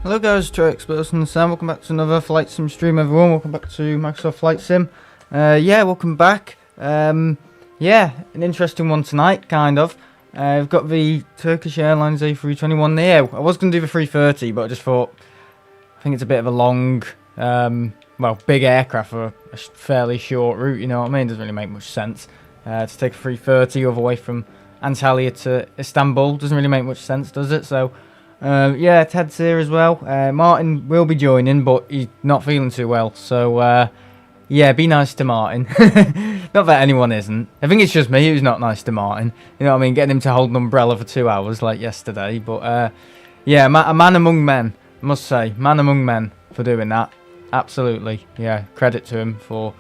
Hello guys, TrueExperts and Sam. Welcome back to another Flight Sim stream, everyone. Welcome back to Microsoft Flight Sim. Welcome back. An interesting one tonight, kind of. We've got the Turkish Airlines A321Neo. I was going to do the 330, but I just thought, I think it's a bit of a long, big aircraft for a fairly short route, you know what I mean? Doesn't really make much sense. To take a 330 all the way from Antalya to Istanbul doesn't really make much sense, does it? So, Ted's here as well. Martin will be joining, but he's not feeling too well. So, be nice to Martin. Not that anyone isn't. I think it's just me who's not nice to Martin. You know what I mean? Getting him to hold an umbrella for 2 hours like yesterday. But, a man among men, I must say. Man among men for doing that. Absolutely. Yeah, credit to him for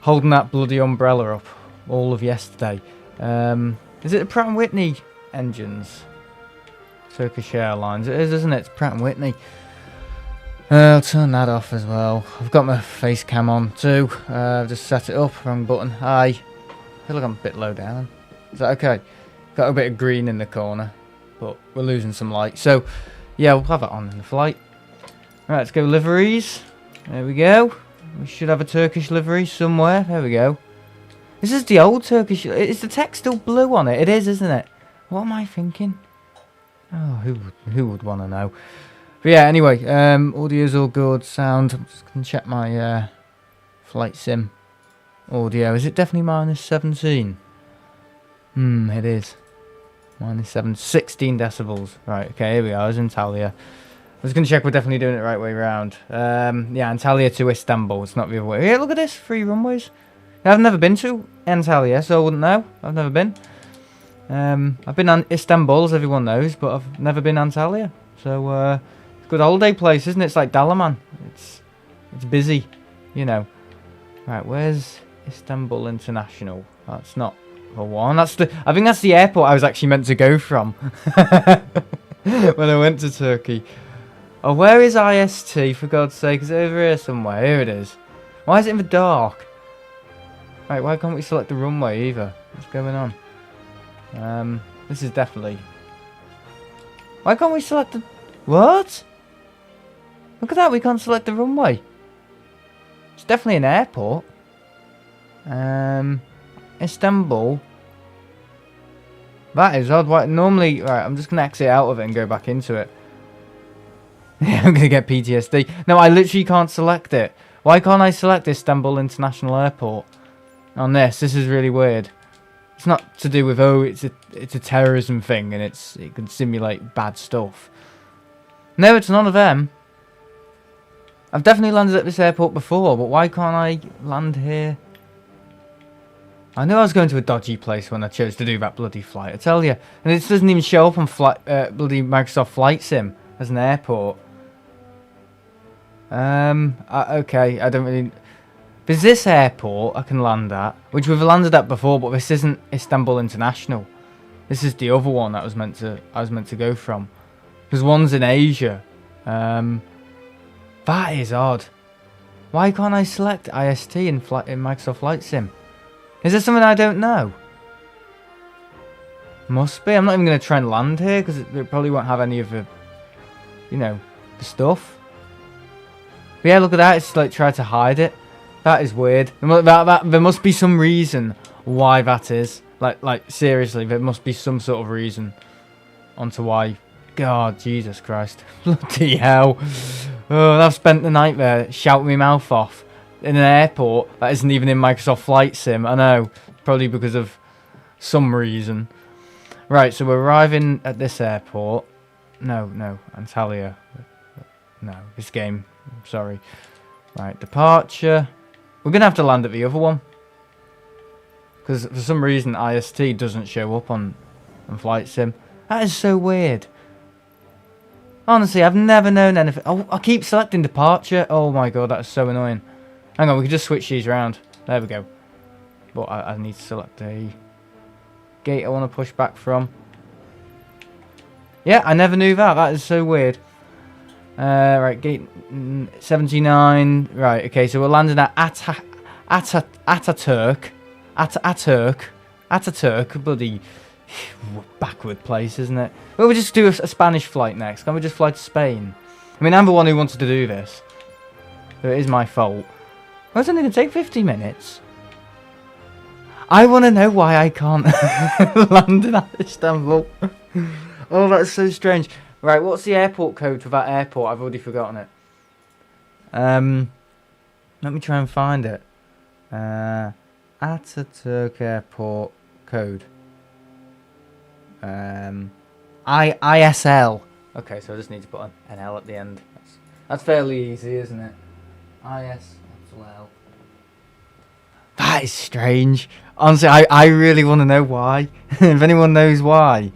holding that bloody umbrella up all of yesterday. Is it the Pratt & Whitney engines? Turkish Airlines. It is, isn't it? It's Pratt & Whitney. I'll turn that off as well. I've got my face cam on too. I've just set it up. Wrong button. Hi. I feel like I'm a bit low down. Is that okay? Got a bit of green in the corner, but we're losing some light. So, yeah, we'll have it on in the flight. Right, let's go liveries. There we go. We should have a Turkish livery somewhere. There we go. This is the old Turkish. Is the text still blue on it? It is, isn't it? What am I thinking? Oh, who would want to know? But yeah, anyway, audio's all good. Sound. I'm just going to check my flight sim audio. Is it definitely minus 17? It is. Minus 16 decibels. Right, okay, here we are. It's Antalya. I was going to check we're definitely doing it the right way around. Antalya to Istanbul. It's not the other way. Yeah, look at this. 3 runways. I've never been to Antalya, so I wouldn't know. I've never been. I've been on Istanbul, as everyone knows, but I've never been Antalya. So, it's a good holiday place, isn't it? It's like Dalaman. It's busy, you know. Right, where's Istanbul International? That's not the one. I think that's the airport I was actually meant to go from when I went to Turkey. Oh, where is IST, for God's sake? Is it over here somewhere? Here it is. Why is it in the dark? Right, why can't we select the runway either? What's going on? This is definitely... Why can't we select the... What? Look at that, we can't select the runway. It's definitely an airport. Istanbul. That is odd. Why, normally... Right, I'm just going to exit out of it and go back into it. I'm going to get PTSD. No, I literally can't select it. Why can't I select Istanbul International Airport on this? This is really weird. It's not to do with, it's a terrorism thing and it can simulate bad stuff. No, it's none of them. I've definitely landed at this airport before, but why can't I land here? I knew I was going to a dodgy place when I chose to do that bloody flight, I tell you. And it doesn't even show up on bloody Microsoft Flight Sim as an airport. Okay, I don't really... There's this airport I can land at, which we've landed at before, but this isn't Istanbul International. This is the other one that I was meant to go from. Because one's in Asia. That is odd. Why can't I select IST in Microsoft Flight Sim? Is there something I don't know? Must be. I'm not even going to try and land here because it probably won't have any of the, you know, the stuff. But yeah, look at that. It's like trying to hide it. That is weird. There must be some reason why that is. Like seriously, there must be some sort of reason onto why. God, Jesus Christ. Bloody hell. Oh, I've spent the night there shouting my mouth off in an airport that isn't even in Microsoft Flight Sim. I know. Probably because of some reason. Right, so we're arriving at this airport. No, Antalya. No, this game. I'm sorry. Right, departure. We're going to have to land at the other one. Because for some reason IST doesn't show up on Flight Sim. That is so weird. Honestly, I've never known anything. Oh, I keep selecting departure. Oh my god, that's so annoying. Hang on, we can just switch these around. There we go. But I need to select a gate I want to push back from. Yeah, I never knew that. That is so weird. Right, gate 79. Right, okay, so we're landing at Ataturk. Ataturk, bloody backward place, isn't it? Well, we'll just do a Spanish flight next. Can't we just fly to Spain? I mean, I'm the one who wanted to do this. So it is my fault. Why is it going to take 50 minutes? I want to know why I can't land in Istanbul. Oh, that's so strange. Right, what's the airport code for that airport? I've already forgotten it. Let me try and find it. Ataturk Airport code. ISL. Okay, so I just need to put an L at the end. That's fairly easy, isn't it? ISL. That is strange. Honestly, I really want to know why. If anyone knows why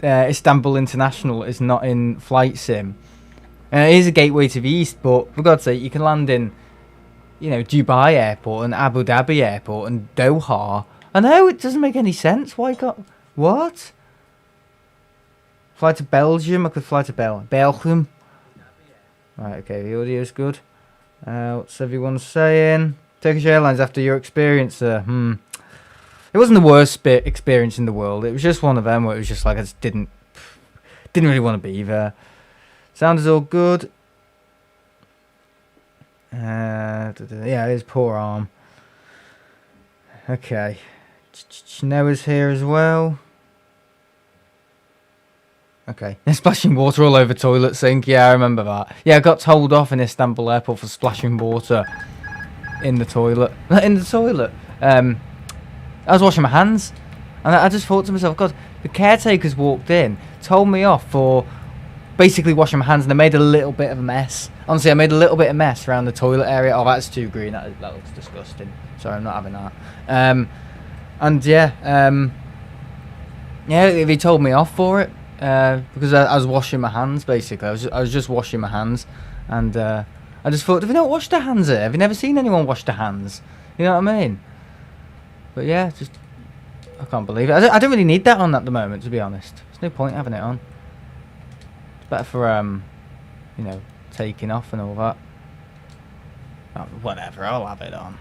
Istanbul International is not in Flight Sim. It is a gateway to the east, but for God's sake, you can land in, you know, Dubai Airport and Abu Dhabi Airport and Doha. I know, it doesn't make any sense. Why can't... What? Fly to Belgium? I could fly to Belgium. Right, okay, the audio's good. What's everyone saying? Turkish Airlines, after your experience there. It wasn't the worst experience in the world. It was just one of them where it was just like I just didn't really want to be there. Sound is all good. Yeah, it is poor arm. Okay. Noah's here as well. Okay. They're splashing water all over toilet sink. Yeah, I remember that. Yeah, I got told off in Istanbul airport for splashing water in the toilet. In the toilet. I was washing my hands. And I just thought to myself, God, the caretakers walked in, told me off for basically washing my hands, and I made a little bit of a mess. Honestly, I made a little bit of mess around the toilet area. Oh, that's too green. That looks disgusting. Sorry, I'm not having that. And yeah, yeah, they told me off for it because I was washing my hands. Basically, I was just washing my hands, and I just thought, have you not washed their hands here? Have you never seen anyone wash their hands? You know what I mean? But yeah, just I can't believe it. I don't really need that on at the moment, to be honest. There's no point having it on. It's better for you know, taking off and all that. Oh, whatever, I'll have it on.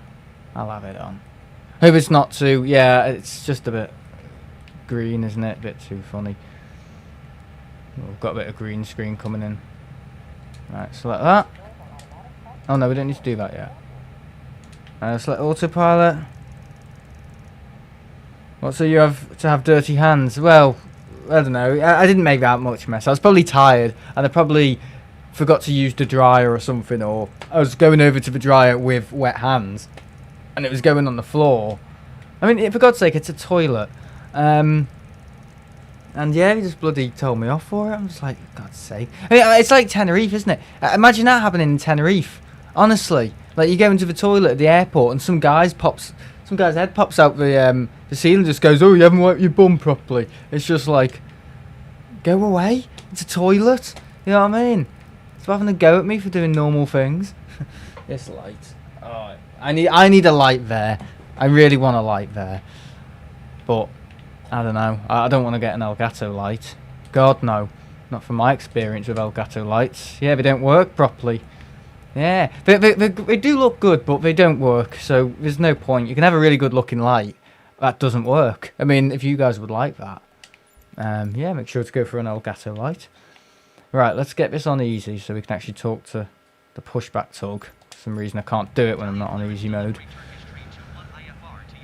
I'll have it on. Hope it's not too... Yeah, it's just a bit green, isn't it? A bit too funny. We've got a bit of green screen coming in. Right, select that. Oh no, we don't need to do that yet. Select autopilot. What, so you have to have dirty hands? Well, I don't know. I didn't make that much mess. I was probably tired, and I probably forgot to use the dryer or something, or I was going over to the dryer with wet hands, and it was going on the floor. I mean, for God's sake, it's a toilet. And yeah, he just bloody told me off for it. I'm just like, God's sake. I mean, it's like Tenerife, isn't it? Imagine that happening in Tenerife. Honestly, like you go into the toilet at the airport, and some guy's head pops out the ceiling, just goes, "Oh, you haven't wiped your bum properly." It's just like, go away. It's a toilet. You know what I mean? It's having a go at me for doing normal things. This light. Oh, I need a light there. I really want a light there. But I don't know. I don't want to get an Elgato light. God, no. Not from my experience with Elgato lights. Yeah, they don't work properly. Yeah, they do look good, but they don't work, so there's no point. You can have a really good looking light that doesn't work. I mean, if you guys would like that, yeah, make sure to go for an Elgato light. Right, let's get this on easy so we can actually talk to the pushback tug. For some reason I can't do it when I'm not on easy mode.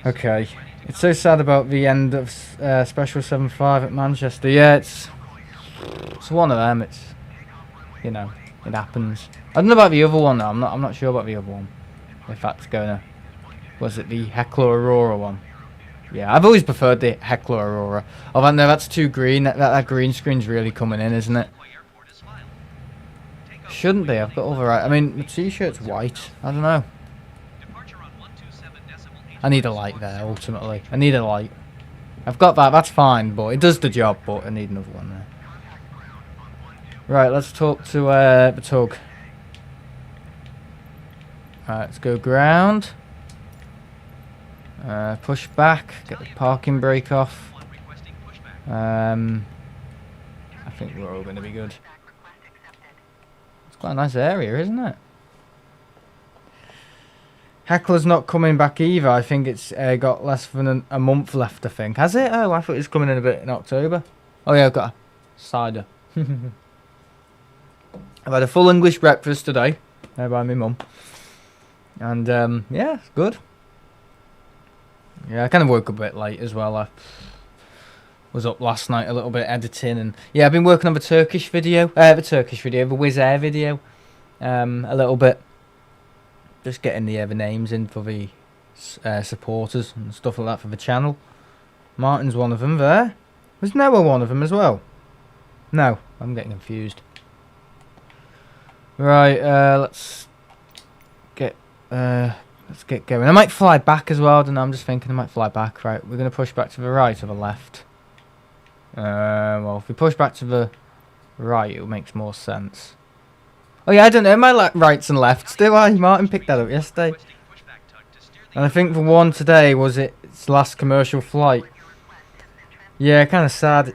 Okay, it's so sad about the end of Special 75 at Manchester. Yeah, it's one of them. It's, you know, it happens. I don't know about the other one though. I'm not sure about the other one. If that's gonna... Was it the Heckler Aurora one? Yeah, I've always preferred the Heckler Aurora. Oh, no, that's too green. That green screen's really coming in, isn't it? Shouldn't be. I've got all the right... I mean, the t-shirt's white. I don't know. I need a light there, ultimately. I need a light. I've got that. That's fine, but it does the job, but I need another one there. Right, let's talk to the tug. Alright, let's go ground. Push back, get the parking brake off. I think we're all going to be good. It's quite a nice area, isn't it? Heckler's not coming back either. I think it's got less than a month left, I think. Has it? Oh, I thought it was coming in a bit in October. Oh yeah, I've got a cider. I've had a full English breakfast today by my mum. And, yeah, it's good. Yeah, I kind of woke up a bit late as well. I was up last night a little bit editing. And, yeah, I've been working on the Turkish video. The Wizz Air video. A little bit. Just getting the names in for the supporters and stuff like that for the channel. Martin's one of them there. Was Noah one of them as well? No, I'm getting confused. Right, let's get going. I might fly back as well. I don't know, I'm just thinking I might fly back. Right, we're going to push back to the right or the left. Well, if we push back to the right, it makes more sense. Oh yeah, I don't know my rights and lefts, do I? Martin picked that up yesterday. And I think the one today was its last commercial flight. Yeah, kind of sad.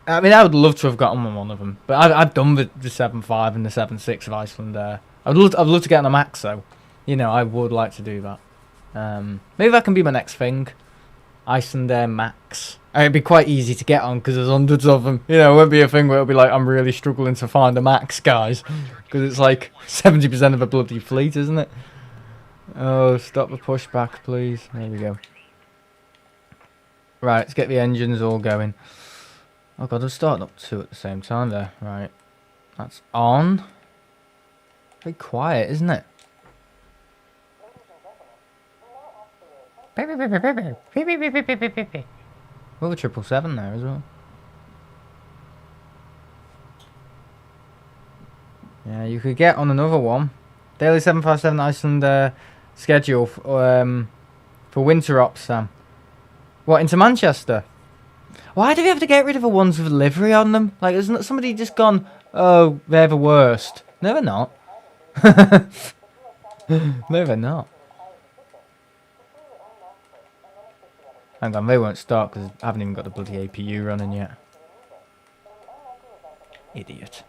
I mean, I would love to have gotten on one of them, but I've done the 7.5 and the 7.6 of Iceland Air. I'd love to get on a Max though. You know, I would like to do that. Maybe that can be my next thing. Iceland Air Max. It'd be quite easy to get on because there's hundreds of them. You know, it won't be a thing where it'll be like, I'm really struggling to find a Max, guys. Because it's like 70% of a bloody fleet, isn't it? Oh, stop the pushback, please. There we go. Right, let's get the engines all going. Oh god, I'm starting up two at the same time there. Right, that's on. Very quiet, isn't it? Oh, the 777 there as well. Yeah, you could get on another one. Daily 757 Iceland schedule for winter ops, Sam. What, into Manchester? Why do we have to get rid of the ones with livery on them? Like, isn't somebody just gone, oh, they're the worst? No, they're not. No, they're not. Hang on, they won't start because I haven't even got the bloody APU running yet. Idiot.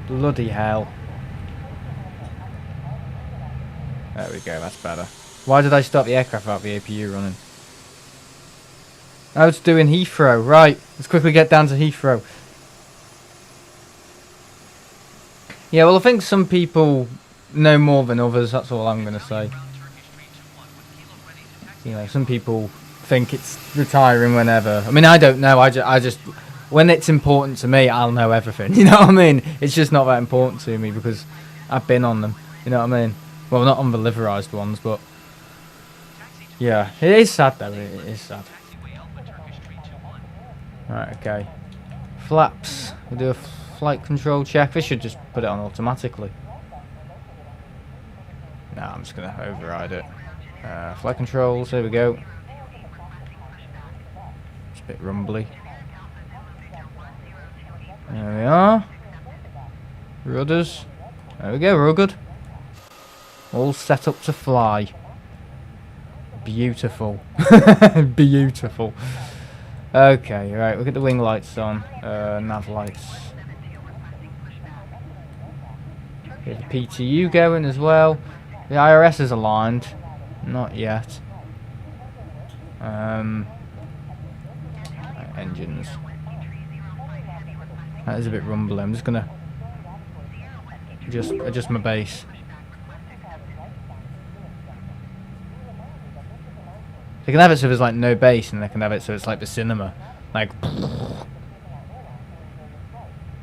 Bloody hell. There we go, that's better. Why did I stop the aircraft without the APU running? Oh, it's doing Heathrow. Right, let's quickly get down to Heathrow. Yeah, well, I think some people know more than others, that's all I'm going to say. You know, some people think it's retiring whenever. I mean, I don't know, I just... When it's important to me, I'll know everything, you know what I mean? It's just not that important to me because I've been on them, you know what I mean? Well, not on the liverized ones, but... Yeah, it is sad though, it is sad. Right, okay. Flaps, we'll do a flight control check. This should just put it on automatically. No, I'm just going to override it. Flight controls, there we go. It's a bit rumbly. There we are. Rudders. There we go, we're all good. All set up to fly. Beautiful. Beautiful. Okay, right, we'll get the wing lights on. Nav lights. Get the PTU going as well. The IRS is aligned. Not yet. Right, engines. That is a bit rumbly. I'm just gonna adjust my base. They can have it so there's like no bass, and they can have it so it's like the cinema. Like,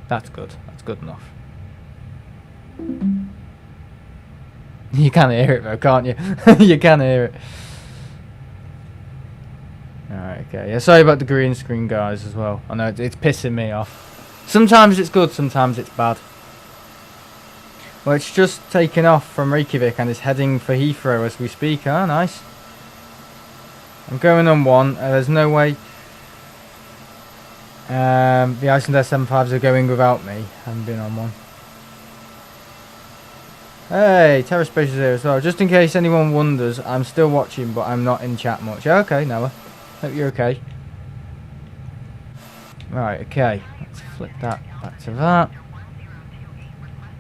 that's good. That's good enough. You can hear it though, can't you? You can hear it. Alright, okay. Yeah, sorry about the green screen, guys, as well. I know it's pissing me off. Sometimes it's good, sometimes it's bad. Well, it's just taken off from Reykjavik and it's heading for Heathrow as we speak. Ah, nice. I'm going on one. There's no way the Iceland Air 75s are going without me. I haven't been on one. Hey, TerraSpace is here as well. Just in case anyone wonders, I'm still watching, but I'm not in chat much. Okay, Noah. Hope you're okay. Right, okay. Let's flip that back to that.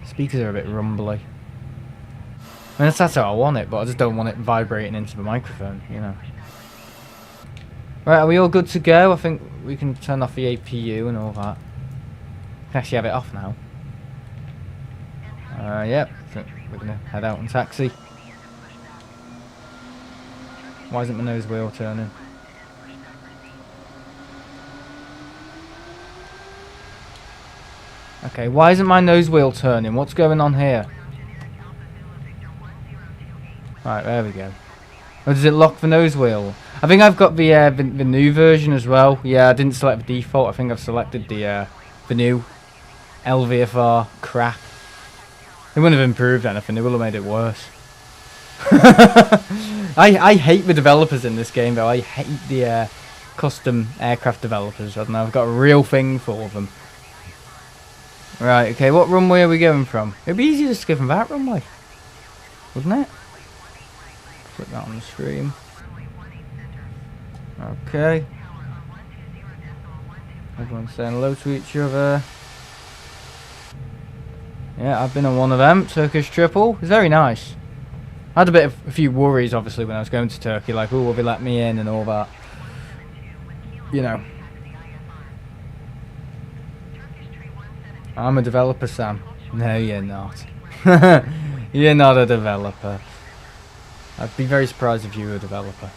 Speakers are a bit rumbly. I mean, that's how I want it, but I just don't want it vibrating into the microphone, you know. Right, are we all good to go? I think we can turn off the APU and all that. We can actually have it off now. Yep, so we're gonna head out and taxi. Why isn't my nose wheel turning? Okay, why isn't my nose wheel turning? What's going on here? Right, there we go. Or does it lock the nose wheel? I think I've got the new version as well. Yeah, I didn't select the default. I think I've selected the new LVFR crap. They wouldn't have improved anything. They would have made it worse. I hate the developers in this game though. I hate the custom aircraft developers. I don't know. I've got a real thing for them. Right. Okay. What runway are we going from? It'd be easy just to go from that runway, wouldn't it? Put that on the stream. Okay. Everyone's saying hello to each other. Yeah, I've been on one of them. Turkish triple. It's very nice. I had a few worries, obviously, when I was going to Turkey. Like, oh, will they let me in and all that? You know. I'm a developer, Sam. No, you're not. You're not a developer. I'd be very surprised if you were a developer.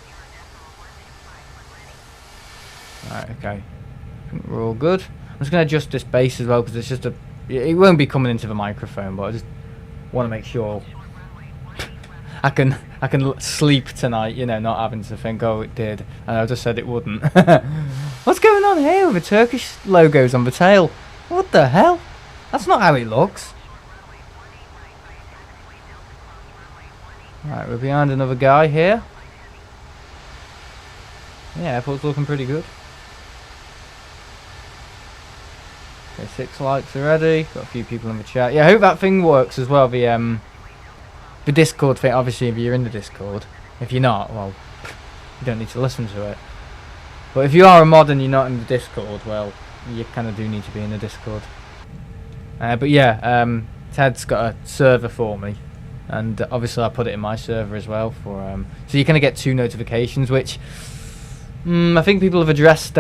Right, okay. I think we're all good. I'm just going to adjust this bass as well because it's just a... It won't be coming into the microphone, but I just want to make sure I can sleep tonight, you know, not having to think, oh, it did. And I just said it wouldn't. What's going on here with the Turkish logos on the tail? What the hell? That's not how it looks. Right, we're behind another guy here. Yeah, airport's looking pretty good. Okay, 6 likes already. Got a few people in the chat. Yeah, I hope that thing works as well. The Discord thing. Obviously, if you're in the Discord. If you're not, well, you don't need to listen to it. But if you are a mod and you're not in the Discord, well, you kind of do need to be in the Discord. But yeah, Ted's got a server for me, and obviously I put it in my server as well for so you kind of get 2 notifications, which I think people have addressed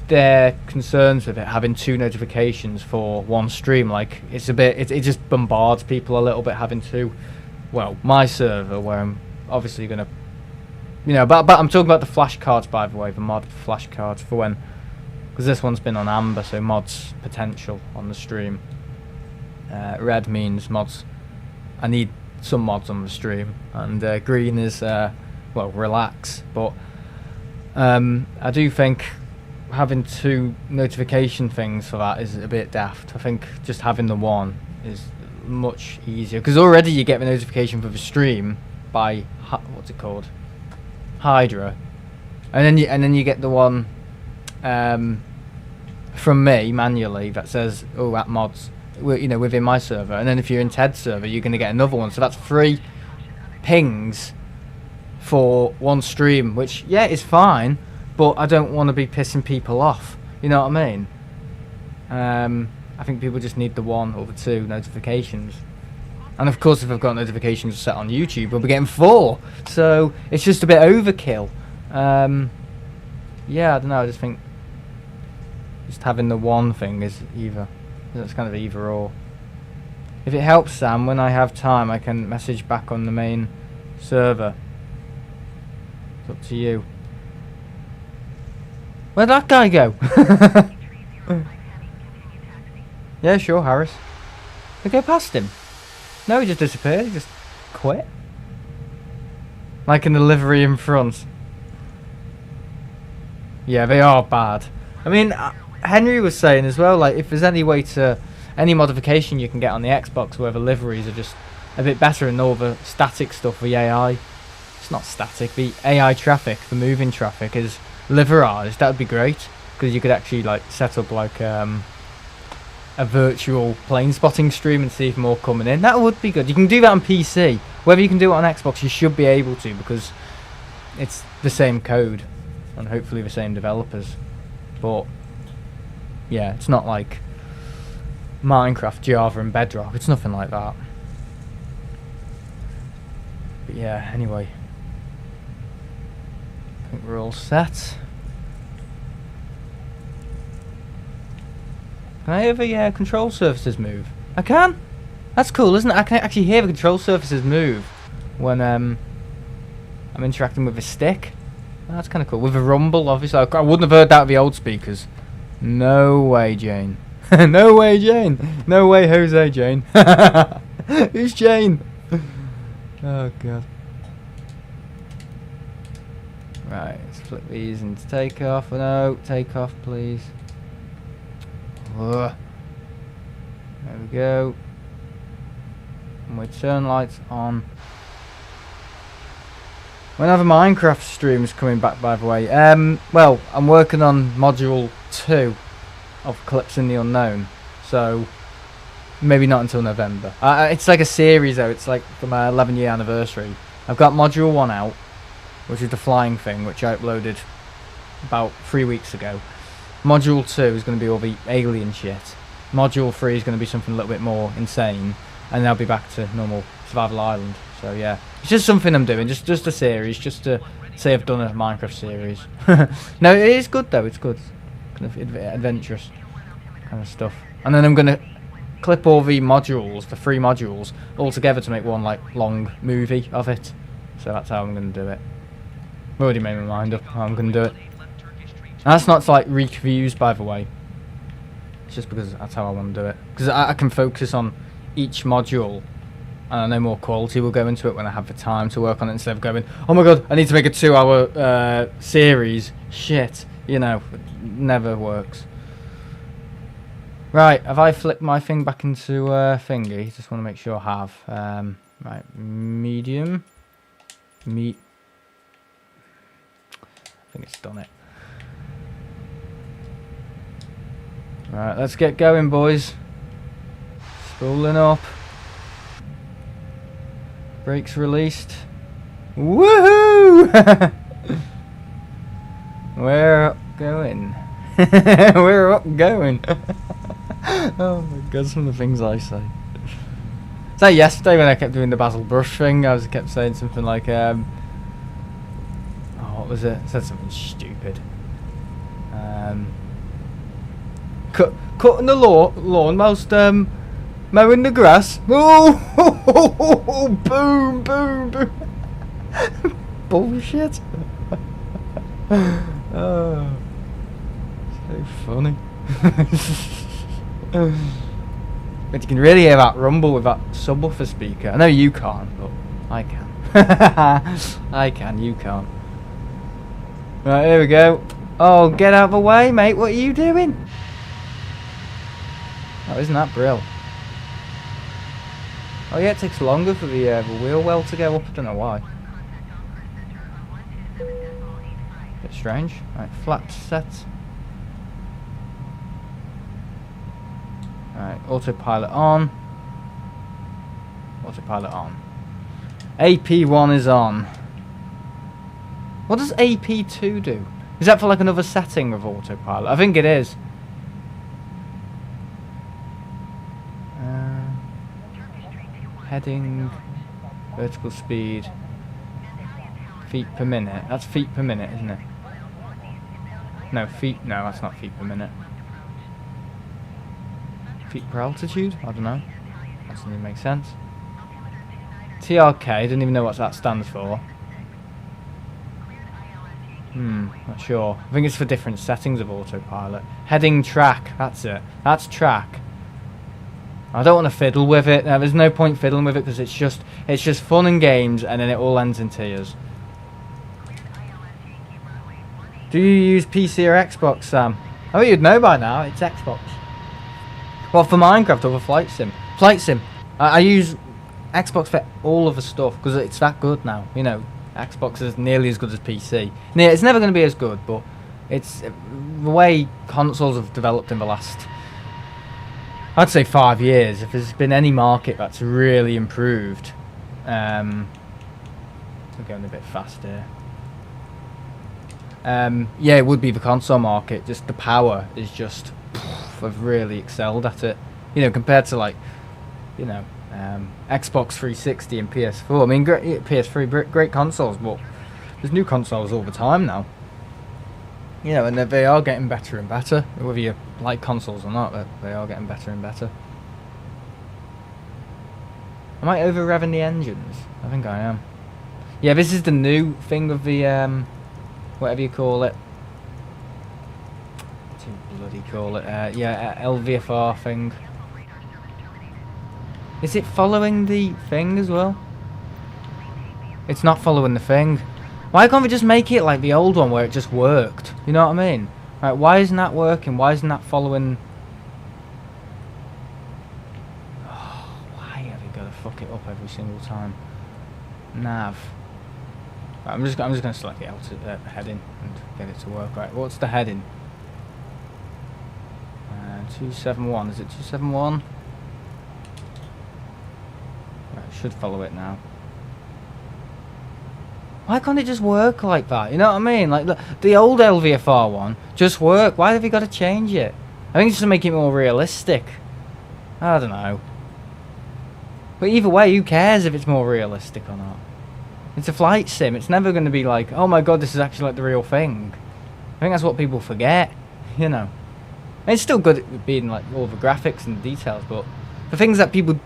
their concerns with it having 2 notifications for one stream. Like, it's a bit, it just bombards people a little bit having 2. Well, my server where I'm obviously gonna, you know, but I'm talking about the flashcards, by the way, the mod flashcards for when, because this one's been on amber, so mods potential on the stream. Red means mods. I need some mods on the stream, and green is well, relax. But I do think having 2 notification things for that is a bit daft. I think just having the one is much easier, because already you get the notification for the stream by what's it called, Hydra, and then you get the one from me manually that says, oh, at mods, you know, within my server. And then if you're in Ted's server, you're going to get another one. So that's 3 pings for one stream, which, yeah, is fine, but I don't want to be pissing people off. You know what I mean? I think people just need the 1 or the 2 notifications. And of course, if I've got notifications set on YouTube, we'll be getting 4. So it's just a bit overkill. Yeah, I don't know. I just think just having the 1 thing is either. That's kind of either or. If it helps, Sam, when I have time, I can message back on the main server. It's up to you. Where'd that guy go? Yeah, sure, Harris. Did I go past him? No, he just disappeared. He just quit. Like in the livery in front. Yeah, they are bad. I mean, Henry was saying as well, like, if there's any way to, any modification you can get on the Xbox where the liveries are just a bit better and all the static stuff, the AI, it's not static, the AI traffic, the moving traffic is liverized, that would be great, because you could actually, like, set up, like, a virtual plane spotting stream and see if more coming in. That would be good. You can do that on PC. Whether you can do it on Xbox, you should be able to, because it's the same code and hopefully the same developers. But yeah, it's not like Minecraft, Java and Bedrock. It's nothing like that. But yeah, anyway, I think we're all set. Can I hear the control surfaces move? I can? That's cool, isn't it? I can actually hear the control surfaces move when I'm interacting with the stick. That's kind of cool. With a rumble, obviously. I wouldn't have heard that with the old speakers. No way, Jane. No way, Jane. No way, Jose, Jane. Who's Jane? Oh, God. Right, let's flip these into takeoff. No, takeoff, please. Ugh. There we go. And we turn lights on. When other Minecraft streams coming back, by the way. Well, I'm working on module 2 of Eclipsing the Unknown, so maybe not until November. It's like a series though. It's like for my 11-year anniversary. I've got module 1 out, which is the flying thing, which I uploaded about 3 weeks ago. Module 2 is going to be all the alien shit. Module 3 is going to be something a little bit more insane, and then I'll be back to normal Survival Island. So yeah, it's just something I'm doing, just a series, just to say I've done a Minecraft series. No, it is good though. It's good, kind of adventurous kind of stuff. And then I'm gonna clip all the modules, the 3 modules, all together to make one like long movie of it. So that's how I'm gonna do it. I've already made my mind up how I'm gonna do it. And that's not to like reviews, by the way. It's just because that's how I want to do it. Because I can focus on each module, and I know more quality will go into it when I have the time to work on it, instead of going, oh my god, I need to make a 2-hour series. Shit, you know, it never works. Right, have I flipped my thing back into thingy? Just want to make sure I have. Right, medium. I think it's done it. Right, let's get going, boys. Spooling up. Brakes released. Woohoo! We're up going. We're up going. Oh my god, some of the things I say. It's like yesterday when I kept doing the Basil Brush thing, I kept saying something like, oh, what was it? I said something stupid. Cutting the lawn whilst mowing the grass. Oh, boom, boom, boom. Bullshit. Oh, so funny. But you can really hear that rumble with that subwoofer speaker. I know you can't, but I can. I can, you can't. Right, here we go. Oh, get out of the way, mate. What are you doing? Oh, isn't that brill? Oh yeah, it takes longer for the wheel well to go up. I don't know why. Bit strange. Right, flaps set. Right, autopilot on. Autopilot on. AP1 is on. What does AP2 do? Is that for like another setting of autopilot? I think it is. Heading, vertical speed, feet per minute. That's feet per minute, isn't it? No, feet. No, that's not feet per minute. Feet per altitude? I don't know. That doesn't even make sense. TRK, I don't even know what that stands for. Not sure. I think it's for different settings of autopilot. Heading track, that's it. That's track. I don't want to fiddle with it. There's no point fiddling with it because it's just fun and games, and then it all ends in tears. Do you use PC or Xbox, Sam? I think you'd know by now. It's Xbox. Well, for Minecraft or for Flight Sim. Flight Sim. I use Xbox for all of the stuff because it's that good now. You know, Xbox is nearly as good as PC. It's never going to be as good, but it's the way consoles have developed in the last, I'd say 5 years. If there's been any market that's really improved, we're going a bit fast here. Yeah, it would be the console market. Just the power is just, I've really excelled at it. You know, compared to like, you know, Xbox 360 and PS4. I mean, great PS3, great consoles, but there's new consoles all the time now. You know, and they are getting better and better. Whether you're Like consoles or not, they are getting better and better. Am I over revving the engines? I think I am. Yeah, this is the new thing of the whatever you call it. What do you bloody call it? Yeah, LVFR thing. Is it following the thing as well? It's not following the thing. Why can't we just make it like the old one where it just worked? You know what I mean? Right, why isn't that working? Why isn't that following? Oh, why have you got to fuck it up every single time? Nav. Right, I'm just gonna select the heading and get it to work. Right, what's the heading? 271. Is it 271? Right, it should follow it now. Why can't it just work like that? You know what I mean? Like the old LVFR one just worked. Why have you got to change it? I think it's just to make it more realistic. I don't know. But either way, who cares if it's more realistic or not? It's a flight sim. It's never going to be like, oh my god, this is actually like the real thing. I think that's what people forget. You know. And it's still good at being like all the graphics and details, but the things that people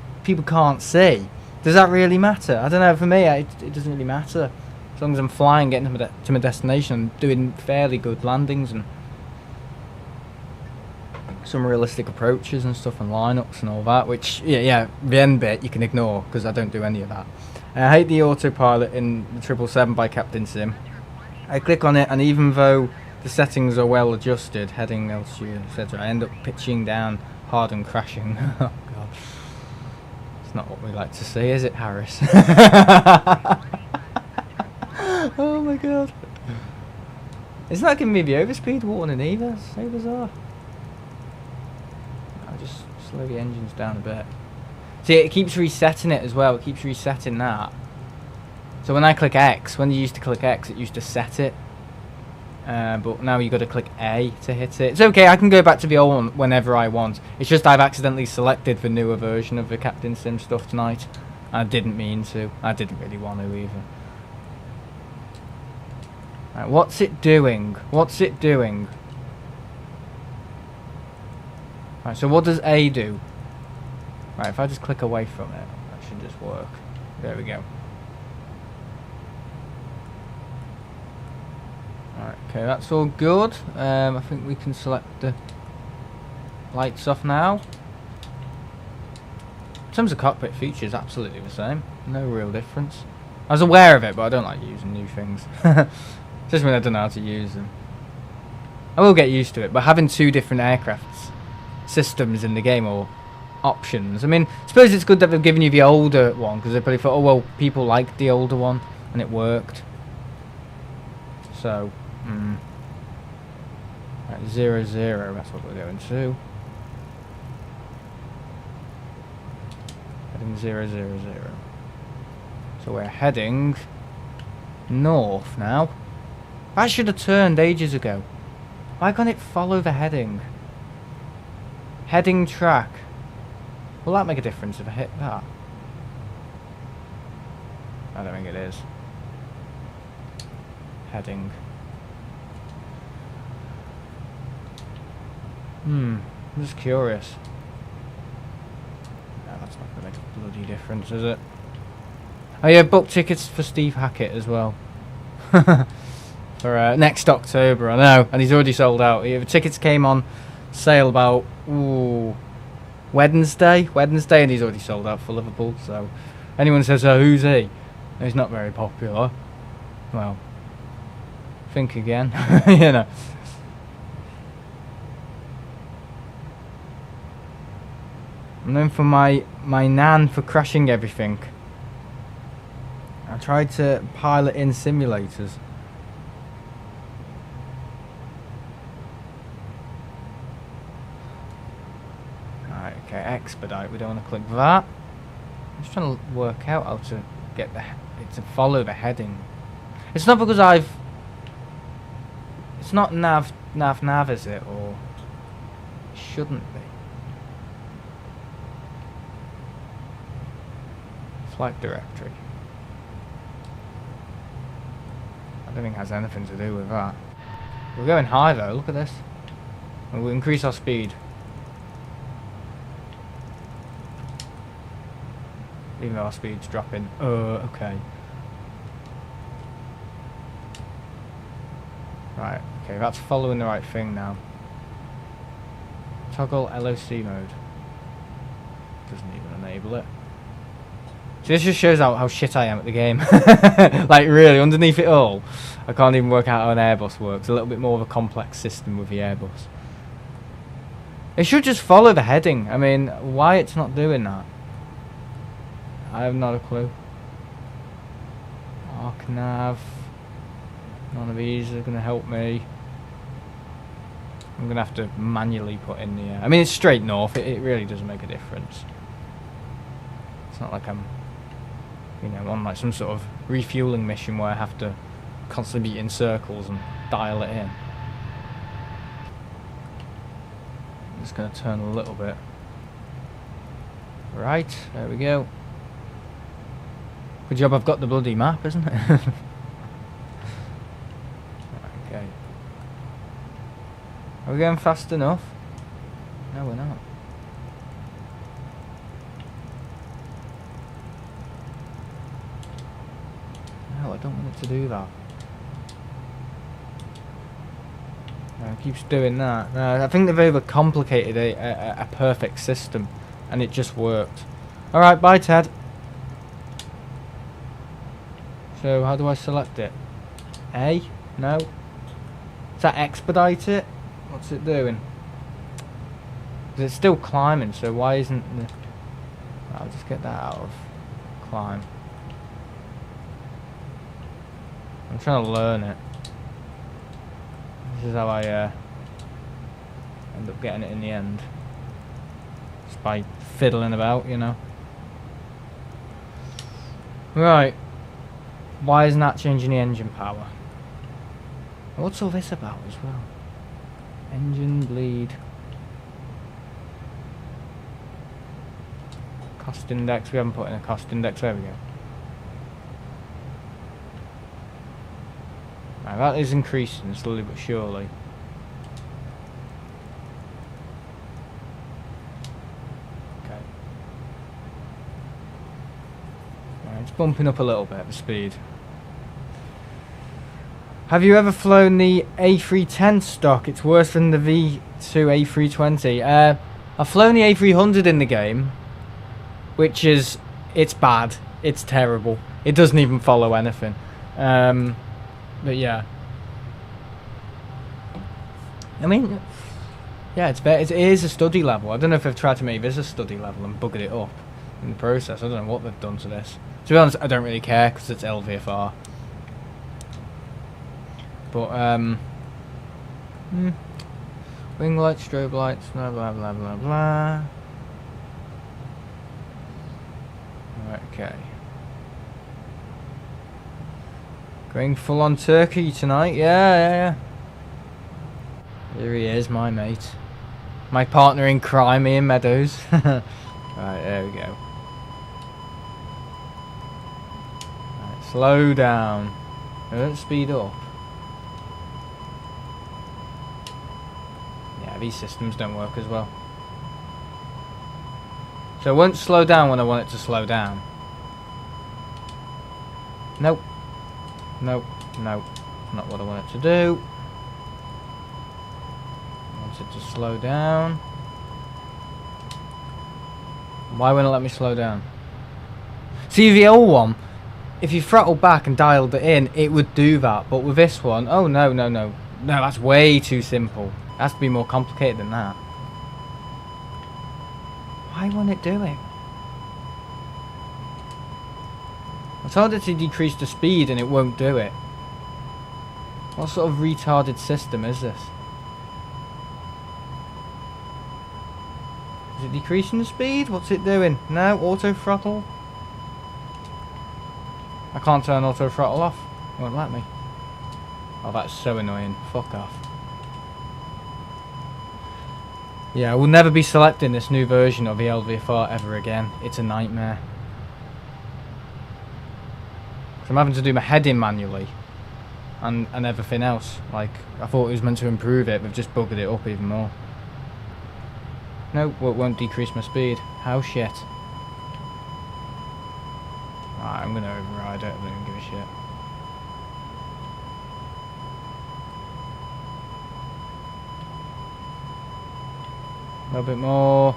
can't see, does that really matter? I don't know. For me, it doesn't really matter. As long as I'm flying, getting to my destination, and doing fairly good landings and some realistic approaches and stuff and lineups and all that. Which, yeah, the end bit you can ignore because I don't do any of that. I hate the autopilot in the 777 by Captain Sim. I click on it, and even though the settings are well adjusted, heading, altitude, etc., I end up pitching down hard and crashing. Oh god, it's not what we like to see, is it, Harris? Oh my god. It's not giving me the overspeed warning either. It's so bizarre. I'll just slow the engines down a bit. See, it keeps resetting it as well. It keeps resetting that. So when I click X, when you used to click X, it used to set it. But now you've got to click A to hit it. It's okay, I can go back to the old one whenever I want. It's just I've accidentally selected the newer version of the Captain Sim stuff tonight. I didn't mean to. I didn't really want to either. Right, what's it doing? What's it doing? Right, so what does A do? Right, if I just click away from it, that should just work. There we go. Right, okay, that's all good. I think we can select the lights off now. In terms of cockpit features, absolutely the same. No real difference. I was aware of it, but I don't like using new things. Just when I don't know how to use them. I will get used to it, but having two different aircraft systems in the game, or options. I mean, I suppose it's good that they've given you the older one, because they probably thought, oh well, people liked the older one, and it worked. So, right, 0, 0, that's what we're going to. Heading 0, 0, 0. So we're heading north now. I should have turned ages ago. Why can't it follow the heading? Heading track. Will that make a difference if I hit that? I don't think it is. Heading. I'm just curious. No, that's not going to make a bloody difference, is it? Oh yeah, book tickets for Steve Hackett as well. For next October, I know, and he's already sold out. The tickets came on sale about Wednesday, and he's already sold out for Liverpool. So, anyone says, "Oh, who's he?" He's not very popular. Well, think again, you know. I'm known for my nan for crashing everything. I tried to pilot in simulators. Right, okay, expedite. We don't want to click that. I'm just trying to work out how to get it to follow the heading. It's not because it's not nav, is it? Or it shouldn't be. Flight directory. I don't think it has anything to do with that. We're going high though, look at this. And we'll increase our speed. Even though our speed's dropping. Okay. Right, okay, that's following the right thing now. Toggle LOC mode. Doesn't even enable it. So this just shows out how shit I am at the game. Like really, underneath it all, I can't even work out how an Airbus works. A little bit more of a complex system with the Airbus. It should just follow the heading. I mean, why it's not doing that? I have not a clue. Arc nav. None of these are going to help me. I'm going to have to manually put in the... I mean, it's straight north. It really doesn't make a difference. It's not like I'm, you know, on like some sort of refueling mission where I have to constantly be in circles and dial it in. I'm just going to turn a little bit. Right, there we go. Good job I've got the bloody map, isn't it? Okay. Are we going fast enough? No, we're not. No, I don't want it to do that. No, it keeps doing that. No, I think they've overcomplicated a perfect system, and it just worked. Alright, bye Ted. So, how do I select it? A? No. Does that expedite it? What's it doing? Because it's still climbing, so why isn't the... I'll just get that out of climb. I'm trying to learn it. This is how I end up getting it in the end. Just by fiddling about, you know. Right. Why isn't that changing the engine power? What's all this about as well? Engine bleed. Cost index. We haven't put in a cost index. There we go. Right, that is increasing slowly but surely. Okay. Right, it's bumping up a little bit the speed. Have you ever flown the A310 stock? It's worse than the V2 A320. I've flown the A300 in the game, which is, it's bad. It's terrible. It doesn't even follow anything. But yeah. I mean, yeah, it's better. It is a study level. I don't know if they've tried to make this a study level and buggered it up in the process. I don't know what they've done to this. To be honest, I don't really care because it's LVFR. But, wing lights, strobe lights, blah, blah, blah, blah, blah. Right, okay. Going full on Turkey tonight, yeah. Here he is, my mate. My partner in crime, Ian Meadows. Right, there we go. Right, slow down. Don't speed up. Yeah, these systems don't work as well. So it won't slow down when I want it to slow down. Nope. Nope. Nope. Not what I want it to do. I want it to slow down. Why won't it let me slow down? See, the old one, if you throttled back and dialed it in, it would do that. But with this one, oh no, no, no. No, that's way too simple. It has to be more complicated than that. Why won't it do it? I told it to decrease the speed and it won't do it. What sort of retarded system is this? Is it decreasing the speed? What's it doing? No, auto throttle. I can't turn auto throttle off. It won't let me. Oh, that's so annoying. Fuck off. Yeah, I will never be selecting this new version of the LVFR ever again. It's a nightmare. So I'm having to do my heading manually. and everything else. Like, I thought it was meant to improve it, but just buggered it up even more. No, it won't decrease my speed. How shit. Right, I'm gonna override it, I don't even give a shit. A little bit more.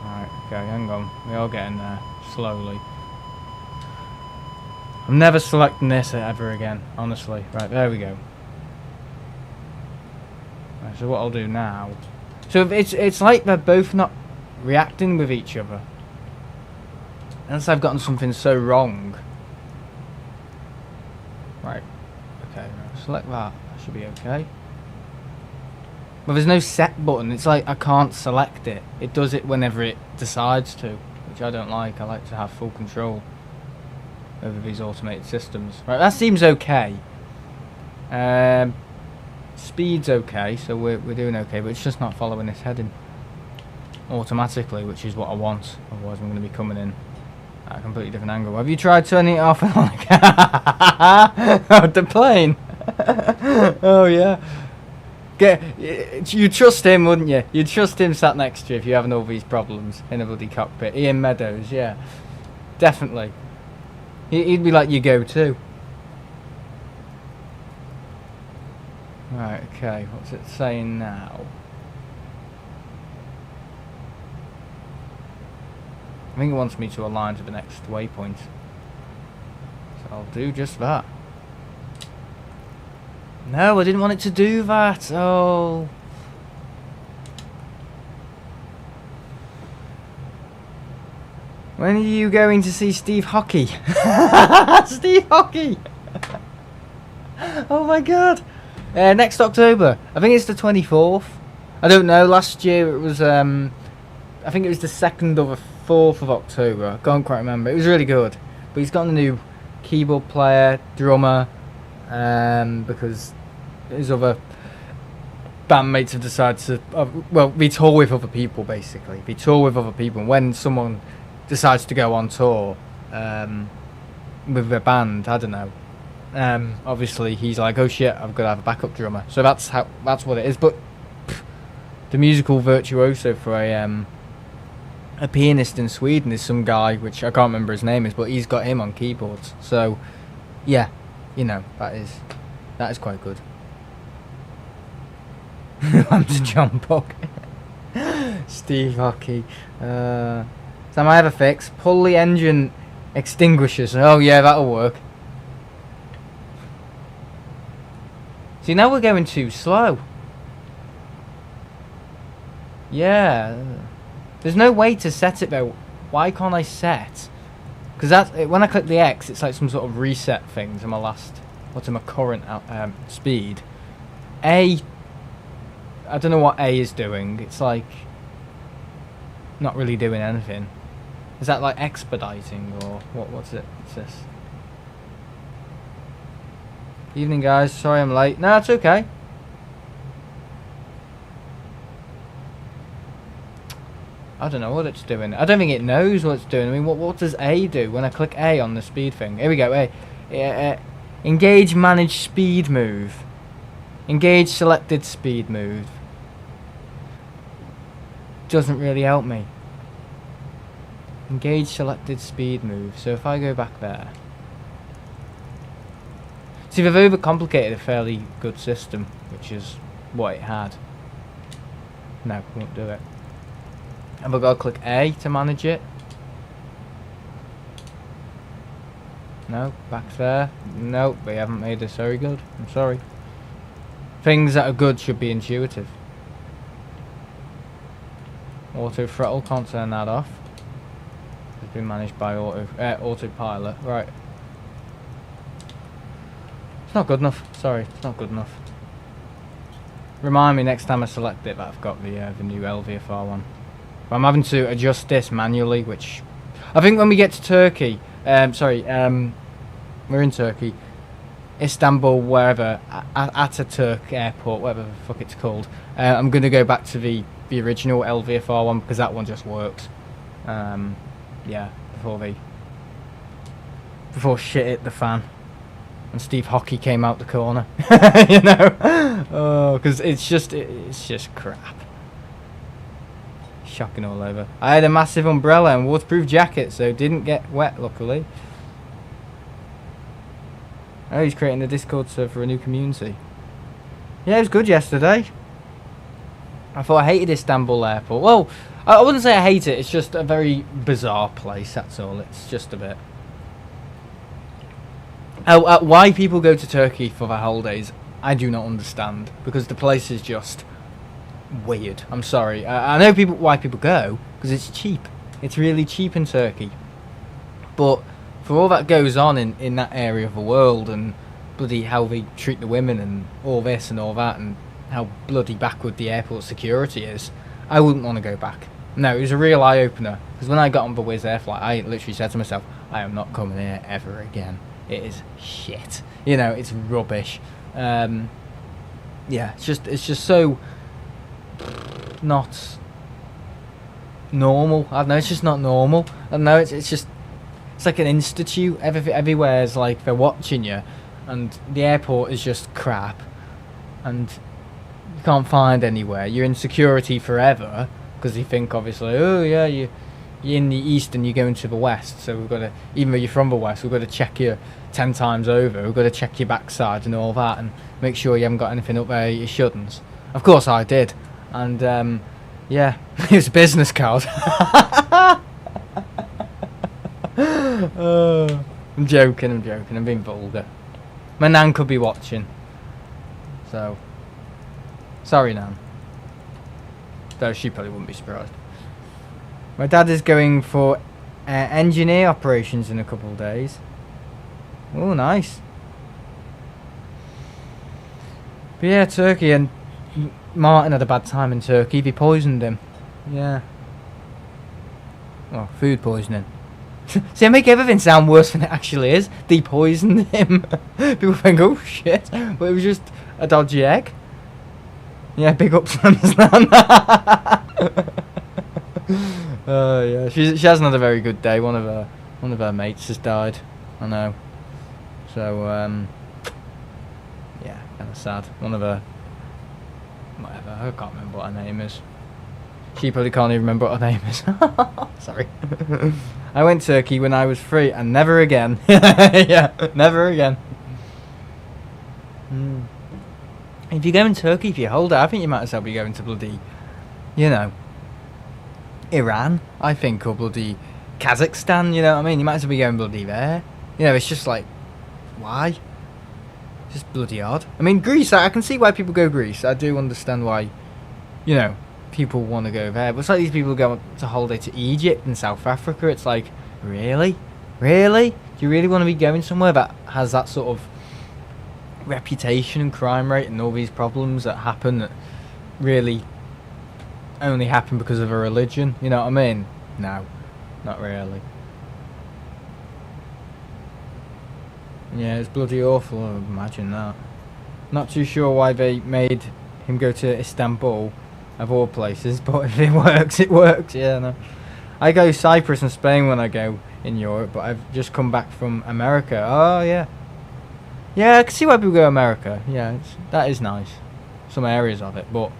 Right, okay, hang on. We are getting there, slowly. I'm never selecting this ever again, honestly. Right, there we go. Right, so what I'll do now... So it's like they're both not reacting with each other. Unless I've gotten something so wrong. Right. Okay, right. Select that. That should be okay. But there's no set button. It's like I can't select it. It does it whenever it decides to, which I don't like. I like to have full control over these automated systems. Right, that seems okay. Speed's okay, so we're doing okay, but it's just not following this heading automatically, which is what I want. Otherwise, I'm going to be coming in at a completely different angle. Have you tried turning it off? Oh, the plane. Oh yeah. You trust him, wouldn't you? You'd trust him sat next to you if you're having all these problems in a bloody cockpit. Ian Meadows, yeah, definitely. He'd be like your go-to. Right, okay, what's it saying now? I think it wants me to align to the next waypoint. So I'll do just that. No, I didn't want it to do that. Oh. When are you going to see Steve Hockey? Steve Hockey! Oh my god. Next October. I think it's the 24th. I don't know. Last year it was, I think it was the 2nd or the 4th of October. I can't quite remember. It was really good. But he's got a new keyboard player, drummer, because his other bandmates have decided to, well, we tour with other people basically. We tour with other people. And when someone decides to go on tour with a band, I don't know. Obviously he's like, oh shit, I've got to have a backup drummer. So that's what it is. But the musical virtuoso for a pianist in Sweden is some guy which I can't remember his name is, but he's got him on keyboards. So yeah, you know, that is quite good. I'm to John Puck. Steve Hockey. So I have a fix. Pull the engine extinguishers. Oh yeah, that'll work. See, now we're going too slow. Yeah. There's no way to set it though. Why can't I set? Because that's when I click the X, it's like some sort of reset thing to my my current speed. I don't know what A is doing. It's like not really doing anything. Is that like expediting or what's it? What's this? Evening guys, sorry I'm late. No, it's okay. I don't know what it's doing. I don't think it knows what it's doing. I mean, what does A do when I click A on the speed thing? Here we go, A. Engage manage speed move. Engage selected speed move. Doesn't really help me. Engage selected speed move. So if I go back there. See, they've overcomplicated a fairly good system, which is what it had. No, won't do it. Have I got to click A to manage it? No, back there. No, they haven't made this very good. I'm sorry. Things that are good should be intuitive. Auto throttle, can't turn that off. It's been managed by autopilot. Right. It's not good enough. Sorry, it's not good enough. Remind me next time I select it that I've got the new LVFR one. But I'm having to adjust this manually, which I think when we get to Turkey, we're in Turkey, Istanbul, wherever, Ataturk Airport, whatever the fuck it's called. I'm going to go back to the original LVFR one because that one just works. yeah, before shit hit the fan and Steve Hockey came out the corner. You know, oh, because it's just crap. Shocking all over. I had a massive umbrella and waterproof jacket, so didn't get wet, luckily. Oh, he's creating a Discord server for a new community. Yeah, it was good yesterday. I thought I hated Istanbul airport. Well, I wouldn't say I hate it. It's just a very bizarre place, that's all. It's just a bit... why people go to Turkey for their holidays, I do not understand. Because the place is just weird. I'm sorry. I know why people go, because it's cheap. It's really cheap in Turkey. But for all that goes on in that area of the world, and bloody how they treat the women and all this and all that, and how bloody backward the airport security is, I wouldn't want to go back. No, it was a real eye-opener. Because when I got on the Wizz Air flight, I literally said to myself, I am not coming here ever again. It is shit. You know, it's rubbish. Yeah, it's just so not normal. I don't know, it's just not normal. I don't know, it's just... It's like an institute. Everywhere's like they're watching you, and the airport is just crap, and you can't find anywhere. You're in security forever because you think obviously, oh yeah, you're in the east and you're going to the west, so we've got to, even though you're from the west, we've got to check you 10 times over. We've got to check your backside and all that, and make sure you haven't got anything up there you shouldn't. Of course I did, and yeah, it was a business card. I'm joking, I'm being vulgar. My nan could be watching, so sorry nan, though she probably wouldn't be surprised. My dad is going for engineer operations in a couple of days. Oh, nice. But yeah, Turkey, and Martin had a bad time in Turkey. They poisoned him. Yeah. Oh, food poisoning. See, I make everything sound worse than it actually is. They poisoned him. People think, oh shit, but it was just a dodgy egg. Yeah, big ups on yeah, she has another very good day. One of her mates has died. I know. So yeah, kind of sad. One of her, whatever, I can't remember what her name is. She probably can't even remember what her name is. Sorry. I went to Turkey when I was 3 and never again. Yeah, never again. If you go in Turkey for your holiday, I think you might as well be going to bloody, you know, Iran, I think, or bloody Kazakhstan, you know what I mean? You might as well be going bloody there. You know, it's just like, why? It's just bloody odd. I mean, Greece, I can see why people go Greece. I do understand why, you know, people want to go there. But it's like these people go to holiday to Egypt and South Africa. It's like, really? Really? Do you really want to be going somewhere that has that sort of reputation and crime rate and all these problems that happen that really only happen because of a religion? You know what I mean? No, not really. Yeah, it's bloody awful. I imagine that. Not too sure why they made him go to Istanbul of all places, but if it works, it works. Yeah, no. I go Cyprus and Spain when I go in Europe, but I've just come back from America. Oh yeah, yeah. I can see why people go America. Yeah, that is nice. Some areas of it, but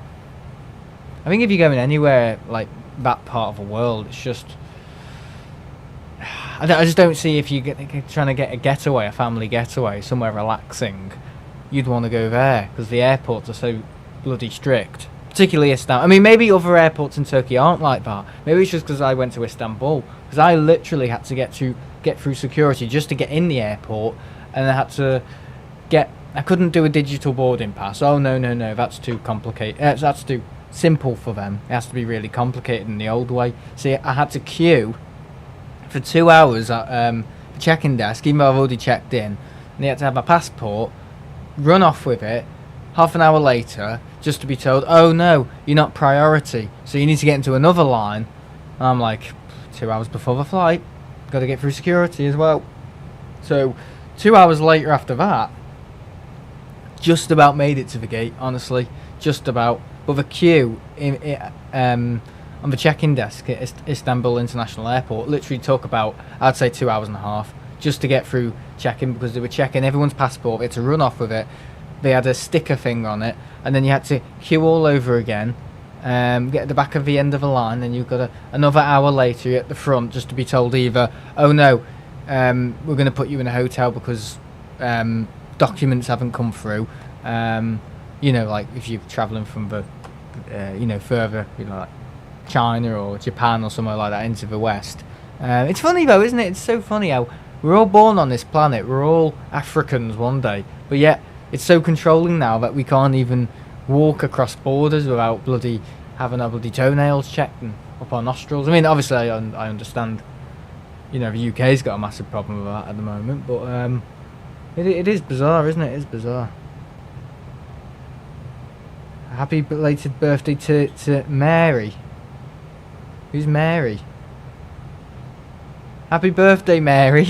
I think if you're going anywhere like that part of the world, it's just I just don't see if you're trying to get a getaway, a family getaway, somewhere relaxing, you'd want to go there because the airports are so bloody strict. Particularly Istanbul. I mean, maybe other airports in Turkey aren't like that. Maybe it's just because I went to Istanbul. Because I literally had to get through security just to get in the airport, and I had to I couldn't do a digital boarding pass. Oh no, that's too complicated. That's too simple for them. It has to be really complicated in the old way. See, I had to queue for 2 hours at the check-in desk, even though I've already checked in. And they had to have my passport, run off with it. Half an hour later, just to be told, oh no, you're not priority, so you need to get into another line. And I'm like, 2 hours before the flight, got to get through security as well. So 2 hours later after that, just about made it to the gate, honestly, just about. But the queue on on the check-in desk at Istanbul International Airport literally took about, I'd say, 2.5 hours just to get through check-in, because they were checking everyone's passport. They had to run off with it. They had a sticker thing on it, and then you had to queue all over again, get at the back of the end of the line, and you've got another hour later at the front just to be told either, oh no, we're going to put you in a hotel because documents haven't come through. You know, like if you're travelling from the, further, like China or Japan or somewhere like that into the West. It's funny though, isn't it? It's so funny how we're all born on this planet. We're all Africans one day, but yet it's so controlling now that we can't even walk across borders without bloody having our bloody toenails checked and up our nostrils. I mean, obviously I understand, the UK's got a massive problem with that at the moment, but it is bizarre, isn't it? It is bizarre. Happy belated birthday to Mary. Who's Mary? Happy birthday, Mary.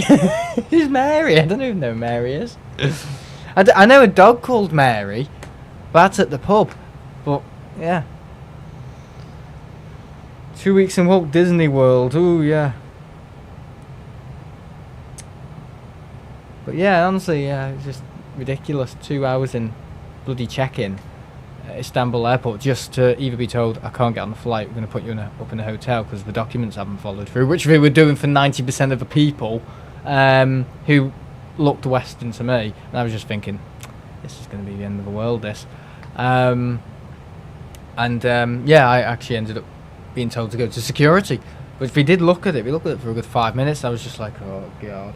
Who's Mary? I don't even know who Mary is. I know a dog called Mary, but that's at the pub. But, yeah. 2 weeks in Walt Disney World. Ooh, yeah. But, yeah, honestly, yeah, it's just ridiculous. 2 hours in bloody check-in at Istanbul Airport just to either be told, I can't get on the flight, we're going to put you up in a hotel because the documents haven't followed through, which they were doing for 90% of the people who looked Western to me. And I was just thinking, this is going to be the end of the world, this. Yeah, I actually ended up being told to go to security. But we did look at it. We looked at it for a good 5 minutes. I was just like, oh, God.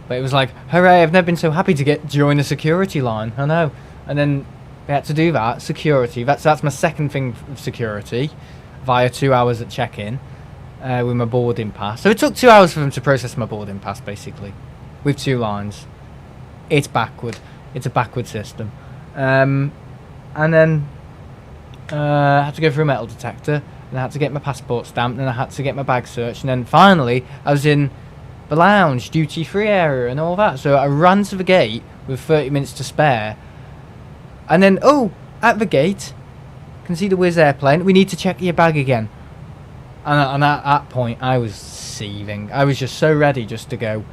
But it was like, hooray, I've never been so happy to join a security line. I know. And then we had to do that. Security. That's my second thing of security. Via 2 hours at check-in with my boarding pass. So it took 2 hours for them to process my boarding pass, basically. With 2 lines. It's backward. It's a backward system. And then I had to go through a metal detector. And I had to get my passport stamped. And I had to get my bag searched. And then finally, I was in the lounge, duty-free area and all that. So I ran to the gate with 30 minutes to spare. And then, at the gate, can see the Wizz airplane. We need to check your bag again. And at that point, I was seething. I was just so ready just to go,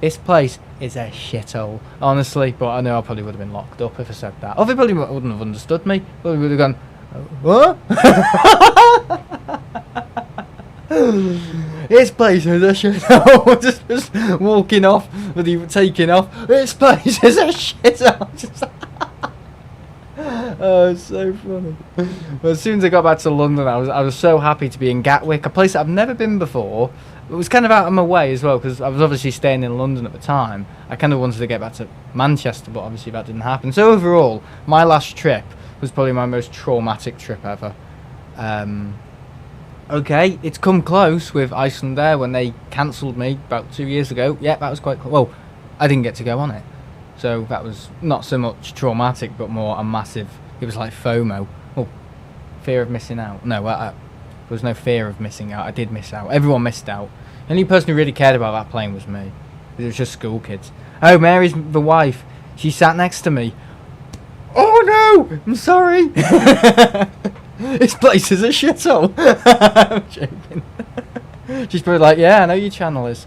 this place is a shithole, honestly. But I know I probably would have been locked up if I said that. Or they probably wouldn't have understood me. Probably would have gone, what? This place is a shithole. just walking off, with you taking off. This place is a shithole. Oh, it's so funny. But as soon as I got back to London, I was so happy to be in Gatwick, a place that I've never been before. It was kind of out of my way as well, because I was obviously staying in London at the time. I kind of wanted to get back to Manchester, but obviously that didn't happen. So overall, my last trip was probably my most traumatic trip ever. Okay, it's come close with Iceland Air when they cancelled me about 2 years ago. Yeah, that was quite cool. Well, I didn't get to go on it. So that was not so much traumatic, but more a massive... It was like FOMO. Oh, fear of missing out. No, there was no fear of missing out. I did miss out. Everyone missed out. The only person who really cared about that plane was me. It was just school kids. Oh, Mary's the wife. She sat next to me. Oh no! I'm sorry. This place is a shithole. I'm joking. She's probably like, yeah, I know your channel is.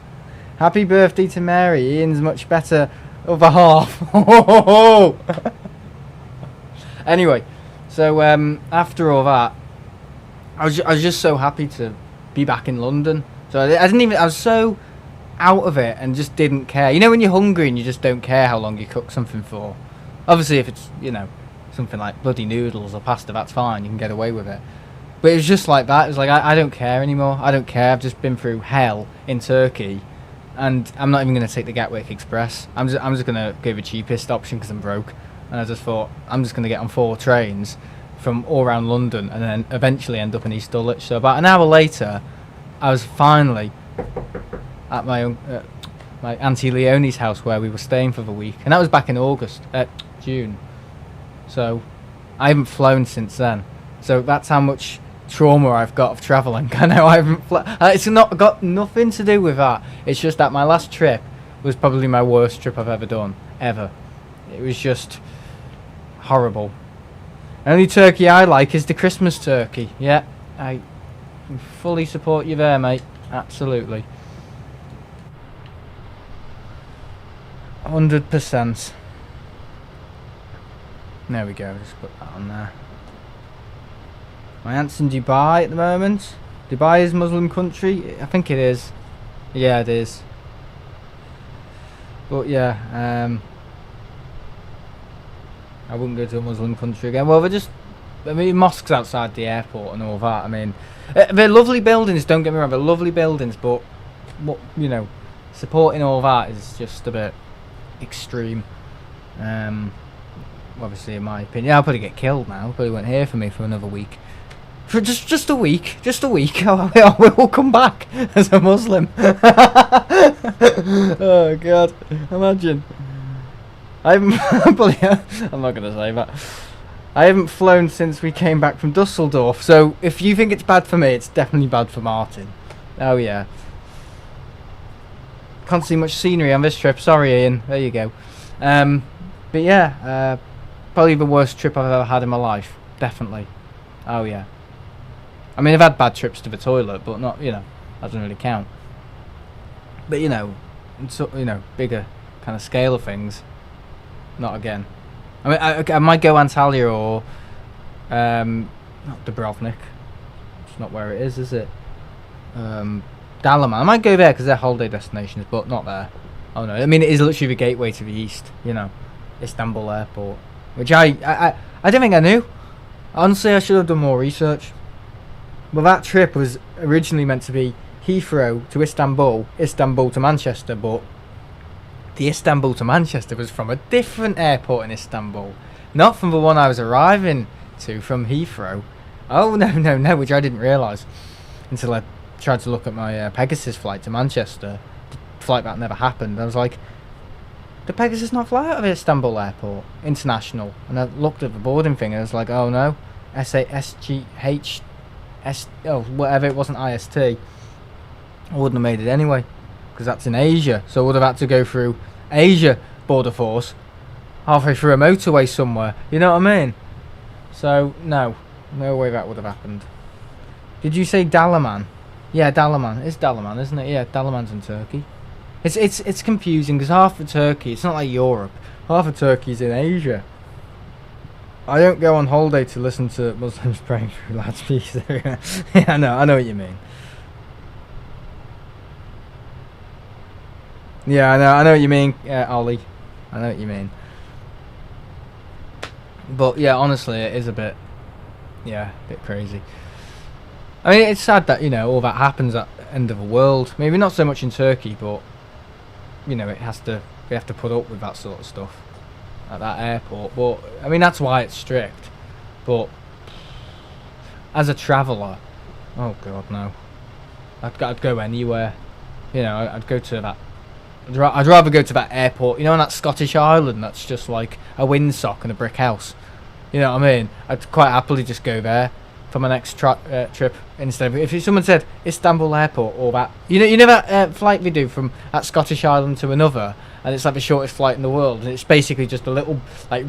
Happy birthday to Mary. Ian's much better other half. Anyway, so after all that, I was just so happy to be back in London. So I was so out of it and just didn't care. You know when you're hungry and you just don't care how long you cook something for? Obviously if it's, something like bloody noodles or pasta, that's fine, you can get away with it. But it was just like that. It was like, I don't care anymore. I don't care. I've just been through hell in Turkey. And I'm not even going to take the Gatwick Express. I'm just going to go the cheapest option because I'm broke. And I just thought, I'm just going to get on 4 trains from all around London and then eventually end up in East Dulwich. So about an hour later, I was finally at my Auntie Leonie's house where we were staying for the week. And that was back in June. So I haven't flown since then. So that's how much trauma I've got of travelling. I know I haven't it's not got nothing to do with that. It's just that my last trip was probably my worst trip I've ever done. Ever. It was just only turkey I like is the Christmas turkey. Yeah, I We fully support you there, mate. Absolutely. 100%. There we go, just put that on there. My aunt's in Dubai at the moment. Dubai is Muslim country? I think it is. Yeah, it is. But yeah, I wouldn't go to a Muslim country again. Well, I mean, mosques outside the airport and all that. I mean, they're lovely buildings, don't get me wrong, they're lovely buildings, but, what, you know, supporting all that is just a bit extreme. Obviously, in my opinion, I'll probably get killed now. Probably won't hear from me for another week. For just a week. Just a week. I will come back as a Muslim. Oh, God. Imagine. I'm not going to say that. I haven't flown since we came back from Dusseldorf. So, if you think it's bad for me, it's definitely bad for Martin. Oh, yeah. Can't see much scenery on this trip. Sorry, Ian. There you go. But yeah, probably the worst trip I've ever had in my life. Definitely. Oh, yeah. I mean, I've had bad trips to the toilet, but not, you know, doesn't really count. But, you know, so, you know, bigger kind of scale of things, not again. I mean, I might go Antalya or, not Dubrovnik. It's not where it is it? Dalaman. I might go there because they're holiday destinations, but not there. Oh, no. I mean, it is literally the gateway to the east, you know, Istanbul airport, which I don't think I knew. Honestly, I should have done more research. Well, that trip was originally meant to be Heathrow to Istanbul, Istanbul to Manchester, but the Istanbul to Manchester was from a different airport in Istanbul, not from the one I was arriving to from Heathrow. Oh, no, which I didn't realise until I tried to look at my Pegasus flight to Manchester. The flight that never happened. I was like, the Pegasus not fly out of Istanbul airport, international? And I looked at the boarding thing and I was like, oh no, SASGH. Whatever, it wasn't IST. I wouldn't have made it anyway, because that's in Asia, so I would have had to go through Asia border force halfway through a motorway somewhere, you know what I mean? So no way that would have happened. Did you say Dalaman? Yeah, Dalaman. It's Dalaman, isn't it? Yeah, Dalaman's in Turkey. It's confusing because half of Turkey, it's not like Europe, half of Turkey's in Asia. I don't go on holiday to listen to Muslims praying through loudspeakers. Yeah, I know what you mean. Yeah, I know what you mean, Ollie. I know what you mean. But yeah, honestly, it is a bit crazy. I mean, it's sad that, you know, all that happens at the end of the world. Maybe not so much in Turkey, but, you know, we have to put up with that sort of stuff at that airport. But I mean, that's why it's strict. But as a traveller, oh god, no, I'd go anywhere. You know, I'd go to that. I'd rather go to that airport, you know, on that Scottish island that's just like a windsock and a brick house. You know what I mean? I'd quite happily just go there for my next trip instead of, if someone said Istanbul airport or that, you know that flight we do from that Scottish island to another, and it's like the shortest flight in the world, and it's basically just a little like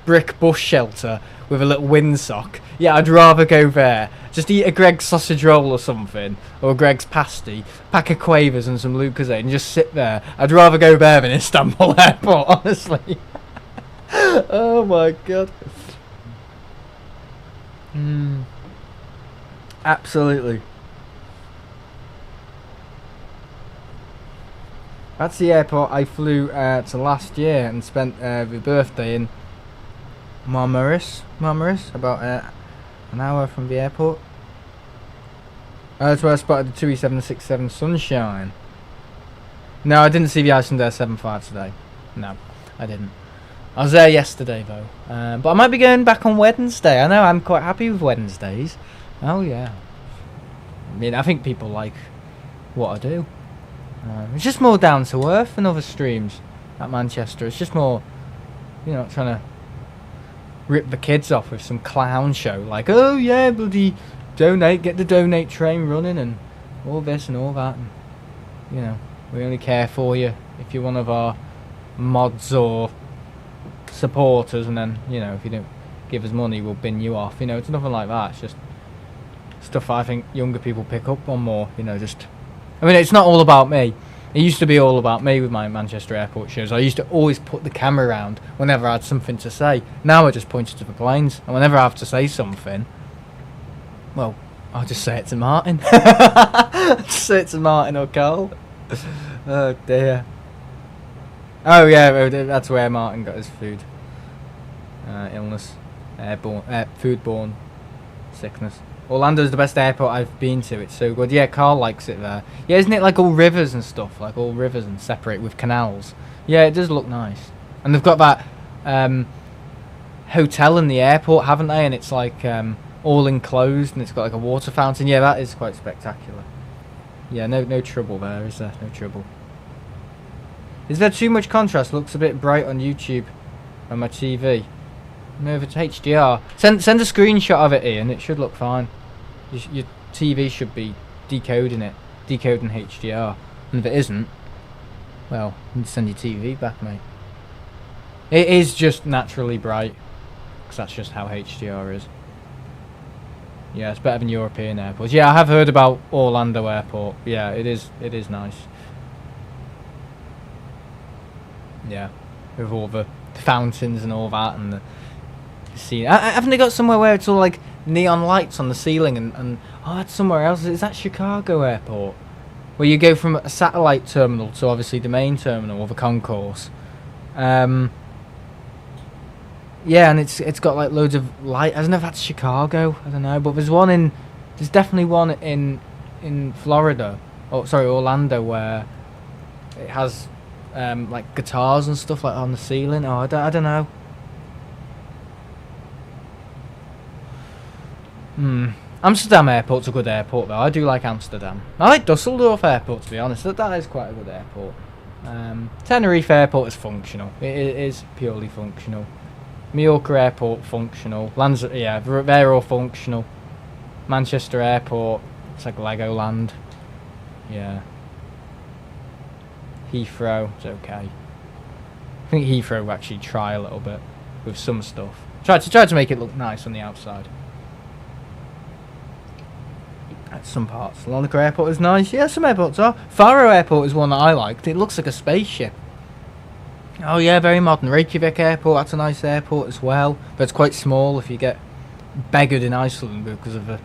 brick bush shelter with a little windsock. Yeah, I'd rather go there. Just eat a Greg's sausage roll or something, or a Greg's pasty, pack of quavers and some Lucozade, and just sit there. I'd rather go there than Istanbul airport, honestly. Oh my god. Absolutely. That's the airport I flew to last year and spent the birthday in Marmaris, about an hour from the airport. That's where I spotted the 2E767 Sunshine. No, I didn't see the Icelandair 75 today. No, I didn't. I was there yesterday though. But I might be going back on Wednesday. I know, I'm quite happy with Wednesdays. Oh yeah. I mean, I think people like what I do. It's just more down to earth than other streams at Manchester. It's just more, you know, trying to rip the kids off with some clown show. Like, oh yeah, bloody donate, get the donate train running and all this and all that. And, you know, we only care for you if you're one of our mods or supporters, and then, you know, if you don't give us money, we'll bin you off. You know, it's nothing like that. It's just stuff I think younger people pick up on more. You know, just I mean, it's not all about me. It used to be all about me with my Manchester airport shows. I used to always put the camera around whenever I had something to say. Now I just point it to the planes, and whenever I have to say something, well, I'll just say it to Martin. Just say it to Martin or Carl. Oh dear. Oh yeah, that's where Martin got his food. Illness, foodborne sickness. Orlando's the best airport I've been to. It's so good. Yeah, Carl likes it there. Yeah, isn't it like all rivers and stuff? Like all rivers and separate with canals. Yeah, it does look nice. And they've got that hotel in the airport, haven't they? And it's like all enclosed, and it's got like a water fountain. Yeah, that is quite spectacular. Yeah, no trouble there, is there? No trouble. Is there too much contrast? Looks a bit bright on YouTube on my TV. Move it to HDR. Send a screenshot of it, Ian. It should look fine. Your TV should be decoding HDR. And if it isn't, well, you need to send your TV back, mate. It is just naturally bright, because that's just how HDR is. Yeah, it's better than European airports. Yeah, I have heard about Orlando Airport. Yeah, it is nice. Yeah, with all the fountains and all that, and the scene. Haven't they got somewhere where it's all like neon lights on the ceiling and oh, that's somewhere else. Is that Chicago Airport, where you go from a satellite terminal to obviously the main terminal or the concourse? Yeah, and it's got like loads of light. I don't know if that's Chicago. I don't know, but there's definitely one in Florida. Oh, sorry, Orlando, where it has like guitars and stuff like on the ceiling. Oh, I don't know. Amsterdam Airport's a good airport though. I do like Amsterdam. I like Dusseldorf Airport, to be honest. That is quite a good airport. Tenerife Airport is functional. It is purely functional. Mallorca Airport, functional. Yeah, they're all functional. Manchester Airport, it's like Legoland. Yeah. Heathrow, it's okay. I think Heathrow will actually try a little bit with some stuff. Try to make it look nice on the outside. At some parts. Lanka Airport is nice. Yeah, some airports are. Faro Airport is one that I liked. It looks like a spaceship. Oh yeah, very modern. Reykjavik Airport, that's a nice airport as well. But it's quite small if you get beggared in Iceland because of the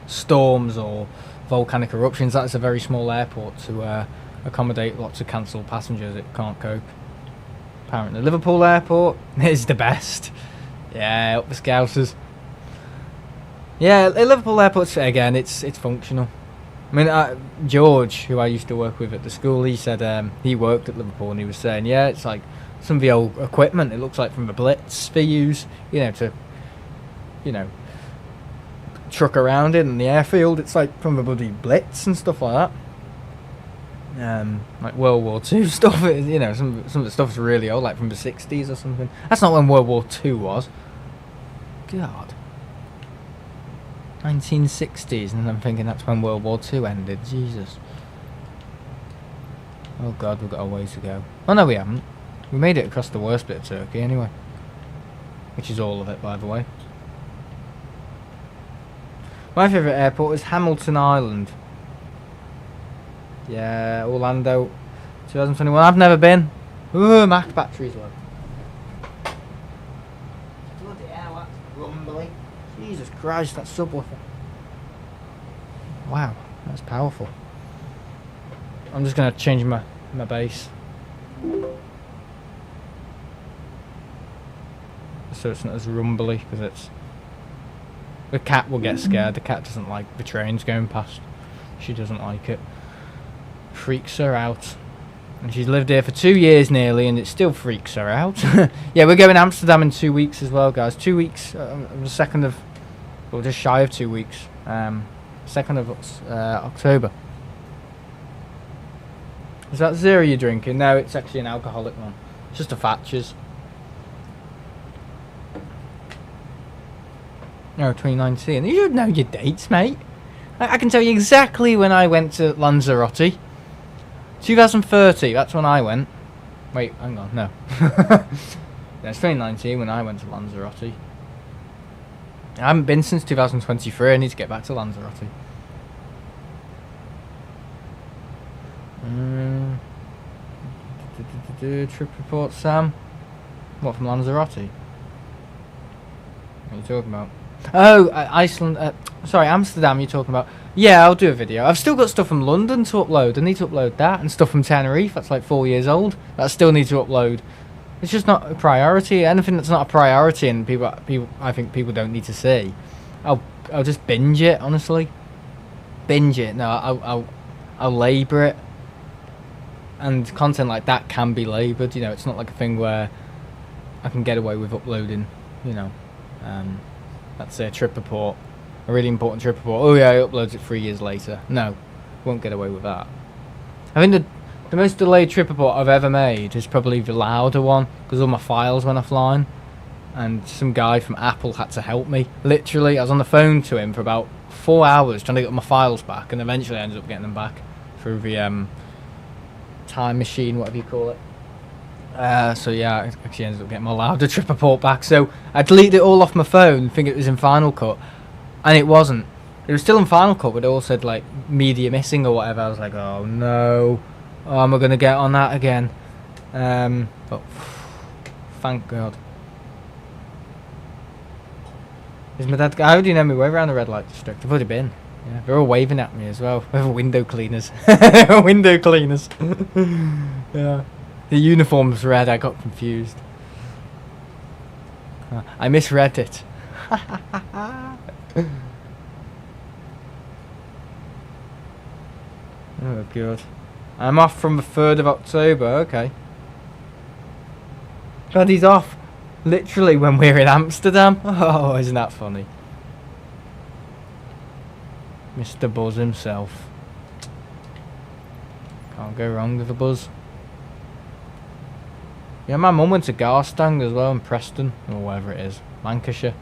storms or volcanic eruptions. That's a very small airport to accommodate lots of cancelled passengers. It can't cope. Apparently. Liverpool Airport is the best. Yeah, up the Scousers. Yeah, Liverpool Airport's, again, it's functional. I mean, George, who I used to work with at the school, he said he worked at Liverpool, and he was saying, yeah, it's like some of the old equipment, it looks like from the Blitz they use, to, truck around in the airfield. It's like from the bloody Blitz and stuff like that. Like World War II stuff, some of the stuff's really old, like from the 60s or something. That's not when World War II was. God. 1960s, and I'm thinking that's when World War II ended. Jesus. Oh God, we've got a ways to go. Oh no, we haven't. We made it across the worst bit of Turkey anyway. Which is all of it, by the way. My favourite airport is Hamilton Island. Yeah, Orlando 2021. I've never been. Ooh, Mac battery's low. Bloody hell, that's rumbly. Jesus Christ, that's subwoofer. Wow, that's powerful. I'm just going to change my base. So it's not as rumbly, because it's... The cat will get scared. The cat doesn't like the trains going past. She doesn't like it. Freaks her out. And she's lived here for 2 years nearly, and it still freaks her out. Yeah, we're going to Amsterdam in 2 weeks as well, guys. 2 weeks, the 2nd of... Well, just shy of 2 weeks. 2nd of October. Is that zero you're drinking? No, it's actually an alcoholic one. It's just a Thatcher's. No, 2019. You should know your dates, mate. I can tell you exactly when I went to Lanzarote. 2030, that's when I went. Wait, hang on, no. It's 2019 when I went to Lanzarote. I haven't been since 2023. I need to get back to Lanzarote. Trip report, Sam. What, from Lanzarote? What are you talking about? Oh, Iceland. Sorry, Amsterdam. You're talking about? Yeah, I'll do a video. I've still got stuff from London to upload. I need to upload that, and stuff from Tenerife. That's like 4 years old. That I still need to upload. It's just not a priority. Anything that's not a priority, and I think people don't need to see. I'll just binge it. Honestly, binge it. No, I'll labour it. And content like that can be laboured. You know, it's not like a thing where I can get away with uploading. You know, let's say a trip report, a really important trip report. Oh yeah, it uploads it 3 years later. No, won't get away with that. I think the most delayed trip report I've ever made is probably the louder one, because all my files went offline, and some guy from Apple had to help me. Literally, I was on the phone to him for about 4 hours trying to get my files back, and eventually I ended up getting them back through the time machine, whatever you call it. So yeah, I actually ended up getting my louder trip report back. So I deleted it all off my phone, thinking it was in Final Cut, and it wasn't. It was still in Final Cut, but it all said like media missing or whatever. I was like, oh no, oh, am I gonna get on that again? But thank God. Is my dad? How do you know me way around the red light district? I've already been. Yeah, they're all waving at me as well. We have window cleaners. Window cleaners. Yeah. The uniform's red, I got confused. I misread it. Oh, God. I'm off from the 3rd of October, okay. God, he's off. Literally when we're in Amsterdam. Oh, isn't that funny? Mr. Buzz himself. Can't go wrong with a Buzz. Yeah, my mum went to Garstang as well in Preston, or wherever it is, Lancashire,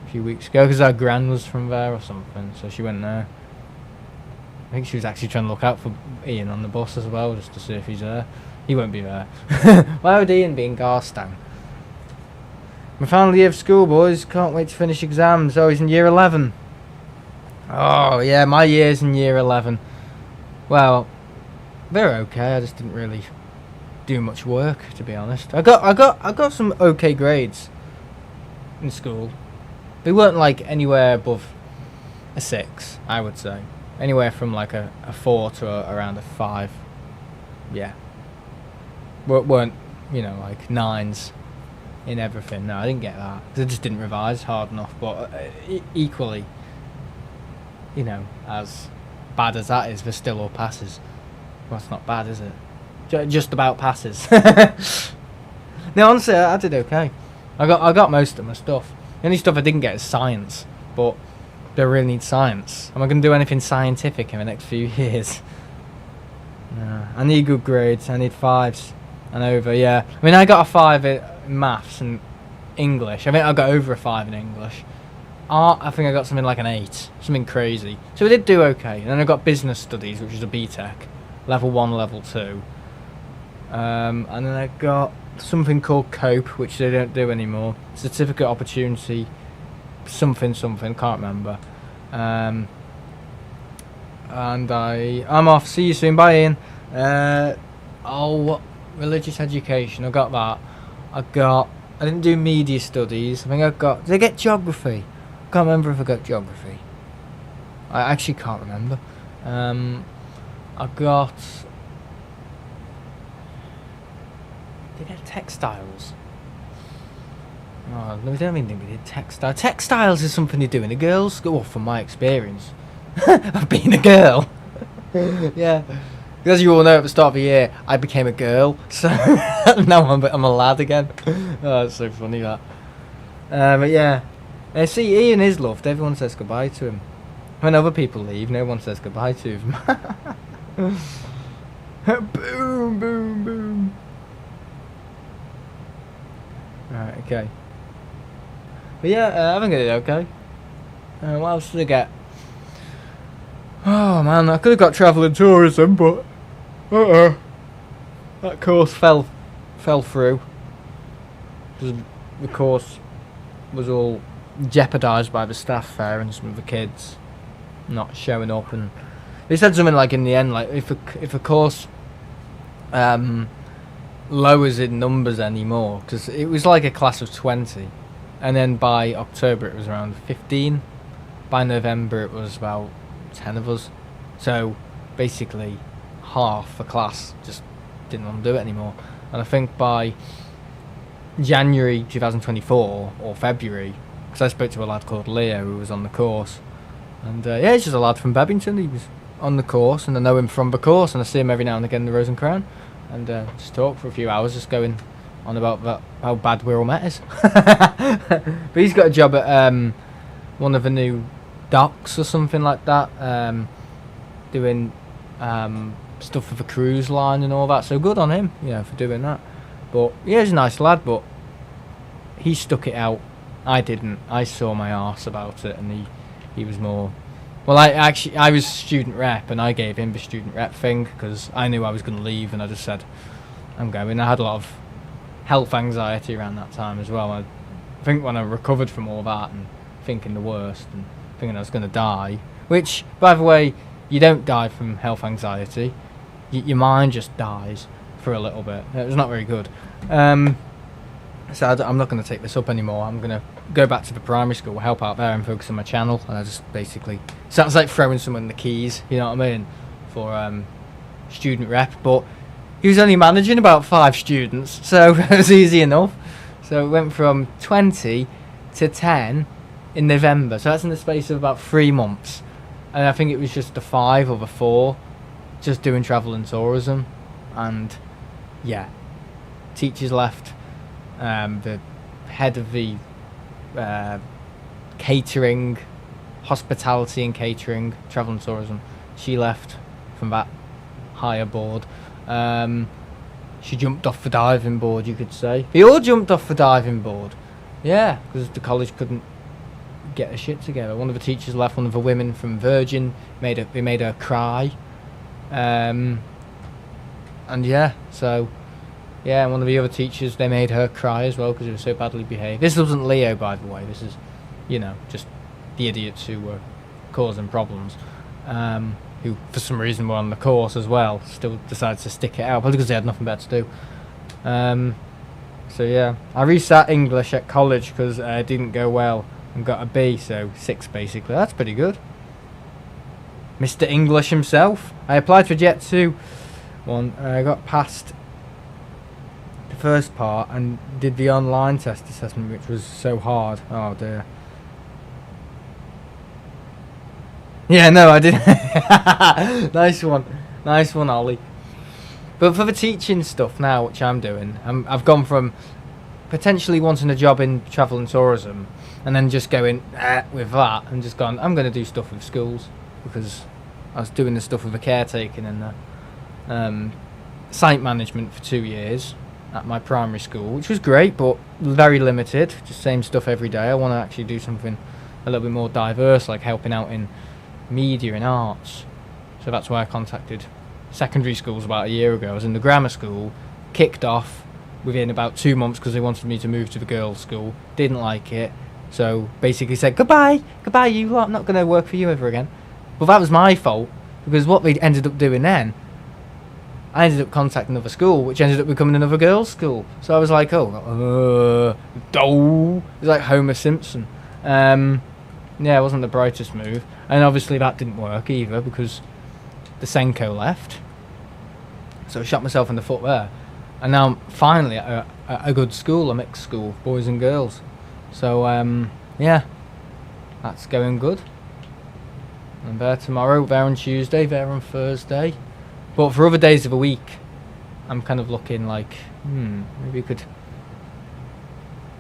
a few weeks ago, because her gran was from there or something, so she went there. I think she was actually trying to look out for Ian on the bus as well, just to see if he's there. He won't be there. Why would Ian be in Garstang? My final year of school, boys. Can't wait to finish exams. Oh, he's in year 11. Oh, yeah, my year's in year 11. Well, they're okay. I just didn't really do much work, to be honest. I got some okay grades in school. They weren't like anywhere above a 6, I would say. Anywhere from like a 4 to around a 5. Yeah. Weren't, you know, like 9s in everything. No, I didn't get that. I just didn't revise hard enough. But equally, you know, as bad as that is, they're still all passes. Well, it's not bad, is it? Just about passes. No, honestly, I did okay. I got most of my stuff. The only stuff I didn't get is science, but do I really need science? Am I going to do anything scientific in the next few years? No, I need good grades. I need 5s and over. Yeah, I mean, I got a 5 in maths and English. I think I got over a 5 in English. Art, I think I got something like an 8, something crazy. So I did do okay. And then I got business studies, which is a BTEC, level 1, level 2. And then I got something called COPE, which they don't do anymore. Certificate Opportunity, something, can't remember. And I'm off. See you soon. Bye, Ian. What? Religious education. I got that. I didn't do media studies. I think I got. Did I get geography? I can't remember if I got geography. I actually can't remember. I got. Did I get textiles? Oh, no, I don't even think we did textiles. Textiles is something you do in a girls' school, from my experience. Of being a girl. Yeah. As you all know, at the start of the year, I became a girl, so now I'm a lad again. Oh, that's so funny, that. But yeah. See, Ian is loved. Everyone says goodbye to him. When other people leave, no one says goodbye to him. Boom, boom, boom. Right, okay. But yeah, I think I did okay. What else did I get? Oh man, I could have got travel and tourism, but that course fell through. The course was all jeopardised by the staff there and some of the kids not showing up. And they said something like, in the end, like if a course lowers in numbers anymore, because it was like a class of 20, and then by October it was around 15. By November it was about 10 of us. So basically half the class just didn't want to do it anymore. And I think by January 2024 or February, because I spoke to a lad called Leo who was on the course, and yeah, he's just a lad from Bebington. He was on the course, and I know him from the course, and I see him every now and again in the Rose and Crown, and just talk for a few hours, just going on about how bad Wirral Met is. But he's got a job at one of the new docks or something like that, doing stuff for the cruise line and all that. So good on him, for doing that. But yeah, he's a nice lad, but he stuck it out. I didn't. I saw my arse about it, and he was more. Well, I was student rep, and I gave him the student rep thing because I knew I was going to leave, and I just said, I'm going. I had a lot of health anxiety around that time as well. I think when I recovered from all that and thinking the worst and thinking I was going to die, which, by the way, you don't die from health anxiety. Your mind just dies for a little bit. It was not very good. So I'm not going to take this up anymore. I'm going to go back to the primary school, help out there and focus on my channel. And I just basically, sounds like throwing someone the keys, you know what I mean, for student rep. But he was only managing about 5 students, so it was easy enough. So it went from 20 to 10 in November. So that's in the space of about 3 months. And I think it was just the 5 or the 4 just doing travel and tourism. And yeah, teachers left. The head of the catering, hospitality and catering, travel and tourism, she left from that higher board. She jumped off the diving board, you could say. They all jumped off the diving board. Yeah, because the college couldn't get their shit together. One of the teachers left. One of the women from Virgin made her cry. And yeah, so yeah, one of the other teachers, they made her cry as well because it was so badly behaved. This wasn't Leo, by the way. This is, just the idiots who were causing problems, who for some reason were on the course as well. Still decided to stick it out, probably because they had nothing better to do. So yeah, I resat English at college because it didn't go well and got a B, so 6 basically. That's pretty good. Mr. English himself. I applied for Jet 2 one. I got past the first part and did the online test assessment, which was so hard. Oh dear. Yeah, no, I did. Nice one, Ollie. But for the teaching stuff now, which I'm doing, I've gone from potentially wanting a job in travel and tourism, and then just going with that, and just gone, I'm going to do stuff with schools, because I was doing the stuff with the caretaking and the site management for 2 years at my primary school, which was great, but very limited, just same stuff every day. I want to actually do something a little bit more diverse, like helping out in media and arts. So that's why I contacted secondary schools about a year ago. I was in the grammar school, kicked off within about 2 months because they wanted me to move to the girls' school. Didn't like it, so basically said goodbye, you lot, I'm not going to work for you ever again. But that was my fault, because what they ended up doing then, I ended up contacting another school, which ended up becoming another girls' school. So I was like, it was like Homer Simpson. Yeah, it wasn't the brightest move, and obviously that didn't work either because the Senko left. So I shot myself in the foot there, and now I'm finally at a good school, a mixed school, boys and girls. So yeah, that's going good. I'm there tomorrow, there on Tuesday, there on Thursday. But for other days of the week, I'm kind of looking like, maybe we could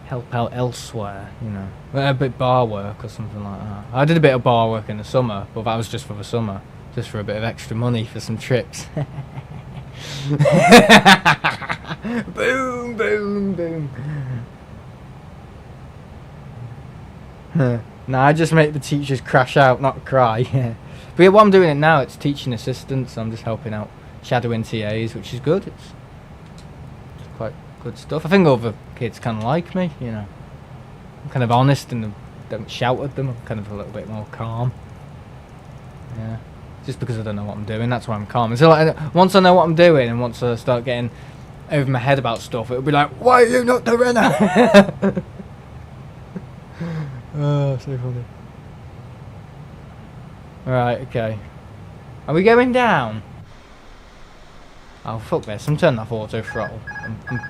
help out elsewhere, a bit bar work or something like that. I did a bit of bar work in the summer, but that was just for the summer, just for a bit of extra money for some trips. Boom, boom, boom. No, I just make the teachers crash out, not cry. But yeah, what I'm doing it now, it's teaching assistants. I'm just helping out shadowing TAs, which is good. It's quite good stuff. I think all the kids kind of like me, I'm kind of honest in don't shout at them. I'm kind of a little bit more calm. Yeah, just because I don't know what I'm doing, that's why I'm calm. So like, once I know what I'm doing and once I start getting over my head about stuff, it'll be like, why are you not doing that? Oh, so funny. Right, okay. Are we going down? Oh, fuck this. I'm turning off auto throttle.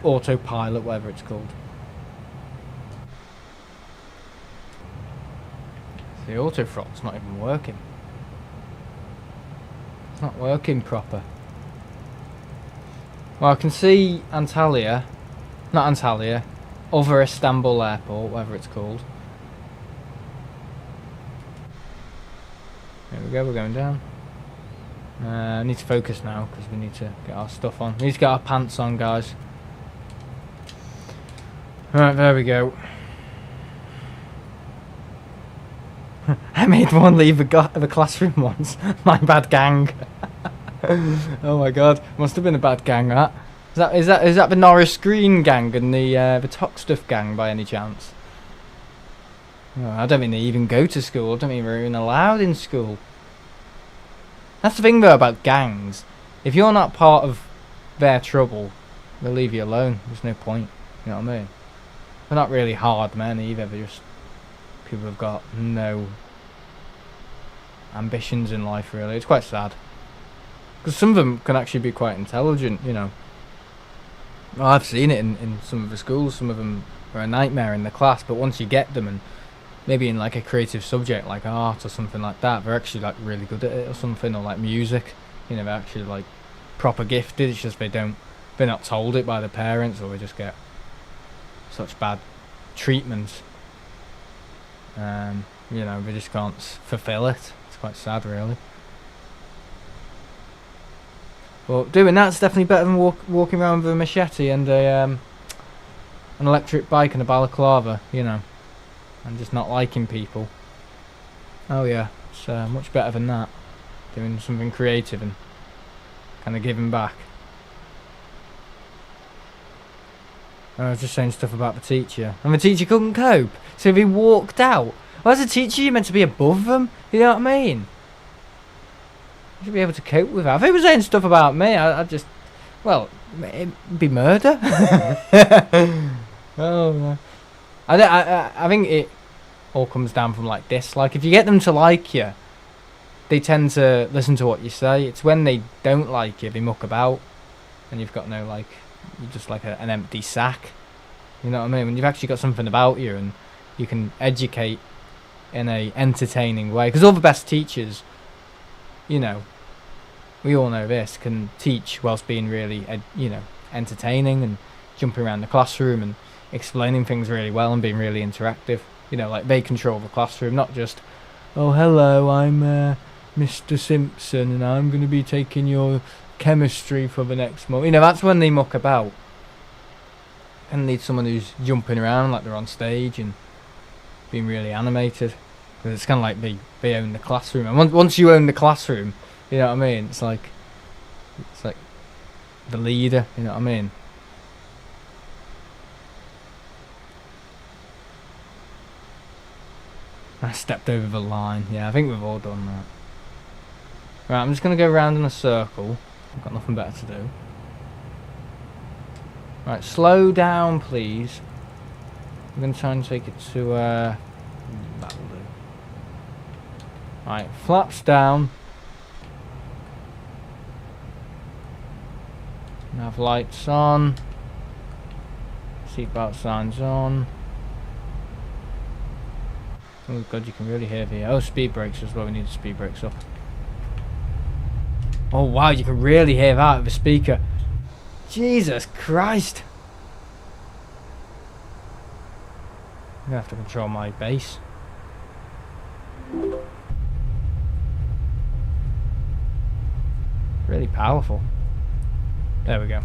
Autopilot, whatever it's called. The auto throttle's not even working. It's not working proper. Well, I can see Antalya. Not Antalya. Other Istanbul airport, whatever it's called. There we go, we're going down. I need to focus now because we need to get our stuff on. We need to get our pants on, guys. Right, there we go. I made one leave the classroom once. My bad, gang. Oh my god, must have been a bad gang. That is that the Norris Green gang and the Toxtuff gang by any chance? Oh, I don't think they even go to school. I don't think they're even allowed in school. That's the thing though about gangs. If you're not part of their trouble, they'll leave you alone. There's no point. You know what I mean? They're not really hard men either. They're just people who've got no ambitions in life really. It's quite sad. Because some of them can actually be quite intelligent, you know. Well, I've seen it in some of the schools. Some of them are a nightmare in the class, but once you get them and maybe in like a creative subject like art or something like that, they're actually like really good at it or something, or like music, you know, they're actually like proper gifted. It's just they're not told it by the parents, or they just get such bad treatment. You know, they just can't fulfill it. It's quite sad really. But doing that's definitely better than walking around with a machete and an electric bike and a balaclava, you know, and just not liking people. Oh yeah, it's much better than that. Doing something creative and kind of giving back. I was just saying stuff about the teacher, and the teacher couldn't cope, so he walked out. Well, as a teacher, you're meant to be above them. You know what I mean? You should be able to cope with that. If he was saying stuff about me, I'd just, well, it'd be murder. Oh no. I think it all comes down from like this. Like, if you get them to like you, they tend to listen to what you say. It's when they don't like you, they muck about, and you've got no like, you're just like an empty sack. You know what I mean? When you've actually got something about you and you can educate in a entertaining way. Because all the best teachers, you know, we all know this, can teach whilst being really, you know, entertaining and jumping around the classroom and explaining things really well and being really interactive. You know, like they control the classroom, not just, oh hello, I'm Mr. Simpson and I'm going to be taking your chemistry for the next month. You know, that's when they muck about. And need someone who's jumping around like they're on stage and being really animated. Because it's kind of like they own the classroom. And once you own the classroom, you know what I mean? It's like the leader, you know what I mean? I stepped over the line. Yeah, I think we've all done that. Right, I'm just going to go around in a circle. I've got nothing better to do. Right, slow down, please. I'm going to try and take it to, that'll do. Right, flaps down. Nav lights on. Seatbelt signs on. Oh god, you can really hear the... Oh, speed brakes as well. We need the speed brakes up. Oh wow, you can really hear that with the speaker. Jesus Christ. I'm gonna have to control my bass. Really powerful. There we go.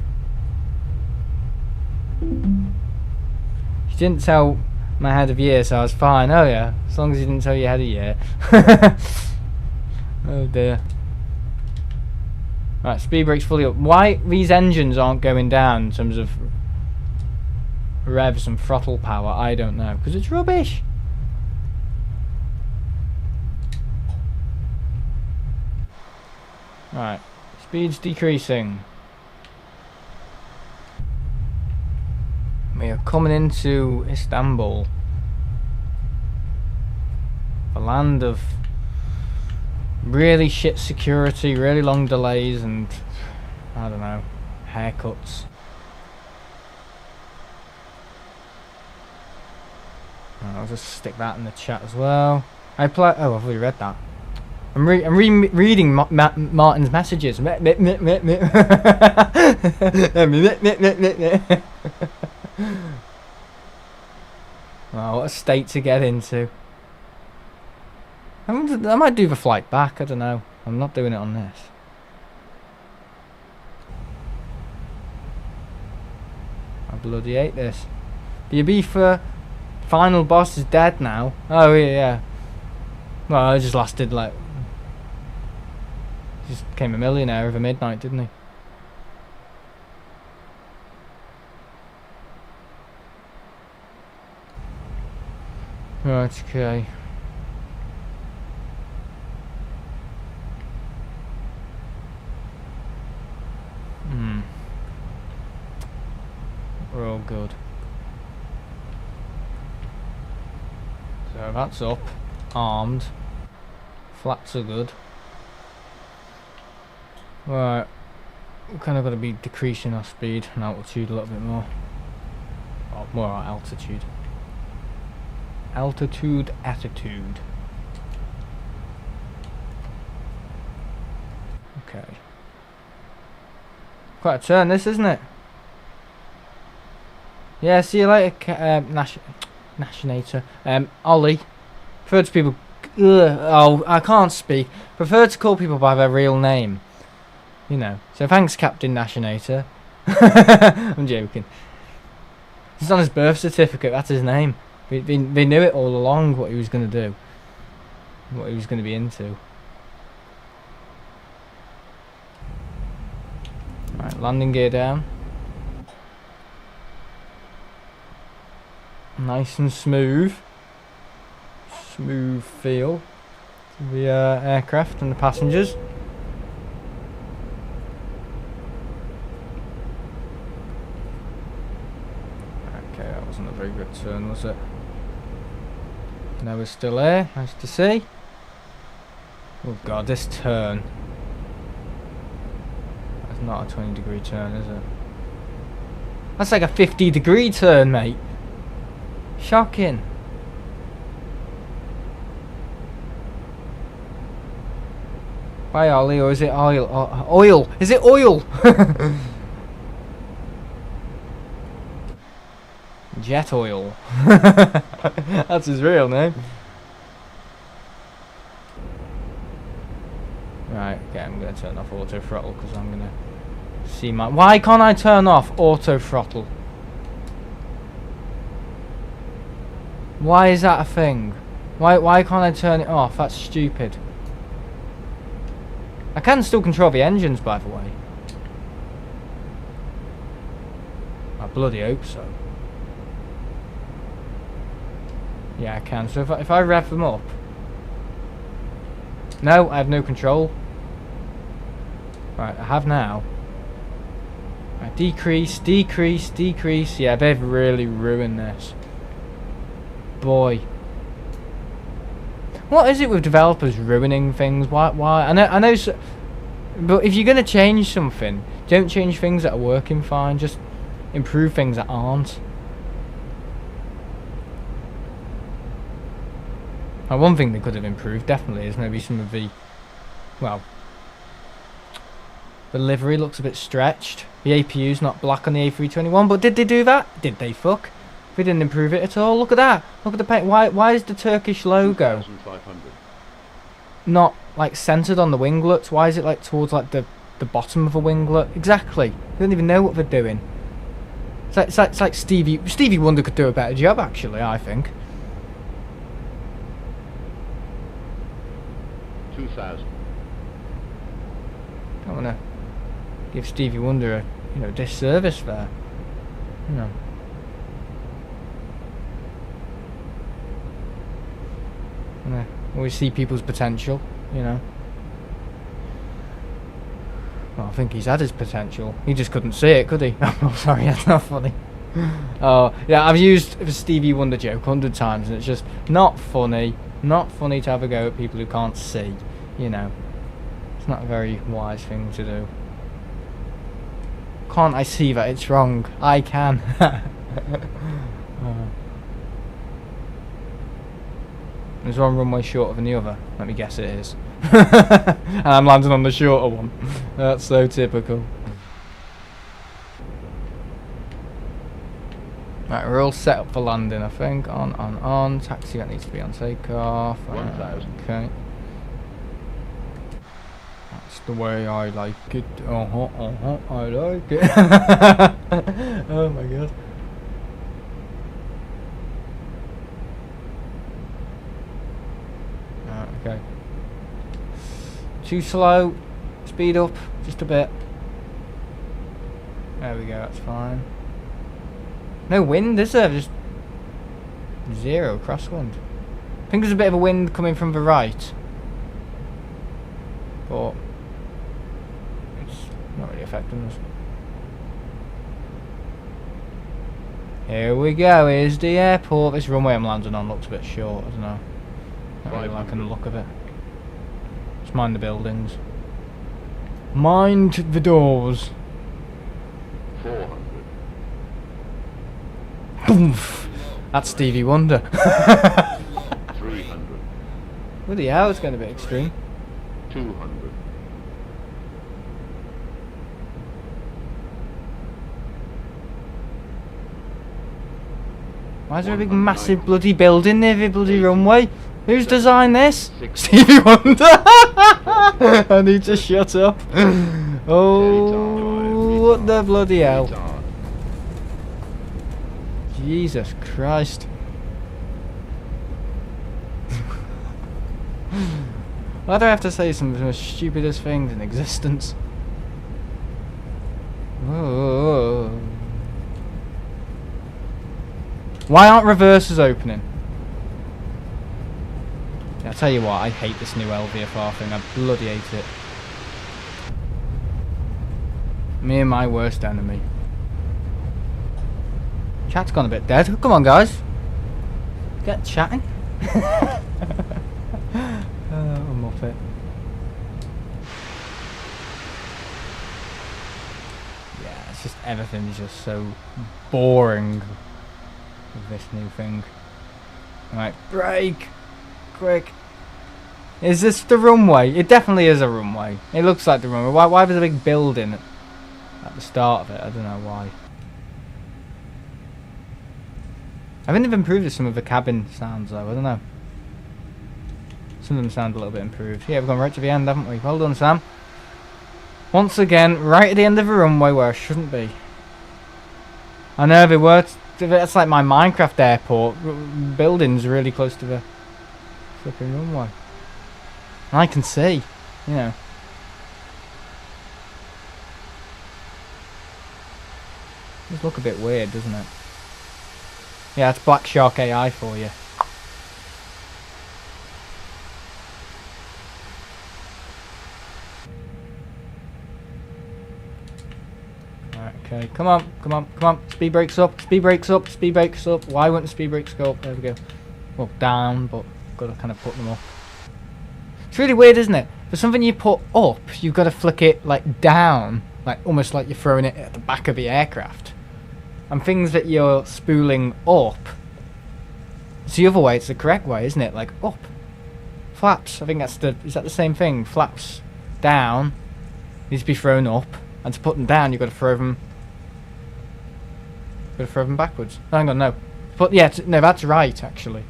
She didn't tell my head of year, so I was fine. Oh yeah, as long as you didn't tell your head of year. Oh dear. Right, speed brakes fully up. Why these engines aren't going down in terms of revs and throttle power, I don't know. Because it's rubbish. Right, speed's decreasing. We are coming into Istanbul, a land of really shit security, really long delays, and I don't know, haircuts. I'll just stick that in the chat as well. Oh, I've already read that. I'm reading Martin's messages. Oh, what a state to get into. I might do the flight back, I don't know. I'm not doing it on this. I bloody hate this. BB for final boss is dead now. Oh yeah. Well, it just lasted like... Just became a millionaire over midnight, didn't he? Right, okay. We're all good. So that's up. Armed. Flats are good. Right. We're kind of got to be decreasing our speed and altitude a little bit more. Oh, more our altitude. Altitude, attitude. Okay. Quite a turn this, isn't it? Yeah, see you later, Nationator. Ollie. Prefer to people... oh, I can't speak. Prefer to call people by their real name. You know. So thanks, Captain Nationator. I'm joking. It's on his birth certificate, that's his name. They knew it all along, what he was going to do. What he was going to be into. Right, landing gear down. Nice and smooth. Smooth feel to the aircraft and the passengers. Okay, that wasn't a very good turn, was it? Now we're still there. Nice to see. Oh god, this turn. That's not a 20-degree turn, is it? That's like a 50-degree turn, mate. Shocking. By Ollie, or is it oil? Oil! Is it oil? Jet oil. That's his real name. Right, okay, I'm going to turn off auto throttle because I'm going to see my... Why can't I turn off auto throttle? Why is that a thing? Why can't I turn it off? That's stupid. I can still control the engines, by the way. I bloody hope so. Yeah, I can. So if I rev them up... No, I have no control. Right, I have now. Right, decrease, decrease, decrease. Yeah, they've really ruined this. Boy. What is it with developers ruining things? Why? I know. But if you're going to change something, don't change things that are working fine. Just improve things that aren't. Now, one thing they could have improved, definitely, is maybe some of the... Well... The livery looks a bit stretched. The APU's not black on the A321, but did they do that? Did they fuck? They didn't improve it at all. Look at that. Look at the paint. Why is the Turkish logo not like centered on the winglets? Why is it like towards like the bottom of a winglet? Exactly. They don't even know what they're doing. It's like Stevie Wonder could do a better job, actually, I think. 2000. I want to give Stevie Wonder a disservice there. You know. I always see people's potential, you know. Well, I think he's had his potential. He just couldn't see it, could he? Oh, sorry, that's not funny. Oh, yeah, I've used the Stevie Wonder joke 100 times, and it's just not funny. Not funny to have a go at people who can't see, you know. It's not a very wise thing to do. Can't I see that it's wrong? I can. There's one runway shorter than the other. Let me guess it is. And I'm landing on the shorter one. That's so typical. Right, we're all set up for landing, I think. On. Taxi, that needs to be on takeoff. 1,000. Okay. That's the way I like it. I like it. Oh my god. Right, okay. Too slow. Speed up just a bit. There we go, that's fine. No wind, is there? Just zero crosswind. I think there's a bit of a wind coming from the right, but it's not really affecting us. Here we go, here's the airport. This runway I'm landing on looks a bit short, I don't know. Not really liking the look of it. Just mind the buildings. Mind the doors. 400. Oomph. That's Stevie Wonder. 300. Bloody hell, it's going to be extreme. 200. Why is there a big massive bloody building near the bloody runway? Who's designed this? Stevie Wonder! I need to shut up. Oh, what the bloody hell. Jesus Christ. Why do I have to say some of the most stupidest things in existence? Oh. Why aren't reverses opening? Yeah, I'll tell you what, I hate this new LVFR thing. I bloody hate it. Me and my worst enemy. Chat's gone a bit dead. Come on, guys. Get chatting. Oh, Muppet. Yeah, it's just everything's just so boring with this new thing. Right, brake! Quick. Is this the runway? It definitely is a runway. It looks like the runway. Why was there a big building at the start of it? I don't know why. I think they've improved some of the cabin sounds though, I don't know. Some of them sound a little bit improved. Yeah, we've gone right to the end, haven't we? Well done, Sam. Once again, right at the end of the runway where I shouldn't be. I know they were. That's like my Minecraft airport. Buildings really close to the flipping runway. And I can see, you know. It does look a bit weird, doesn't it? Yeah, it's Black Shark AI for you. Right, okay, come on, come on, come on. Speed brakes up, speed brakes up, speed brakes up. Why wouldn't the speed brakes go up? There we go. Well, down, but got to kind of put them up. It's really weird, isn't it? For something you put up, you've got to flick it like down, like almost like you're throwing it at the back of the aircraft. And things that you're spooling up, it's the other way, it's the correct way, isn't it? Like up. Flaps, I think that's the, is that the same thing? Flaps down, needs to be thrown up, and to put them down you've got to throw them, backwards. Oh, hang on, no. But yeah, no, that's right actually.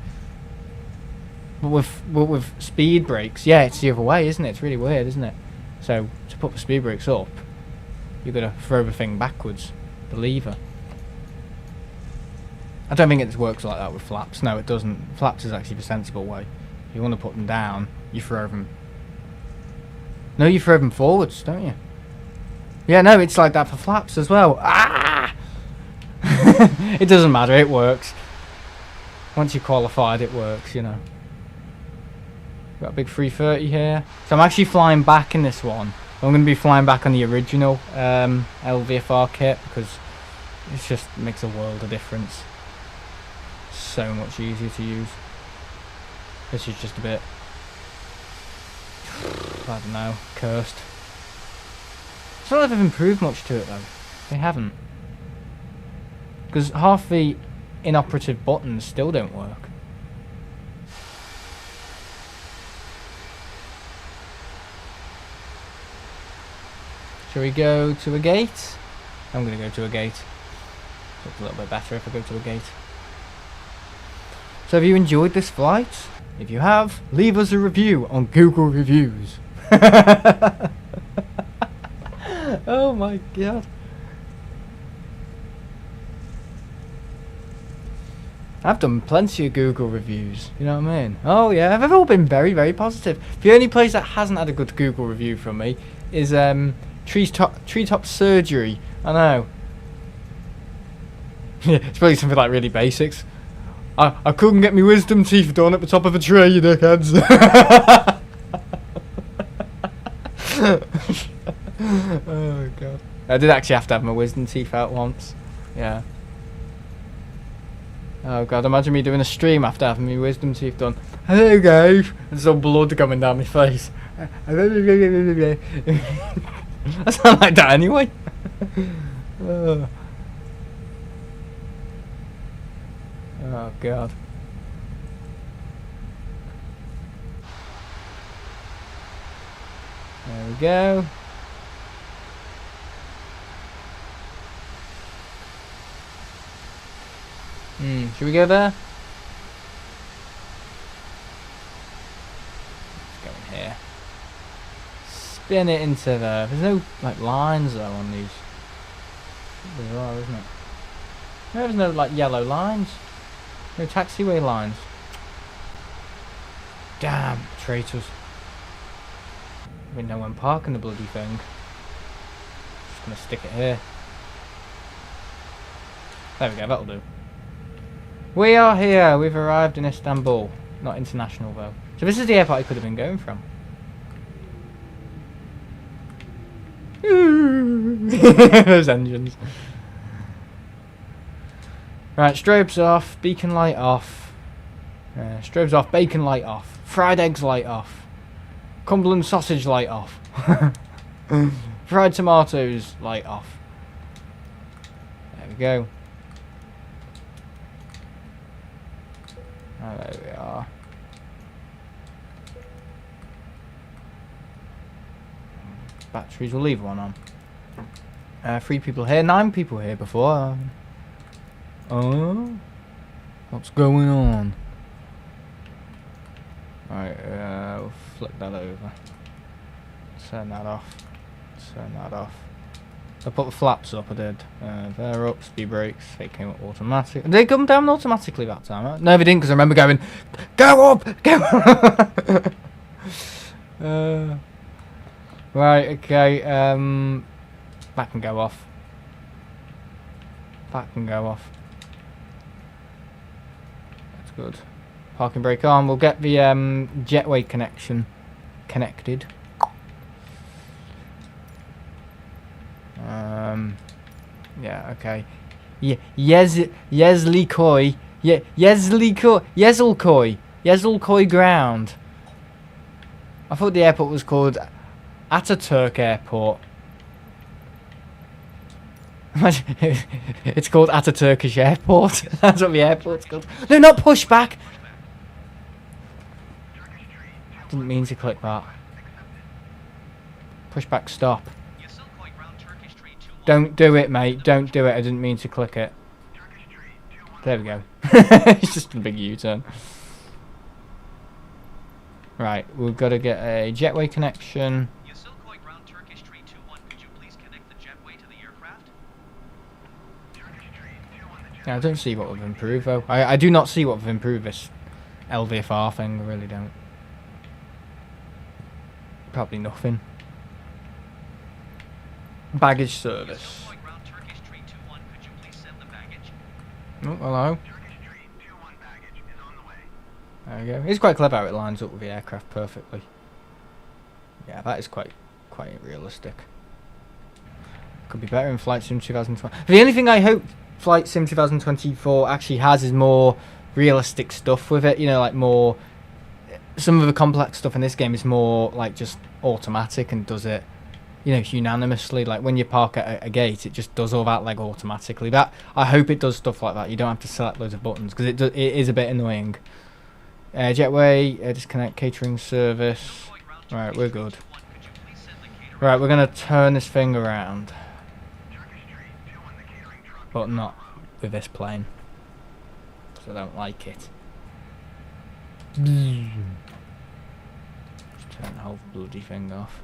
But with speed brakes, yeah, it's the other way, isn't it? It's really weird, isn't it? So to put the speed brakes up, you've got to throw the thing backwards, the lever. I don't think it works like that with flaps. No, it doesn't. Flaps is actually the sensible way. If you want to put them down, you throw them. No, you throw them forwards, don't you? Yeah, no, it's like that for flaps as well. Ah! It doesn't matter, it works. Once you're qualified, it works, you know. Got a big 330 here. So I'm actually flying back in this one. I'm going to be flying back on the original LVFR kit because it just makes a world of difference. So much easier to use. This is just a bit, I don't know, cursed. It's not like they've improved much to it though. They haven't. Because half the inoperative buttons still don't work. Shall we go to a gate? I'm going to go to a gate. Looks a little bit better if I go to a gate. So have you enjoyed this flight? If you have, leave us a review on Google Reviews. Oh my god. I've done plenty of Google reviews, you know what I mean? Oh yeah, they've all been very, very positive. The only place that hasn't had a good Google review from me is Treetop Surgery. I know. It's probably something like really basics. I couldn't get my wisdom teeth done at the top of a tree, you dickheads. Oh god. I did actually have to have my wisdom teeth out once. Yeah. Oh god, imagine me doing a stream after having my wisdom teeth done. Hello guys! There's some blood coming down my face. I sound like that anyway. Oh god. There we go. Should we go there? Let's go in here. Spin it into there. There's no like lines though on these. Bizarre, isn't it? No, there's no like yellow lines. No taxiway lines. Damn, traitors. We know when parking the bloody thing. Just gonna stick it here. There we go, that'll do. We are here, we've arrived in Istanbul. Not international though. So this is the airport I could have been going from. Those engines. Right, strobes off, beacon light off. Strobes off, bacon light off. Fried eggs light off. Cumberland sausage light off. Fried tomatoes light off. There we go. Oh, there we are. Batteries, we'll leave one on. 3 people here, 9 people here before. Oh, what's going on? Right, we'll flip that over. Turn that off. Turn that off. I put the flaps up, I did. They're up, speed brakes, they came up automatic. Did they come down automatically that time? Right? No, they didn't, because I remember going, go up! Go up! Right, okay, that can go off. That can go off. That's good. Parking brake on, we'll get the jetway connection connected. Yeah, okay. Yezlikoi. Yezilkoi ground. I thought the airport was called Ataturk Airport. It's called Ataturkish Airport. That's what the airport's called. No, not pushback! Didn't mean to click that. Pushback stop. Don't do it, mate. Don't do it. I didn't mean to click it. There we go. It's just a big U-turn. Right, we've got to get a jetway connection. Yeah, I don't see what we've improved though. I do not see what we've improved this LVFR thing. I really don't. Probably nothing. Baggage service. Oh, hello. There we go. It's quite clever how it lines up with the aircraft perfectly. Yeah, that is quite quite realistic. Could be better in Flight Sim 2020. The only thing I hope Flight Sim 2024 actually has is more realistic stuff with it. You know, like more. Some of the complex stuff in this game is more like just automatic and does it, you know, unanimously. Like when you park at a gate, it just does all that like automatically. That I hope it does stuff like that. You don't have to select loads of buttons because it is a bit annoying. Jetway, disconnect catering service. Right, we're good. Right, we're gonna turn this thing around, but not with this plane, because I don't like it. Just turn the whole bloody thing off.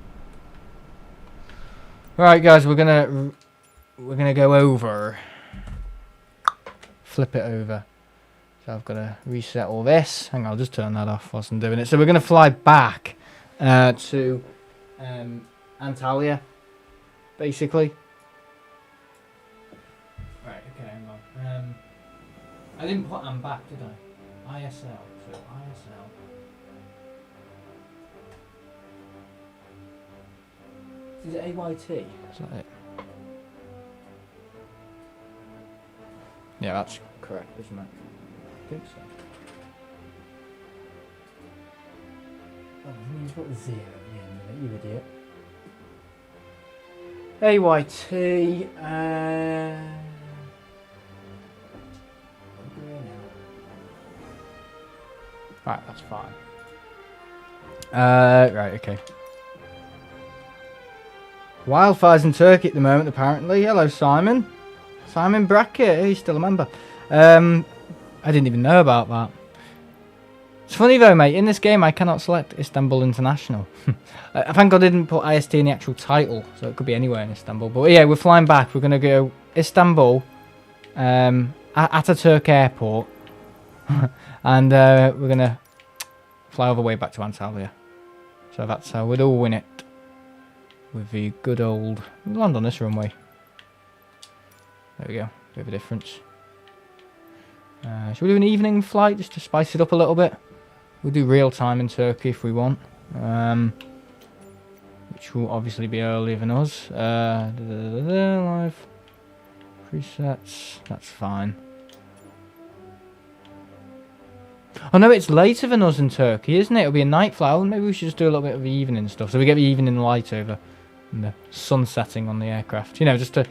Right, guys, we're gonna go over, flip it over. So I've got to reset all this. Hang on, I'll just turn that off whilst I'm doing it. So we're gonna fly back to Antalya, basically. Right, okay, hang on. I didn't put am back, did I? ISL, so ISL. Is it AYT? Is that it? Yeah, that's correct, isn't it? I think so. Oh, you've got a 0 at the end of it, you idiot. AYT, right, that's fine. Right, okay. Wildfires in Turkey at the moment, apparently. Hello, Simon. Simon Brackett, he's still a member. I didn't even know about that. It's funny though, mate. In this game, I cannot select Istanbul International. Thank God I didn't put IST in the actual title, so it could be anywhere in Istanbul. But yeah, we're flying back. We're going to go Istanbul, Ataturk Airport, and we're going to fly all the way back to Antalya. So that's how we'd all win it. With the good old... We'll land on this runway. There we go. Bit of a difference. Should we do an evening flight just to spice it up a little bit? We'll do real time in Turkey if we want. Which will obviously be earlier than us. Live. Presets. That's fine. Oh no, it's later than us in Turkey, isn't it? It'll be a night flight. Well, maybe we should just do a little bit of the evening stuff. So we get the evening light over and the sun setting on the aircraft. You know, just to...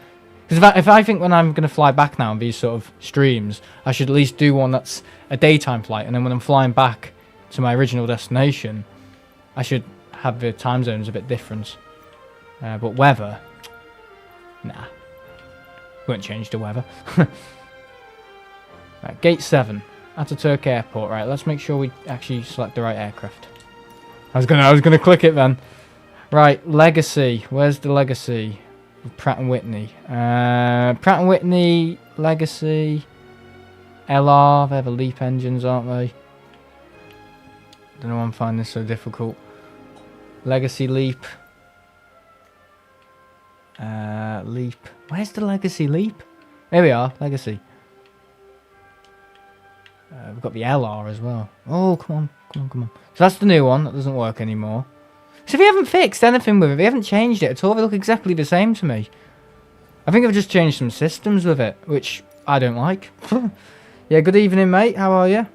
Because if I think when I'm going to fly back now on these sort of streams, I should at least do one that's a daytime flight. And then when I'm flying back to my original destination, I should have the time zones a bit different. But weather... Nah. Won't change the weather. Right, gate 7. Ataturk Airport. Right, let's make sure we actually select the right aircraft. I was gonna click it then. Right, Legacy. Where's the Legacy? Pratt & Whitney. Pratt & Whitney, Legacy, LR. They're the LEAP engines, aren't they? Don't know why I'm finding this so difficult. Legacy, LEAP. LEAP. Where's the Legacy LEAP? There we are, Legacy. We've got the LR as well. Oh, come on, come on, come on. So that's the new one. That doesn't work anymore. So they haven't fixed anything with it. They haven't changed it at all. They look exactly the same to me. I think they've just changed some systems with it, which I don't like. Yeah, good evening, mate. How are you?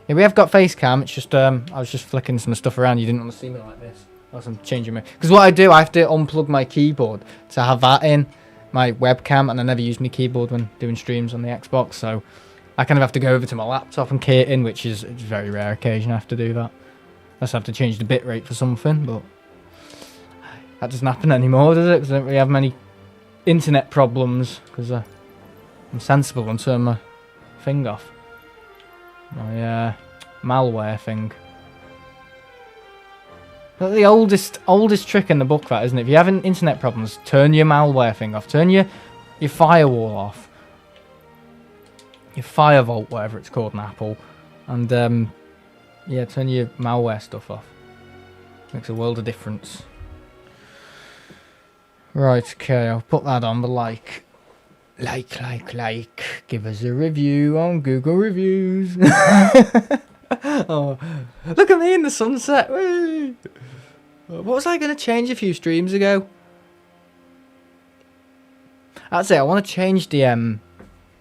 Yeah, we have got face cam. It's just I was just flicking some stuff around. You didn't want to see me like this. Whilst I'm changing my... Because what I do, I have to unplug my keyboard to have that in my webcam, and I never use my keyboard when doing streams on the Xbox, so I kind of have to go over to my laptop and key it in, which is a very rare occasion I have to do that. Unless I have to change the bitrate for something, but that doesn't happen anymore, does it? Because I don't really have many internet problems, because I'm sensible and turn my thing off. My malware thing. That's the oldest trick in the book, that, isn't it? If you have internet problems, turn your malware thing off. Turn your firewall off. Your Firewall, whatever it's called in Apple. And, yeah, turn your malware stuff off. Makes a world of difference. Right, okay, I'll put that on the like. Give us a review on Google Reviews. Oh, look at me in the sunset. Whee! What was I going to change a few streams ago? That's it. I want to change the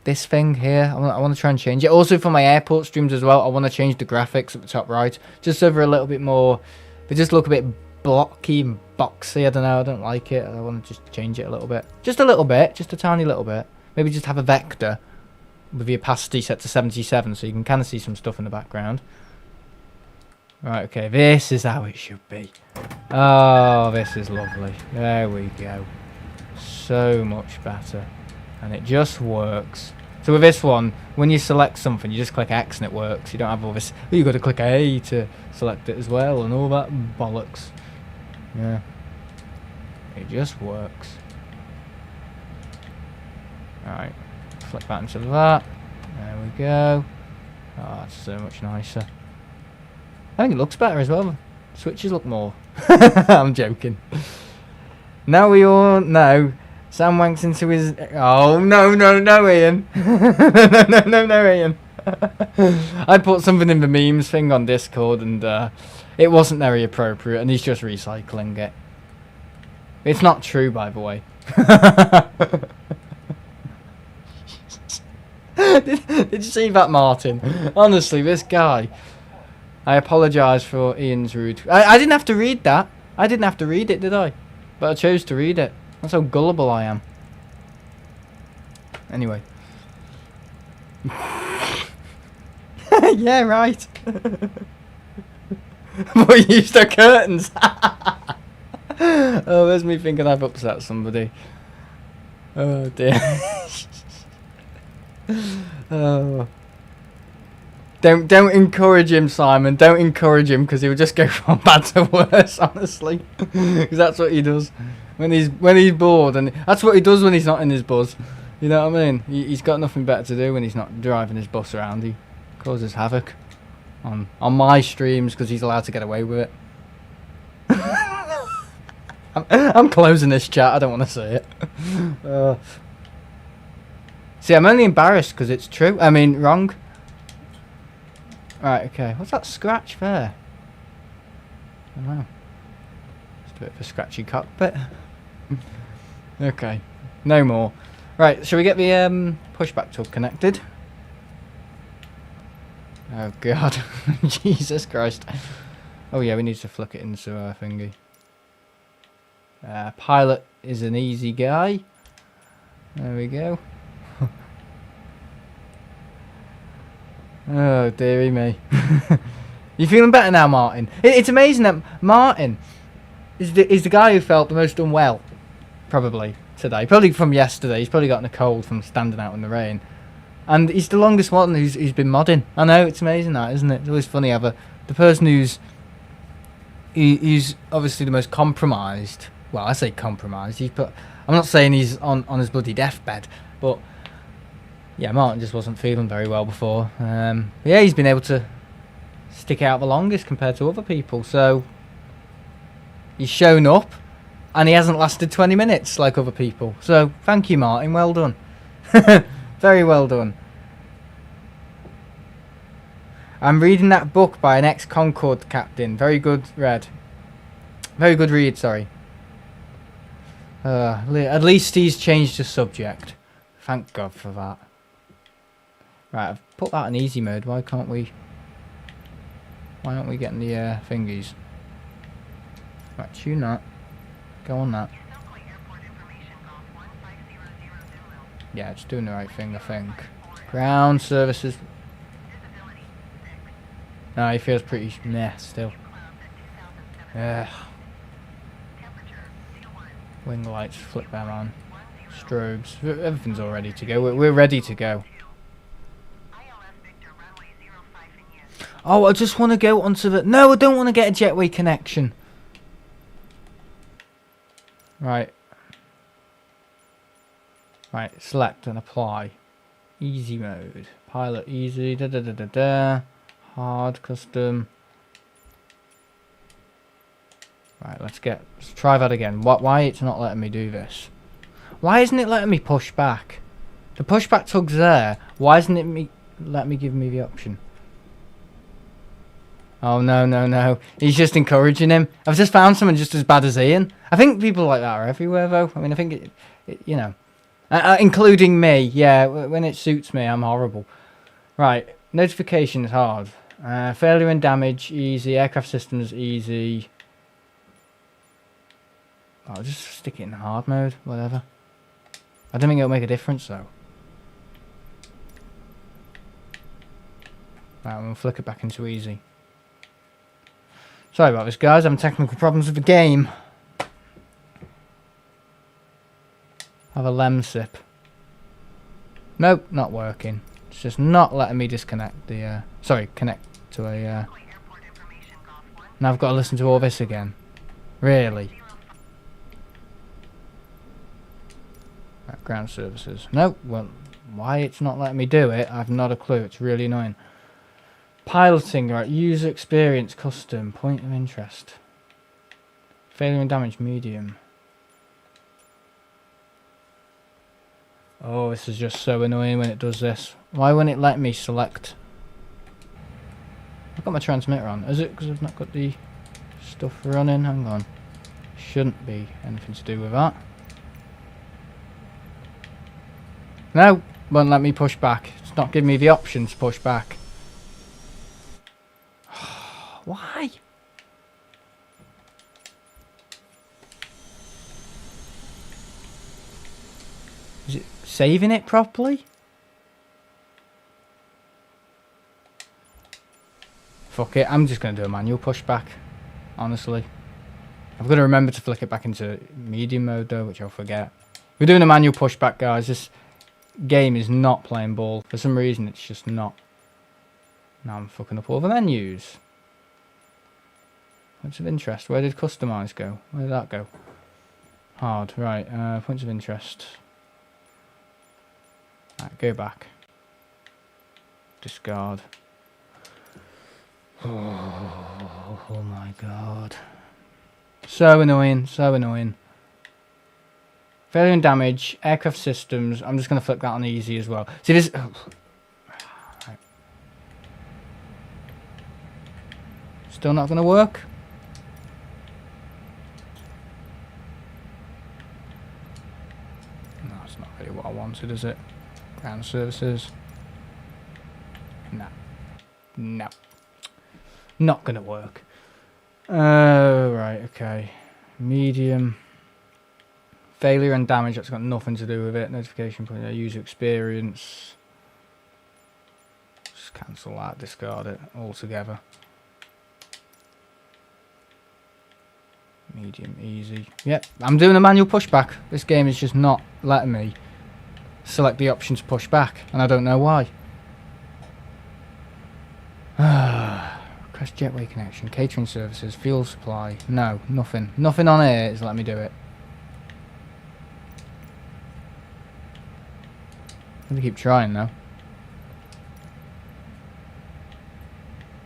this thing here. I want to try and change it. Also for my airport streams as well. I want to change the graphics at the top right, just so they're a little bit more. They just look a bit blocky and boxy. I don't know. I don't like it. I want to just change it a little bit. Just a little bit. Just a tiny little bit. Maybe just have a vector with the opacity set to 77, so you can kind of see some stuff in the background. Right. Okay. This is how it should be. Oh, this is lovely. There we go. So much better, and it just works. So with this one, when you select something, you just click X and it works. You don't have all this. You got to click A to select it as well, and all that bollocks. Yeah, it just works. All right, flick that into that. There we go. Oh, that's so much nicer. I think it looks better as well. Switches look more. I'm joking. Now we all know. Sam wanks into his... Oh, no, Ian. no, Ian. I put something in the memes thing on Discord and it wasn't very appropriate and he's just recycling it. It's not true, by the way. Did you see that, Martin? Honestly, this guy... I apologise for Ian's rude... I didn't have to read that. I didn't have to read it, did I? But I chose to read it. That's how gullible I am. Anyway. Yeah, right. But use the curtains. Oh, there's me thinking I've upset somebody. Oh dear. Oh. Don't encourage him, Simon. Don't encourage him because he'll just go from bad to worse, honestly. Because that's what he does when he's bored, and that's what he does when he's not in his buzz. You know what I mean? He's got nothing better to do when he's not driving his bus around. He causes havoc on my streams because he's allowed to get away with it. I'm closing this chat. I don't want to see it. See, I'm only embarrassed because it's true. I mean, wrong. Right, okay. What's that scratch there? I don't know. Just a bit of a scratchy cockpit. Okay. No more. Right, shall we get the pushback tug connected? Oh, God. Jesus Christ. Oh, yeah, we need to flick it into our thingy. Pilot is an easy guy. There we go. Oh, dearie me. You feeling better now, Martin? It's amazing that Martin is the guy who felt the most unwell, probably, today. Probably from yesterday. He's probably gotten a cold from standing out in the rain. And he's the longest one who's been modding. I know, it's amazing that, isn't it? It's always funny how the person who's obviously the most compromised. Well, I say compromised. I'm not saying he's on his bloody deathbed, but... Yeah, Martin just wasn't feeling very well before. Yeah, he's been able to stick out the longest compared to other people. So he's shown up, and he hasn't lasted 20 minutes like other people. So thank you, Martin. Well done. Very well done. I'm reading that book by an ex-Concorde captain. Very good read. Very good read, sorry. At least he's changed the subject. Thank God for that. Right, I've put that in easy mode. Why aren't we getting the thingies? Right, tune that. Go on that. Yeah, it's doing the right thing, I think. Ground services. No, he feels pretty meh still. Wing lights, flip them on. Strobes. Everything's all ready to go. We're ready to go. Oh, I just want to go onto the... No, I don't want to get a jetway connection. Right. Right, select and apply. Easy mode. Pilot easy. Hard, custom. Right, let's try that again. Why it's not letting me do this? Why isn't it letting me push back? The pushback tug's there. Why isn't it letting me give me the option? Oh, no, no, no. He's just encouraging him. I've just found someone just as bad as Ian. I think people like that are everywhere, though. I mean, I think, you know. Including me. Yeah, when it suits me, I'm horrible. Right. Notifications, hard. Failure and damage, easy. Aircraft systems, easy. I'll just stick it in hard mode, whatever. I don't think it'll make a difference, though. Right, I'm going to flick it back into easy. Sorry about this, guys. I'm having technical problems with the game. Have a lem sip. Nope, not working. It's just not letting me disconnect the... sorry, connect to a... Now I've got to listen to all this again. Really? Right, ground services. Nope, well, why it's not letting me do it, I've not a clue. It's really annoying. Piloting, right, user experience, custom, point of interest. Failure and damage, medium. Oh, this is just so annoying when it does this. Why won't it let me select? I've got my transmitter on. Is it because I've not got the stuff running? Hang on. Shouldn't be anything to do with that. No, won't let me push back. It's not giving me the option to push back. Why? Is it saving it properly? Fuck it, I'm just going to do a manual pushback. Honestly. I've got to remember to flick it back into medium mode though, which I'll forget. We're doing a manual pushback, guys. This game is not playing ball. For some reason, it's just not. Now I'm fucking up all the menus. Points of interest. Where did customize go? Where did that go? Hard. Right. Points of interest. Right, go back. Discard. Oh my god. So annoying. So annoying. Failure and damage. Aircraft systems. I'm just going to flip that on easy as well. See this... Oh. Right. Still not going to work? No, it's not really what I wanted, is it? Ground services. No. No. Not gonna work. Right, okay. Medium. Failure and damage, that's got nothing to do with it. Notification point, user experience. Just cancel that, discard it altogether. Medium, easy. Yep, I'm doing a manual pushback. This game is just not letting me select the option to push back, and I don't know why. Crash jetway connection, catering services, fuel supply. No, nothing. Nothing on here is letting me do it. I'm gonna keep trying though.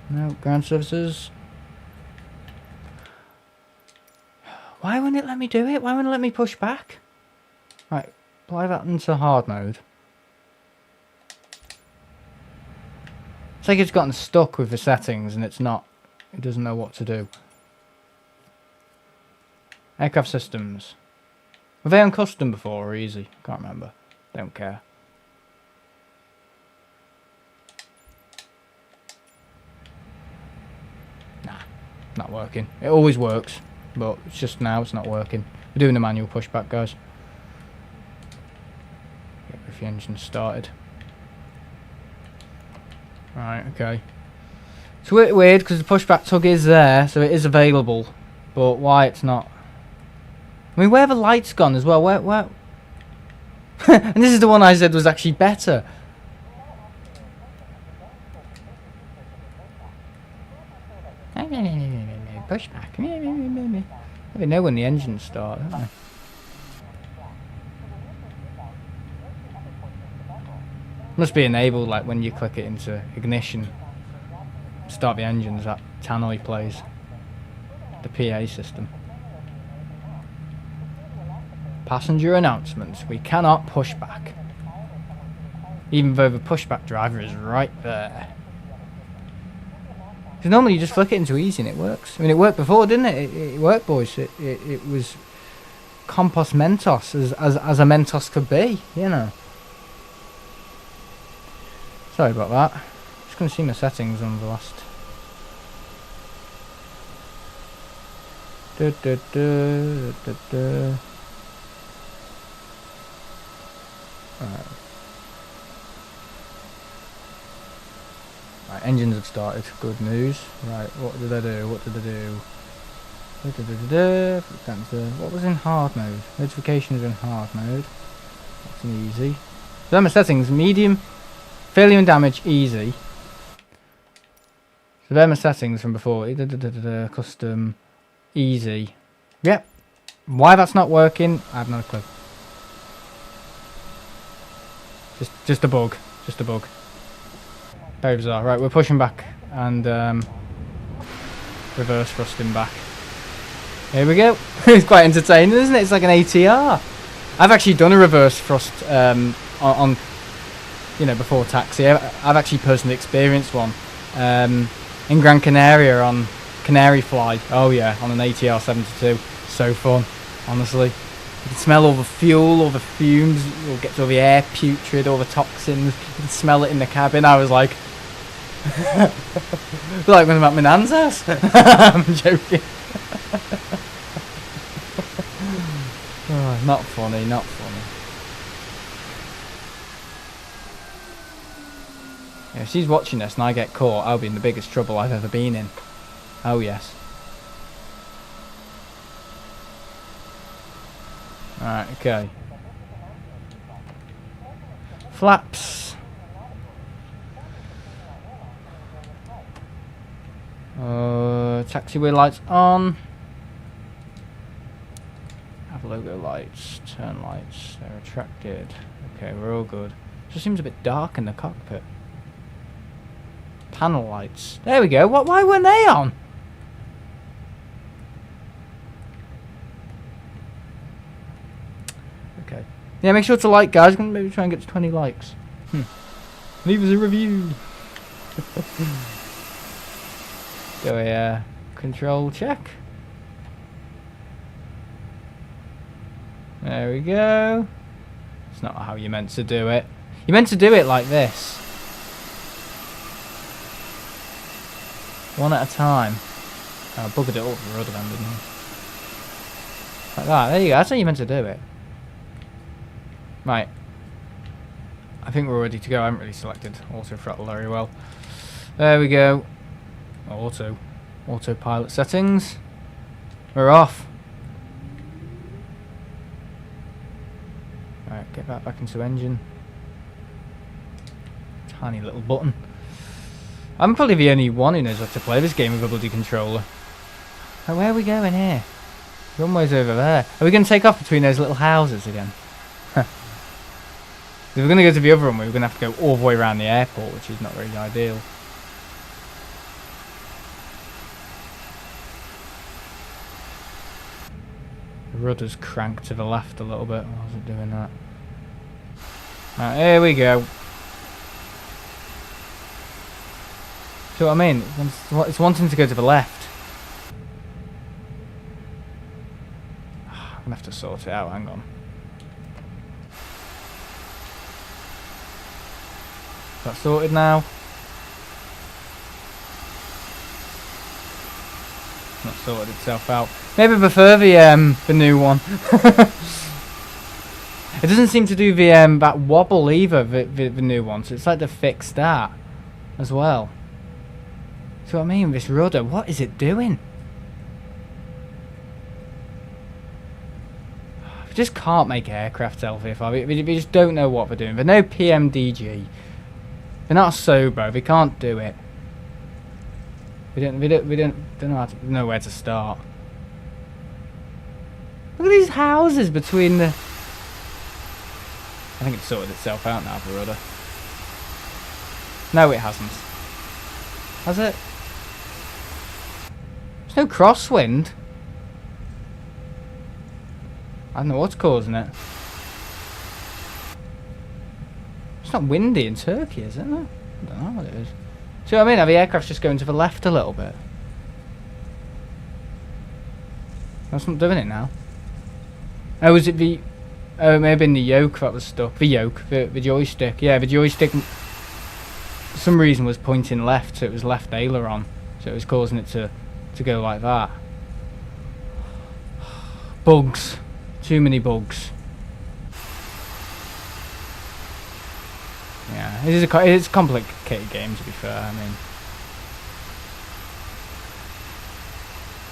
No, ground services. Why wouldn't it let me do it? Why wouldn't it let me push back? Right, apply that into hard mode. It's like it's gotten stuck with the settings and it's not, it doesn't know what to do. Aircraft systems. Were they on custom before or easy? Can't remember. Don't care. Nah, not working. It always works, but it's just now it's not working. We're doing a manual pushback, guys. Get the engine started. Right, okay. It's a bit weird because the pushback tug is there, so it is available. But why it's not? I mean, where have the lights gone as well? Where? And this is the one I said was actually better. Pushback. They know when the engines start, don't they? Must be enabled, like when you click it into ignition, start the engines, that tannoy plays. The PA system. Passenger announcements. We cannot push back. Even though the pushback driver is right there. Because normally you just flick it into easy and it works. I mean, it worked before, didn't it? It worked, boys. It was compost Mentos as a Mentos could be, you know. Sorry about that. Just going to see my settings on the last. Alright. Right, engines have started. Good news. Right, what did I do? What did I do? What was in hard mode? Notifications are in hard mode. That's an easy. So my settings: medium, failure and damage, easy. So they're my settings from before. Custom, easy. Yep. Why that's not working, I have no clue. Just a bug. Just a bug. Very bizarre. Right, we're pushing back and reverse thrusting back. Here we go. It's quite entertaining, isn't it? It's like an ATR. I've actually done a reverse thrust on you know, before taxi. I've actually personally experienced one in Gran Canaria on Canary Fly. Oh yeah, on an ATR 72. So fun, honestly. You can smell all the fuel, all the fumes. You'll get to all the air putrid, all the toxins. You can smell it in the cabin. I was like, like when I'm at my nan's house. I'm joking. Oh, not funny, not funny. Yeah, if she's watching this and I get caught, I'll be in the biggest trouble I've ever been in. Oh yes. Alright, okay. Flaps. Taxiway lights on. Have logo lights, turn lights, they're retracted. Okay, we're all good. Just seems a bit dark in the cockpit. Panel lights. There we go. Why weren't they on? Okay. Yeah, make sure to like, guys. Gonna maybe try and get to 20 likes. Leave us a review. Do a control check. There we go. It's not how you're meant to do it. You're meant to do it like this. One at a time. Oh, I buggered it up the rudder then, didn't I? Like that. There you go. That's how you're meant to do it. Right. I think we're ready to go. I haven't really selected auto throttle very well. There we go. Auto. Autopilot settings. We're off. Right, get that back into engine. Tiny little button. I'm probably the only one who knows how to play this game with a bloody controller. Oh, where are we going here? Runway's over there. Are we going to take off between those little houses again? If we're going to go to the other runway, we're going to have to go all the way around the airport, which is not very ideal. The rudder's cranked to the left a little bit. Why is it doing that? Right, here we go. See what I mean? It's wanting to go to the left. I'm going to have to sort it out, hang on. Is that sorted now? Not sorted itself out. Maybe I prefer the new one. It doesn't seem to do the that wobble either, the new one. So it's like to fix that as well. See what I mean? This rudder, what is it doing? We just can't make aircraft LVFR. We just don't know what they're doing. They're no PMDG. They're not sober. They can't do it. We don't know where to start. Look at these houses between the. I think it's sorted itself out now, the rudder. No, it hasn't. Has it? There's no crosswind. I don't know what's causing it. It's not windy in Turkey, is it? No? I don't know what it is. See what I mean? Now the aircraft's just going to the left a little bit. That's not doing it now. Oh, was it the... Oh, it may have been the yoke that was stuck. The yoke, the joystick. Yeah, the joystick for some reason was pointing left, so it was left aileron. So it was causing it to go like that. Bugs. Too many bugs. Yeah, it's a complicated game, to be fair. I mean,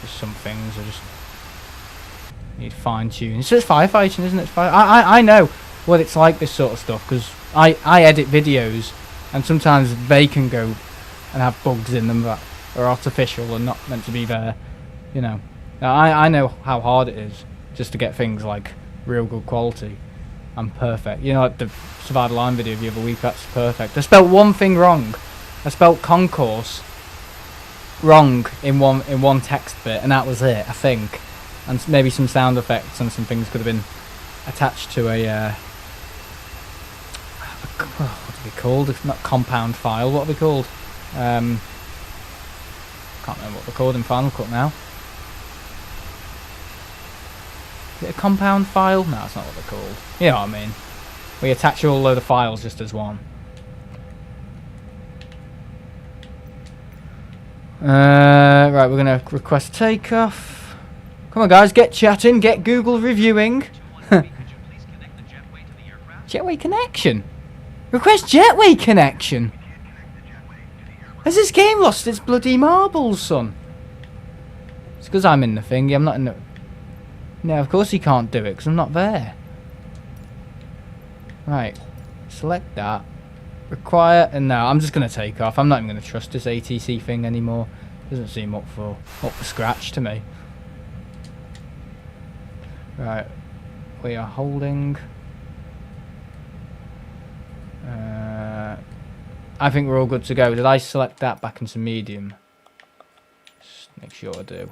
there's some things I just need fine-tuning. It's just firefighting, isn't it? I know what it's like, this sort of stuff, because I edit videos, and sometimes they can go and have bugs in them that are artificial and not meant to be there. You know, I know how hard it is just to get things like real good quality and perfect. You know, like the Survival Line video the other week, that's perfect. I spelt one thing wrong. I spelt concourse wrong in one text bit, and that was it, I think. And maybe some sound effects and some things could have been attached to a what are they called? If not compound file, what are they called? Can't remember what they're called in Final Cut now. Is it a compound file? No, that's not what they're called. You know what I mean. We attach all of the files just as one. Right, we're going to request takeoff. Come on guys, get chatting, get Google reviewing. Jetway connection? Request jetway connection? Has this game lost its bloody marbles, son? It's because I'm in the thingy, I'm not in the... No, of course he can't do it, because I'm not there. Right, select that. Require, and now I'm just going to take off. I'm not even going to trust this ATC thing anymore. Doesn't seem up for scratch to me. Right, we are holding. I think we're all good to go. Did I select that back into medium? Just make sure I do.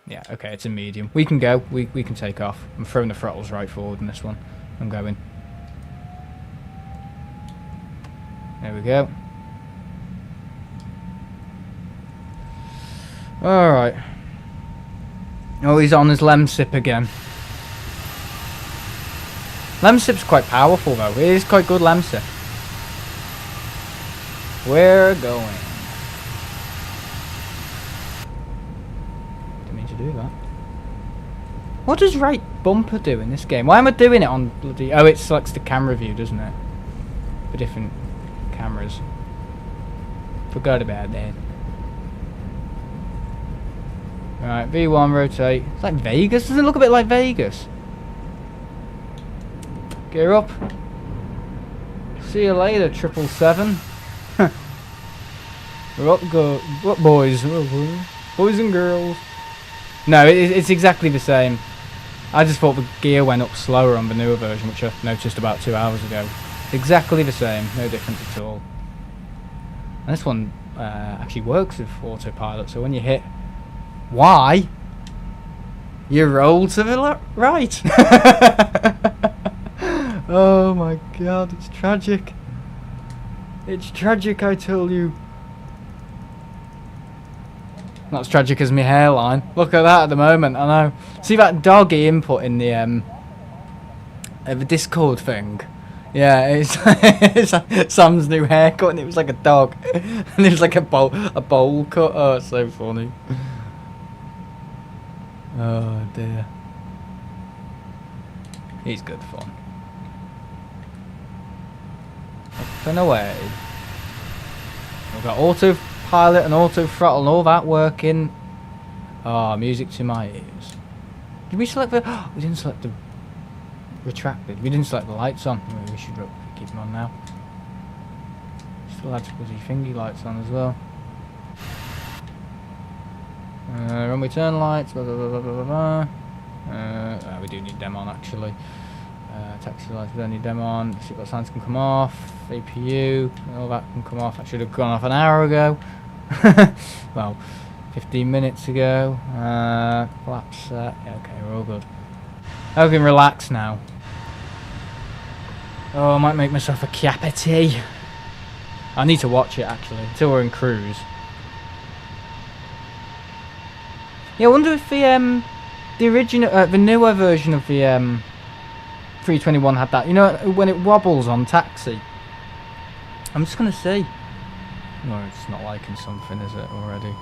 Yeah, okay, it's a medium. We can go. We can take off. I'm throwing the throttles right forward in this one. I'm going. There we go. Alright. Oh, he's on his LEMSIP again. LEMSIP's quite powerful though. It is quite good LEMSIP. We're going. Didn't mean to do that. What does right bumper do in this game? Why am I doing it on bloody... Oh, it selects the camera view, doesn't it? For different cameras. Forgot about that. Right, V1 rotate. It's like Vegas. Doesn't it look a bit like Vegas? Gear up. See you later, 777. We're up, boys. Boys and girls. No, it's exactly the same. I just thought the gear went up slower on the newer version, which I noticed about 2 hours ago. Exactly the same, no difference at all. And this one actually works with autopilot, so when you hit Y, you roll to the right. Oh my god, it's tragic. It's tragic, I tell you. Not as tragic as my hairline. Look at that at the moment, I know. See that doggy input in the Discord thing? Yeah, it's like Sam's new haircut, and it was like a dog, and it was like a bowl cut. Oh, it's so funny. Oh dear. He's good fun. Up and away. We've got autopilot and auto throttle and all that working. Oh, music to my ears. Did we select the... Oh, we didn't select the... Retracted. We didn't select the lights on. Maybe we should keep them on now. Still had fuzzy thingy lights on as well. Runway turn lights. Blah, blah, blah, blah, blah, blah. We do need them on actually. Taxi lights, we don't need them on. Seatbelt signs can come off. APU, all that can come off. That should have gone off an hour ago. Well, 15 minutes ago. Flaps set. Yeah, okay, we're all good. I can relax now. Oh, I might make myself a cup of tea. I need to watch it actually until we're in cruise. Yeah, I wonder if the original, the newer version of the 321 had that. You know, when it wobbles on taxi. I'm just gonna see. No, it's not liking something, is it already?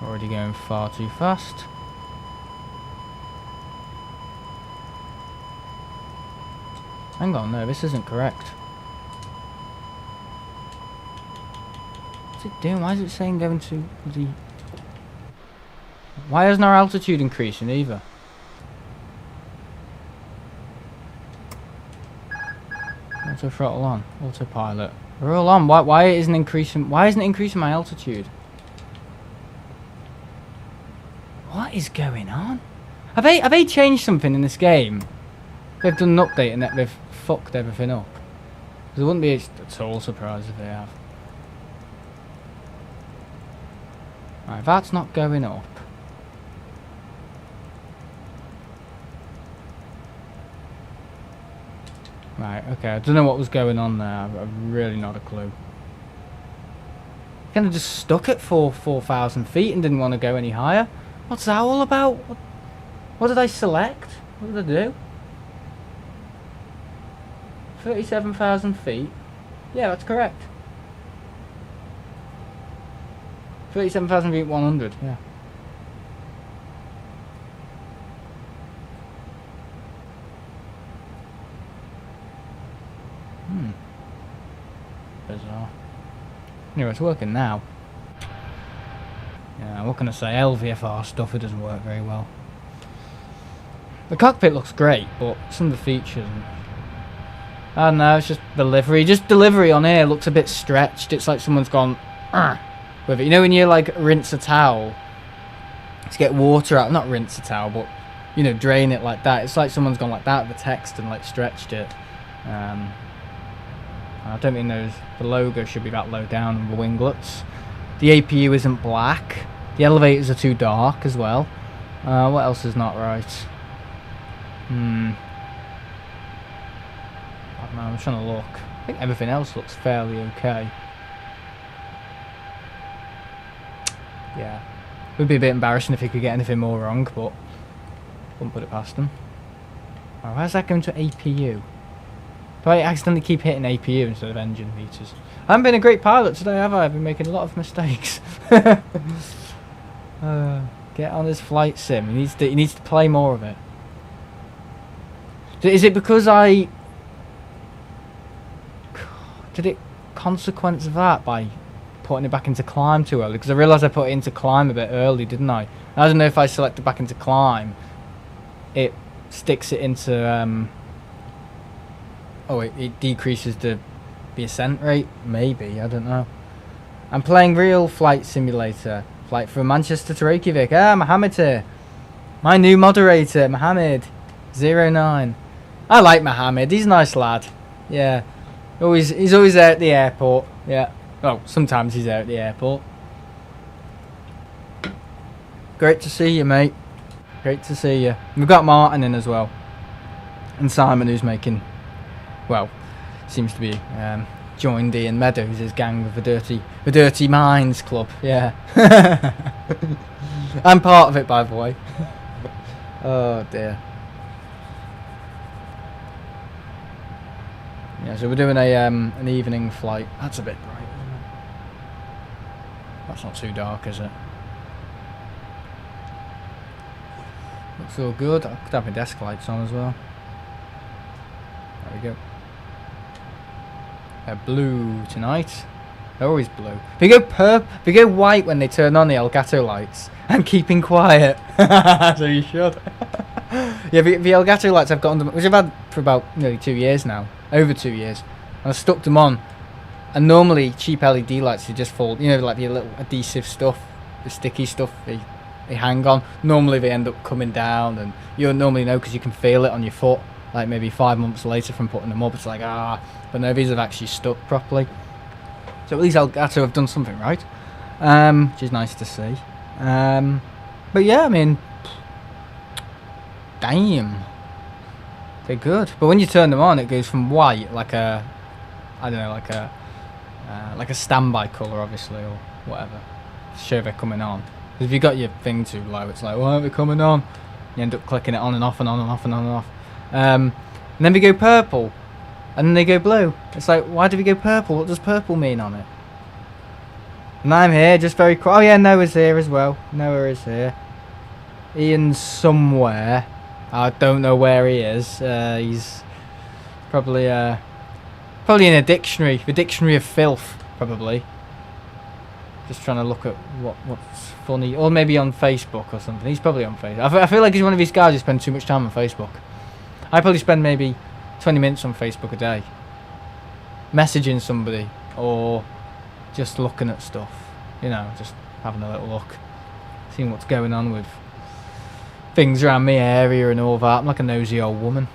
Already going far too fast. Hang on, no, this isn't correct. What's it doing? Why is it saying going to the... Why isn't our altitude increasing either? Auto throttle on. Autopilot. We're all on. Why isn't increasing? Why isn't it increasing my altitude? What is going on? Have they changed something in this game? They've done an update and they've fucked everything up. 'Cause I wouldn't be at all surprised if they have. Right, that's not going up. Right, okay, I don't know what was going on there. I've really not a clue. Kind of just stuck at 4,000 feet and didn't want to go any higher. What's that all about? What did I select? What did I do? 37,000 feet. Yeah, that's correct. 37,000 feet 100, yeah. Bizarre. Anyway, it's working now. Yeah, what can I say? LVFR stuff, it doesn't work very well. The cockpit looks great, but some of the features... I don't know, it's just delivery. Just delivery on here looks a bit stretched. It's like someone's gone... with it. You know when you like rinse a towel to get water out? Not rinse a towel, but you know, drain it like that. It's like someone's gone like that with the text and like stretched it. I don't think the logo should be that low down on the winglets. The APU isn't black. The elevators are too dark as well. What else is not right? I don't know, I'm trying to look. I think everything else looks fairly okay. Yeah. It would be a bit embarrassing if he could get anything more wrong, but wouldn't put it past him. Right, where's that going to APU? Do I accidentally keep hitting APU instead of engine meters? I haven't been a great pilot today, have I? I've been making a lot of mistakes. Get on his flight sim. He needs to play more of it. Is it because I... Did it consequence that by putting it back into climb too early? Because I realised I put it into climb a bit early, didn't I? I don't know if I select it back into climb, it sticks it into... Oh, it decreases the ascent rate? Maybe, I don't know. I'm playing real flight simulator. Flight from Manchester to Reykjavik. Mohammed here. My new moderator, Mohammed. 09. I like Mohammed, he's a nice lad. Yeah. He's always there at the airport. Yeah. Well, sometimes he's there at the airport. Great to see you, mate. Great to see you. We've got Martin in as well. And Simon, who's making... Well, seems to be joined Ian Meadows, his gang with the Dirty Minds Club. Yeah. I'm part of it, by the way. Oh dear. Yeah, so we're doing a an evening flight. That's a bit bright, isn't it? That's not too dark, is it? Looks all good. I could have my desk lights on as well. There we go. They're blue tonight. They're always blue. They go white when they turn on the Elgato lights. I'm keeping quiet. So you should. Yeah, the Elgato lights I've got on them, which I've had for about nearly 2 years now. Over 2 years. And I stuck them on. And normally cheap LED lights, they just fall, you know, like the little adhesive stuff, the sticky stuff they hang on. Normally they end up coming down, and you don't normally know because you can feel it on your foot. Like maybe 5 months later from putting them up, it's like, but no, these have actually stuck properly. So at least Elgato have done something right, which is nice to see. But yeah, I mean, damn. They're good, but when you turn them on, it goes from white, like a, I don't know, like a standby colour, obviously, or whatever, to show they're coming on. Because if you got your thing too low, it's like, why aren't they coming on? You end up clicking it on and off and on and off and on and off. And then they go purple, and then they go blue. It's like, why do we go purple? What does purple mean on it? And I'm here, just very quick. Oh yeah, Noah's here as well. Noah is here. Ian's somewhere. I don't know where he is. He's probably probably in a dictionary, the dictionary of filth, probably. Just trying to look at what's funny, or maybe on Facebook or something. He's probably on Facebook. I feel like he's one of these guys who spends too much time on Facebook. I probably spend maybe 20 minutes on Facebook a day, messaging somebody or just looking at stuff. You know, just having a little look, seeing what's going on with things around my area and all that. I'm like a nosy old woman.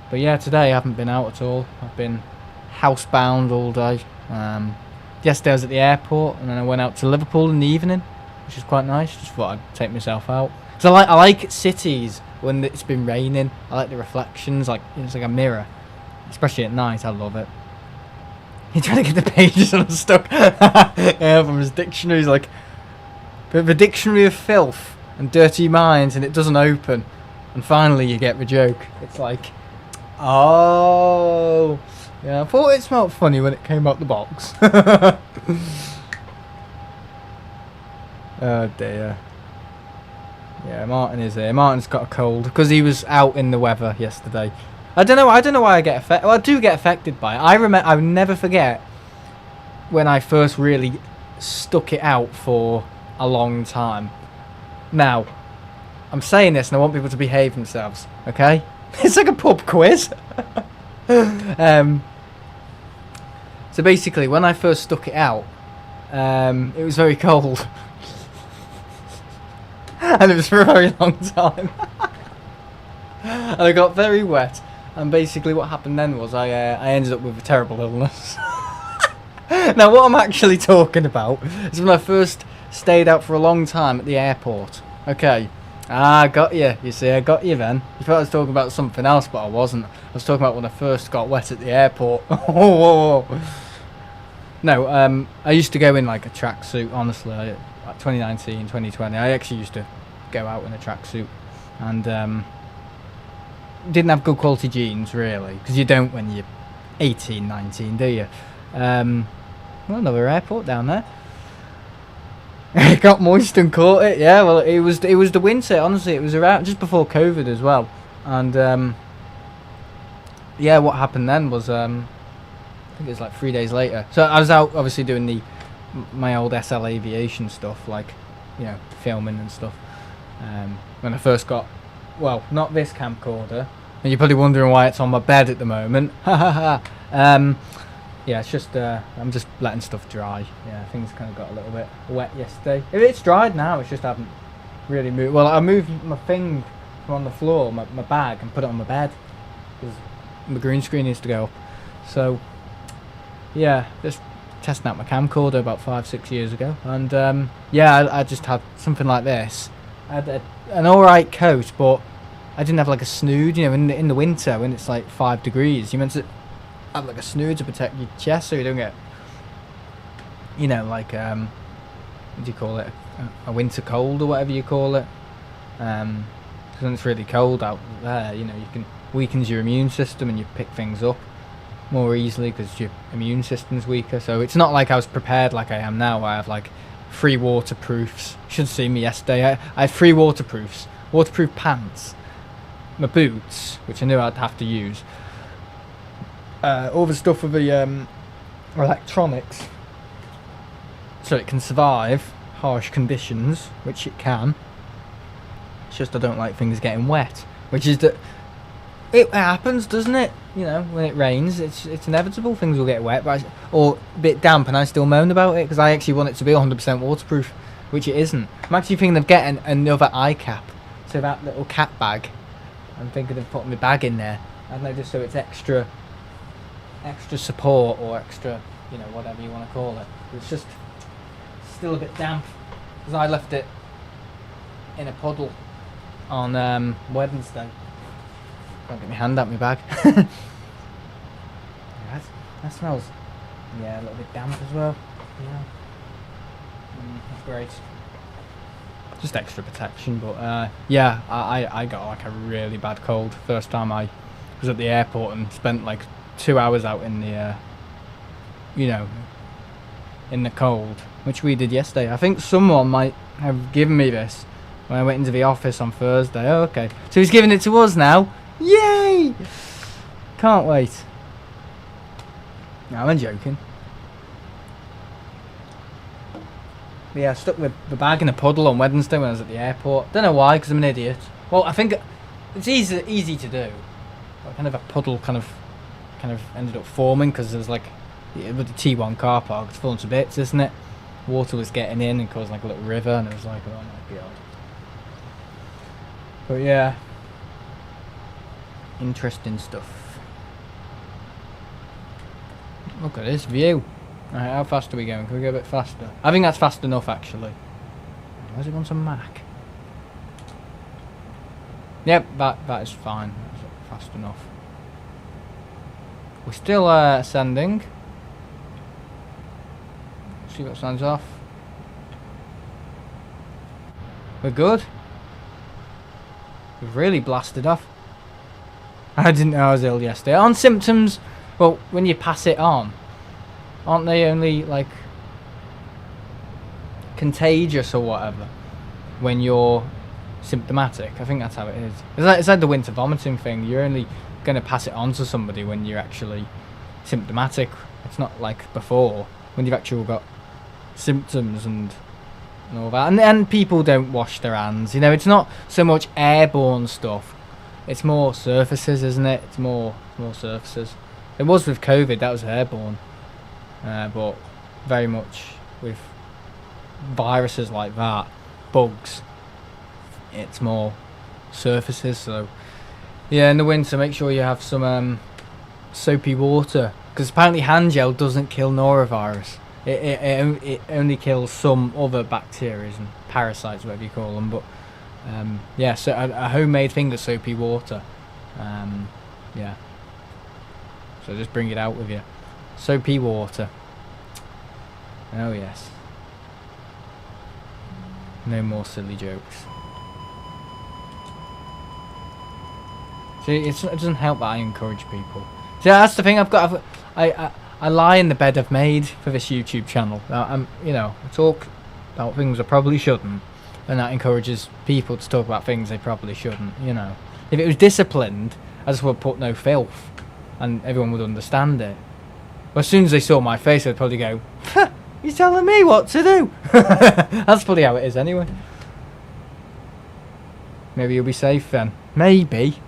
But yeah, today I haven't been out at all. I've been housebound all day. Yesterday I was at the airport, and then I went out to Liverpool in the evening, which is quite nice. Just thought I'd take myself out. So I like cities when it's been raining. I like the reflections, like it's like a mirror, especially at night. I love it. You're trying to get the pages unstuck. Yeah, from his dictionary. He's like, the dictionary of filth and dirty minds, and it doesn't open. And finally you get the joke. It's like, oh, yeah, I thought it smelled funny when it came out the box. Oh dear. Yeah, Martin is here. Martin's got a cold because he was out in the weather yesterday. I don't know why I get affected. Well, I do get affected by it. I'll never forget when I first really stuck it out for a long time. Now, I'm saying this and I want people to behave themselves, okay? It's like a pub quiz. So basically, when I first stuck it out, it was very cold. And it was for a very long time. And I got very wet. And basically what happened then was I ended up with a terrible illness. Now what I'm actually talking about is when I first stayed out for a long time at the airport. Okay. I got you. You see, I got you then. You thought I was talking about something else, but I wasn't. I was talking about when I first got wet at the airport. Whoa. No, I used to go in like a tracksuit, honestly. Like 2019, 2020, I actually used to go out in a tracksuit. And didn't have good quality jeans, really. Because you don't when you're 18, 19, do you? Well, another airport down there. It got moist and caught it. Yeah, well, it was the winter. Honestly, it was around just before COVID as well. And yeah, what happened then was I think it was like 3 days later. So I was out obviously doing my old SL Aviation stuff, like, you know, filming and stuff. When I first got, well, not this camcorder, and you're probably wondering why it's on my bed at the moment. Yeah, it's just I'm just letting stuff dry. Yeah, things kind of got a little bit wet yesterday. If it's dried now, it's just I haven't really moved. Well, I moved my thing from on the floor, my bag, and put it on my bed because my green screen needs to go up. So yeah, just testing out my camcorder about 5-6 years ago, and yeah, I just had something like this. I had an alright coat, but I didn't have like a snood. You know, in the winter when it's like 5 degrees, you meant to have like a snood to protect your chest so you don't get, you know, like what do you call it, a winter cold or whatever you call it. Because when it's really cold out there, you know, you can weakens your immune system and you pick things up more easily because your immune system's weaker. So it's not like I was prepared like I am now, where I have like 3 waterproofs. You should have seen me yesterday. I had 3 waterproofs, waterproof pants, my boots, which I knew I'd have to use, all the stuff with the electronics, so it can survive harsh conditions, which it can. It's just I don't like things getting wet, which is that it happens, doesn't it? You know, when it rains, it's inevitable things will get wet, but or a bit damp, and I still moan about it because I actually want it to be 100% waterproof, which it isn't. I'm actually thinking of getting another eye cap, so that little cap bag. I'm thinking of putting my bag in there. I don't know, just so it's extra support or extra, you know, whatever you want to call it. It's just still a bit damp because I left it in a puddle on Wednesday. Can't get my hand out my bag. that, that smells, yeah, a little bit damp as well. Yeah. That's great. Just extra protection, but yeah, I got like a really bad cold first time I was at the airport and spent like 2 hours out in the, you know, in the cold, which we did yesterday. I think someone might have given me this when I went into the office on Thursday. Oh, okay, so he's giving it to us now. Yay! Can't wait. No, I'm joking. But yeah, I stuck the bag in a puddle on Wednesday when I was at the airport. Don't know why, because I'm an idiot. Well, I think it's easy to do. But kind of a puddle kind of ended up forming because there was like with the T1 car park, it's falling to bits, isn't it? Water was getting in and caused like a little river, and it was like, oh my god. But yeah, interesting stuff. Look at this view. Alright, how fast are we going? Can we go a bit faster? I think that's fast enough, actually. Where's it on some Mac? Yep, that is fine. That's fast enough. We're still ascending. See what signs off. We're good. We've really blasted off. I didn't know I was ill yesterday. On symptoms, well, when you pass it on, aren't they only like contagious or whatever when you're symptomatic? I think that's how it is. It's like the winter vomiting thing. You're only going to pass it on to somebody when you're actually symptomatic. It's not like before when you've actually got symptoms and all that. And people don't wash their hands. You know, it's not so much airborne stuff. It's more surfaces, isn't it? It's more surfaces. It was with COVID, that was airborne. But very much with viruses like that, bugs, it's more surfaces. So yeah, in the winter make sure you have some soapy water, because apparently hand gel doesn't kill norovirus. It only kills some other bacteria and parasites, whatever you call them. But yeah, so a homemade thing, the soapy water. Yeah, so just bring it out with you. Soapy water. Oh yes. No more silly jokes. See, it doesn't help that I encourage people. See, that's the thing. I lie in the bed I've made for this YouTube channel. You know, I talk about things I probably shouldn't, and that encourages people to talk about things they probably shouldn't. You know, if it was disciplined, I just would put no filth, and everyone would understand it. But as soon as they saw my face, they'd probably go, "You're telling me what to do." That's probably how it is anyway. Maybe you'll be safe then. Maybe.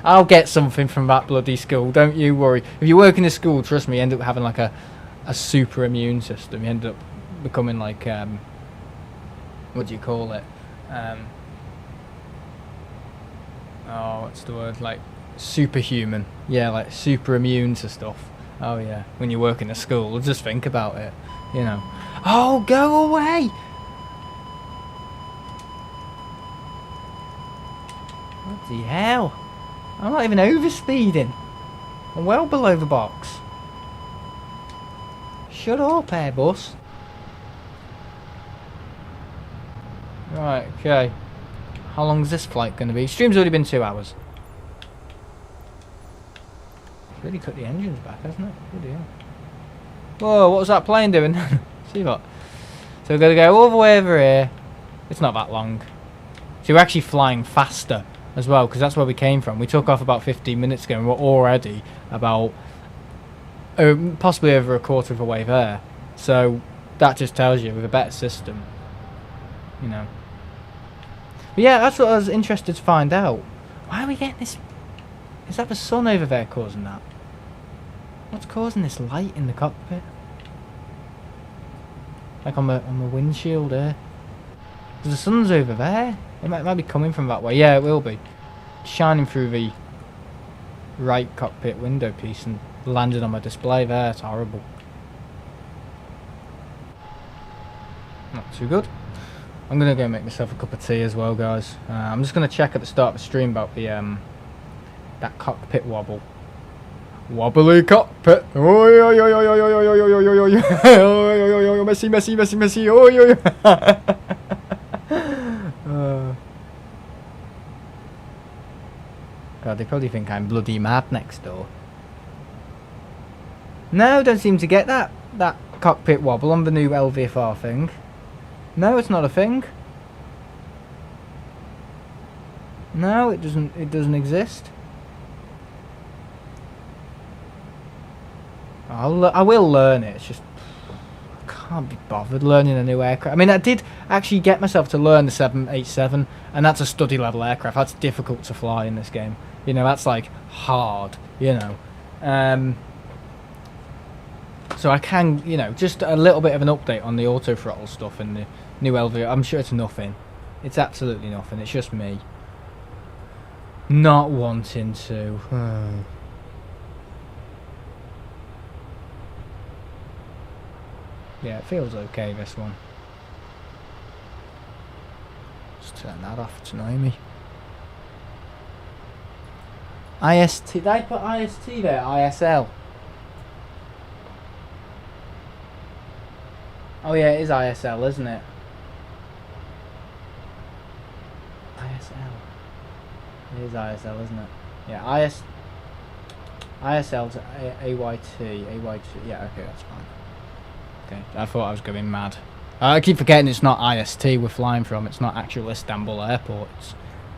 I'll get something from that bloody school, don't you worry. If you work in a school, trust me, you end up having like a super immune system. You end up becoming like, what do you call it? Oh, what's the word? Like superhuman. Yeah, like super immune to stuff. Oh yeah, when you work in a school, just think about it, you know. Oh, go away! What the hell? I'm not even overspeeding. I'm well below the box. Shut up, Airbus. Right, okay. How long is this flight going to be? Stream's already been 2 hours. Really cut the engines back, hasn't it? Good deal. Whoa, what was that plane doing? See what? So we're going to go all the way over here. It's not that long. So we're actually flying faster as well, because that's where we came from. We took off about 15 minutes ago and we're already about possibly over a quarter of a way there. So that just tells you with a better system, you know. But yeah, that's what I was interested to find out. Why are we getting this? Is that the sun over there causing that? What's causing this light in the cockpit? Like on the windshield there. The sun's over there. It might be coming from that way. Yeah, it will be. Shining through the right cockpit window piece and landed on my display there. It's horrible. Not too good. I'm going to go make myself a cup of tea as well, guys. I'm just going to check at the start of the stream about the That cockpit wobble. Wobbly cockpit. Oi, oi, oi, oi, oi, oi, oi, oi, oi, oi, oi, oi, oi, Messi, Messi, Messi, Messi, oi, oi. God, they probably think I'm bloody mad next door. No, don't seem to get that cockpit wobble on the new LVFR thing. No, it's not a thing. No, it doesn't exist. I will learn it. It's just I can't be bothered learning a new aircraft. I mean, I did actually get myself to learn the 787, and that's a study level aircraft. That's difficult to fly in this game. You know, that's like hard. You know, so I can, you know, just a little bit of an update on the auto throttle stuff and the new LV. I'm sure it's nothing. It's absolutely nothing. It's just me not wanting to. Yeah, it feels okay, this one. Just turn that off to annoy me. IST, did I put IST there? ISL. Oh yeah, it is ISL, isn't it? ISL. It is ISL, isn't it? Yeah, ISL to AYT. Yeah, okay, that's fine. Okay, I thought I was going mad. I keep forgetting it's not IST we're flying from. It's not actual Istanbul airport.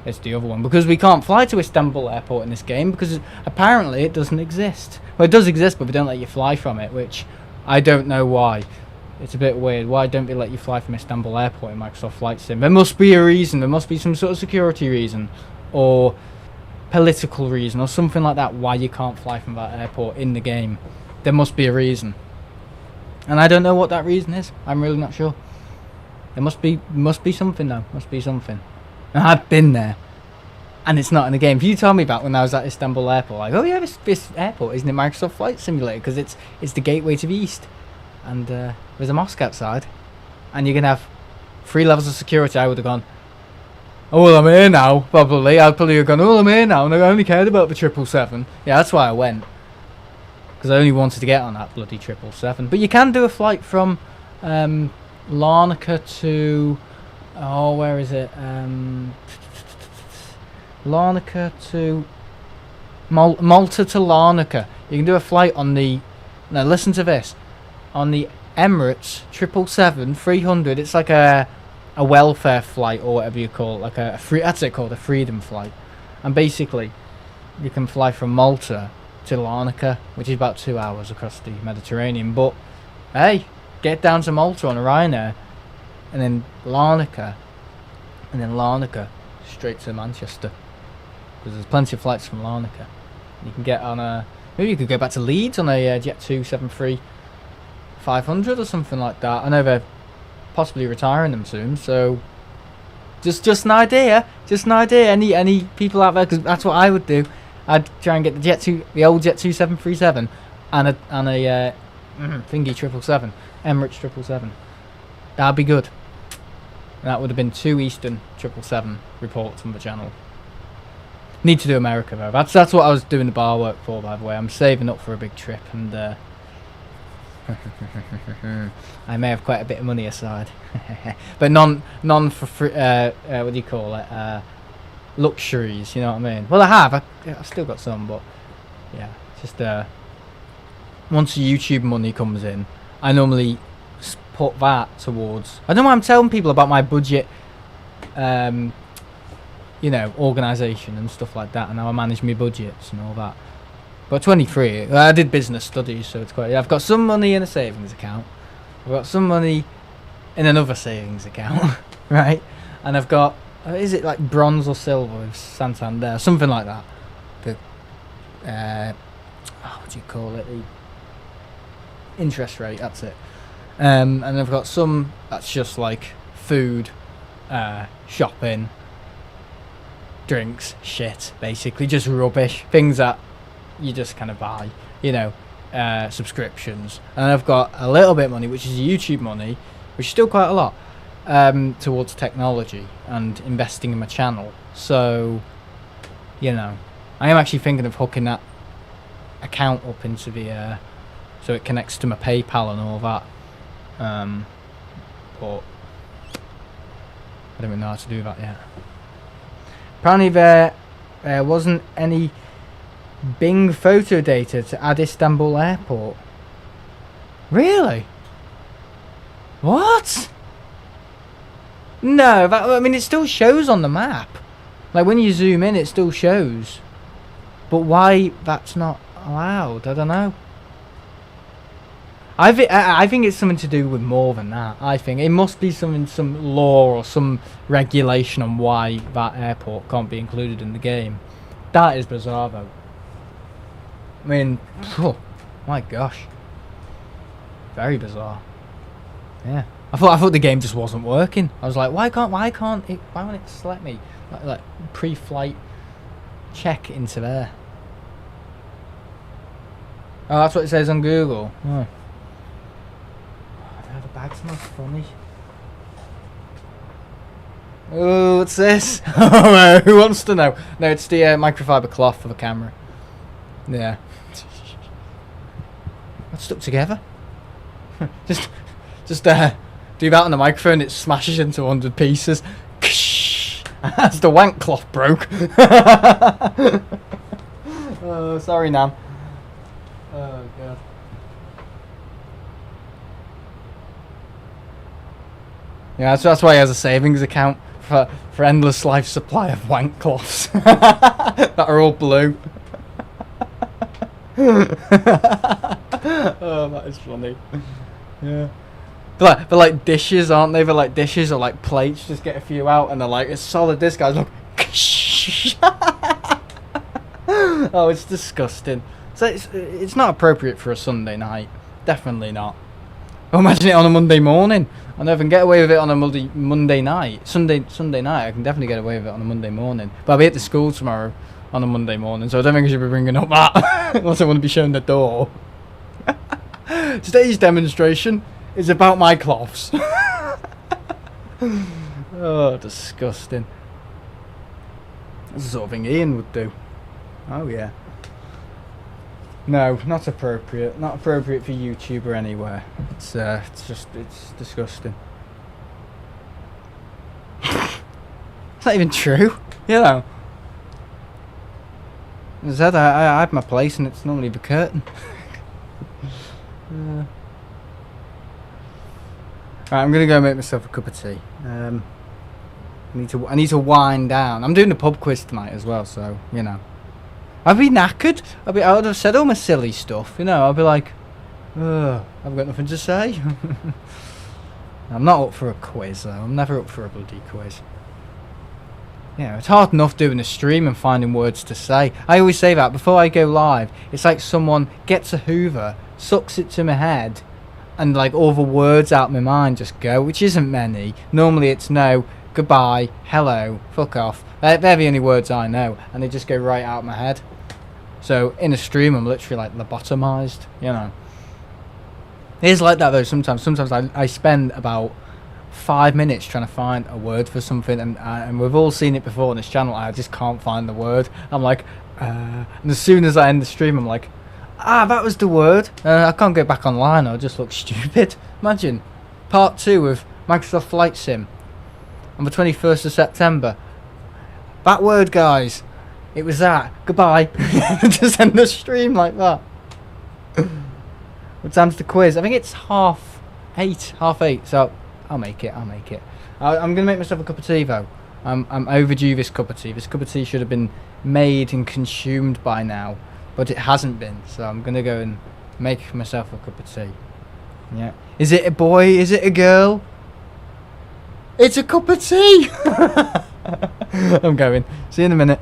It's the other one, because we can't fly to Istanbul airport in this game because apparently it doesn't exist. Well, it does exist, but they don't let you fly from it, which I don't know why. It's a bit weird. Why don't they let you fly from Istanbul airport in Microsoft Flight Sim? There must be a reason. There must be some sort of security reason or political reason or something like that why you can't fly from that airport in the game. There must be a reason. And I don't know what that reason is. I'm really not sure. There must be something though. Must be something. And I've been there. And it's not in the game. If you told me about when I was at Istanbul airport, like, oh yeah, this airport isn't it Microsoft Flight Simulator because it's the gateway to the east. And there's a mosque outside. And you're going to have 3 levels of security. I would have gone, oh well, I'm here now, probably. I'd probably have gone, oh, I'm here now, and I only cared about the 777. Yeah, that's why I went. Because I only wanted to get on that bloody 777. But you can do a flight from Larnaca to... Oh, where is it? Larnaca to... Malta to Larnaca. You can do a flight on the... Now, listen to this. On the Emirates 777-300. It's like a welfare flight, or whatever you call it. Like a free... That's it called, a freedom flight. And basically, you can fly from Malta to Larnaca, which is about 2 hours across the Mediterranean. But hey, get down to Malta on a Ryanair, and then Larnaca, straight to Manchester, because there's plenty of flights from Larnaca. You can get on a, maybe you could go back to Leeds on a Jet 273-500 or something like that. I know they're possibly retiring them soon, so just an idea. Any people out there, because that's what I would do. I'd try and get the old Jet 2737 and a thingy 777, Emirates 777. That'd be good. That would have been 2 Eastern 777 reports on the channel. Need to do America though. That's what I was doing the bar work for, by the way. I'm saving up for a big trip, and I may have quite a bit of money aside, but none for free. What do you call it? Luxuries, you know what I mean? Well, I've still got some, but yeah, just once the YouTube money comes in, I normally put that towards. I don't know why I'm telling people about my budget, you know, organisation and stuff like that, and how I manage my budgets and all that. But 23, I did business studies, so it's quite. I've got some money in a savings account. I've got some money in another savings account, right? And I've got. Is it like bronze or silver with Santander? Something like that. The, what do you call it? The interest rate, that's it. And I've got some that's just like food, shopping, drinks, shit, basically. Just rubbish. Things that you just kind of buy, you know, subscriptions. And I've got a little bit of money, which is YouTube money, which is still quite a lot. Towards technology and investing in my channel. So, you know, I am actually thinking of hooking that account up into the so it connects to my PayPal and all that. But I don't even know how to do that yet. Apparently there wasn't any Bing photo data to add Istanbul airport. Really? What? No, I mean it still shows on the map. Like when you zoom in it still shows. But why that's not allowed? I don't know. I think it's something to do with more than that. I think it must be some law or some regulation on why that airport can't be included in the game. That is bizarre though. I mean, oh my gosh, very bizarre. Yeah, I thought the game just wasn't working. I was like, why won't it select me like pre-flight check into there? Oh, that's what it says on Google. Oh. The bag smells funny. Oh, what's this? Oh, who wants to know? No, it's the microfiber cloth for the camera. Yeah. That's stuck together. just do that on the microphone. It smashes into 100 pieces. As the wank cloth broke. Oh, sorry, Nan. Oh god. Yeah, that's why he has a savings account for endless life supply of wank cloths that are all blue. Oh, that is funny. Yeah. They're like dishes, aren't they? They're like dishes or like plates. Just get a few out and they're like, it's solid. This guy's like, oh, it's disgusting. So it's not appropriate for a Sunday night. Definitely not. Oh, imagine it on a Monday morning. I know I can get away with it on a Monday night. Sunday night, I can definitely get away with it on a Monday morning. But I'll be at the school tomorrow on a Monday morning, so I don't think I should be bringing up that unless I want to be shown the door. Today's demonstration is about my cloths. Oh, disgusting. That's the sort of thing Ian would do. Oh yeah. No, not appropriate. Not appropriate for YouTube or anywhere. It's disgusting. It's not even true. You know. As I said, I have my place and it's normally the curtain. Right, I'm gonna go make myself a cup of tea. I need to wind down. I'm doing the pub quiz tonight as well, so you know. I'd be knackered. I would have said all my silly stuff, you know. I'd be like, ugh, I've got nothing to say. I'm not up for a quiz, though. I'm never up for a bloody quiz. Yeah, it's hard enough doing a stream and finding words to say. I always say that before I go live. It's like someone gets a Hoover, sucks it to my head, and like all the words out my mind just go, which isn't many. Normally it's no, goodbye, hello, fuck off. They're the only words I know, and they just go right out my head. So in a stream, I'm literally like lobotomized, you know. It is like that though. Sometimes I spend about 5 minutes trying to find a word for something, and we've all seen it before on this channel. I just can't find the word. I'm like, and as soon as I end the stream, I'm like, that was the word. I can't go back online. I'll just look stupid. Imagine part 2 of Microsoft Flight Sim on the 21st of September. That word, guys. It was that. Goodbye. Just end the stream like that. What time's the quiz? I think it's 8:30. So I'll make it. I'm gonna make myself a cup of tea though. I'm overdue this cup of tea. This cup of tea should have been made and consumed by now, but it hasn't been. So I'm gonna go and make myself a cup of tea. Yeah. Is it a boy? Is it a girl? It's a cup of tea. I'm going. See you in a minute.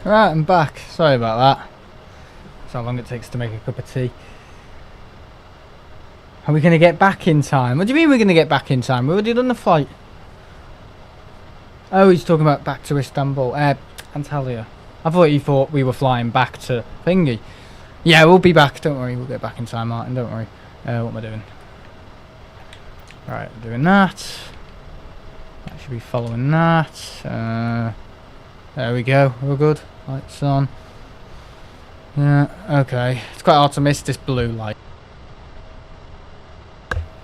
Right, I'm back. Sorry about that. That's how long it takes to make a cup of tea. Are we going to get back in time? What do you mean we're going to get back in time? We already done the flight. Oh, he's talking about back to Istanbul. Antalya. I thought he thought we were flying back to Thingy. Yeah, we'll be back. Don't worry, we'll get back in time, Martin. Don't worry. What am I doing? Right, I'm doing that. I should be following that. There we go. We're good. Lights on. Yeah, okay. It's quite hard to miss this blue light.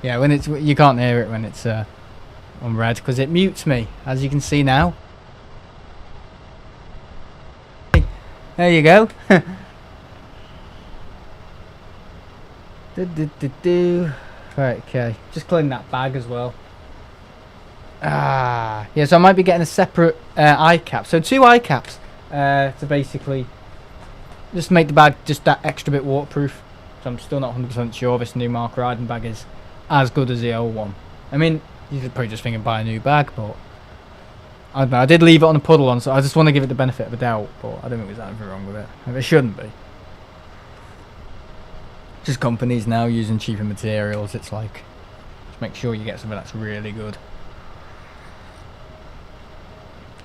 Yeah, when it's you can't hear it when it's on red because it mutes me, as you can see now. There you go. Right, okay. Just clean that bag as well. Yeah, so I might be getting a separate eye cap. So 2 eye caps to basically just make the bag just that extra bit waterproof. So I'm still not 100% sure this new Mark riding bag is as good as the old one. I mean, you could probably just think of buy a new bag, but I don't know. I did leave it on a puddle on, so I just want to give it the benefit of the doubt, but I don't think there's anything wrong with it. It shouldn't be. Just companies now using cheaper materials. It's like, just make sure you get something that's really good.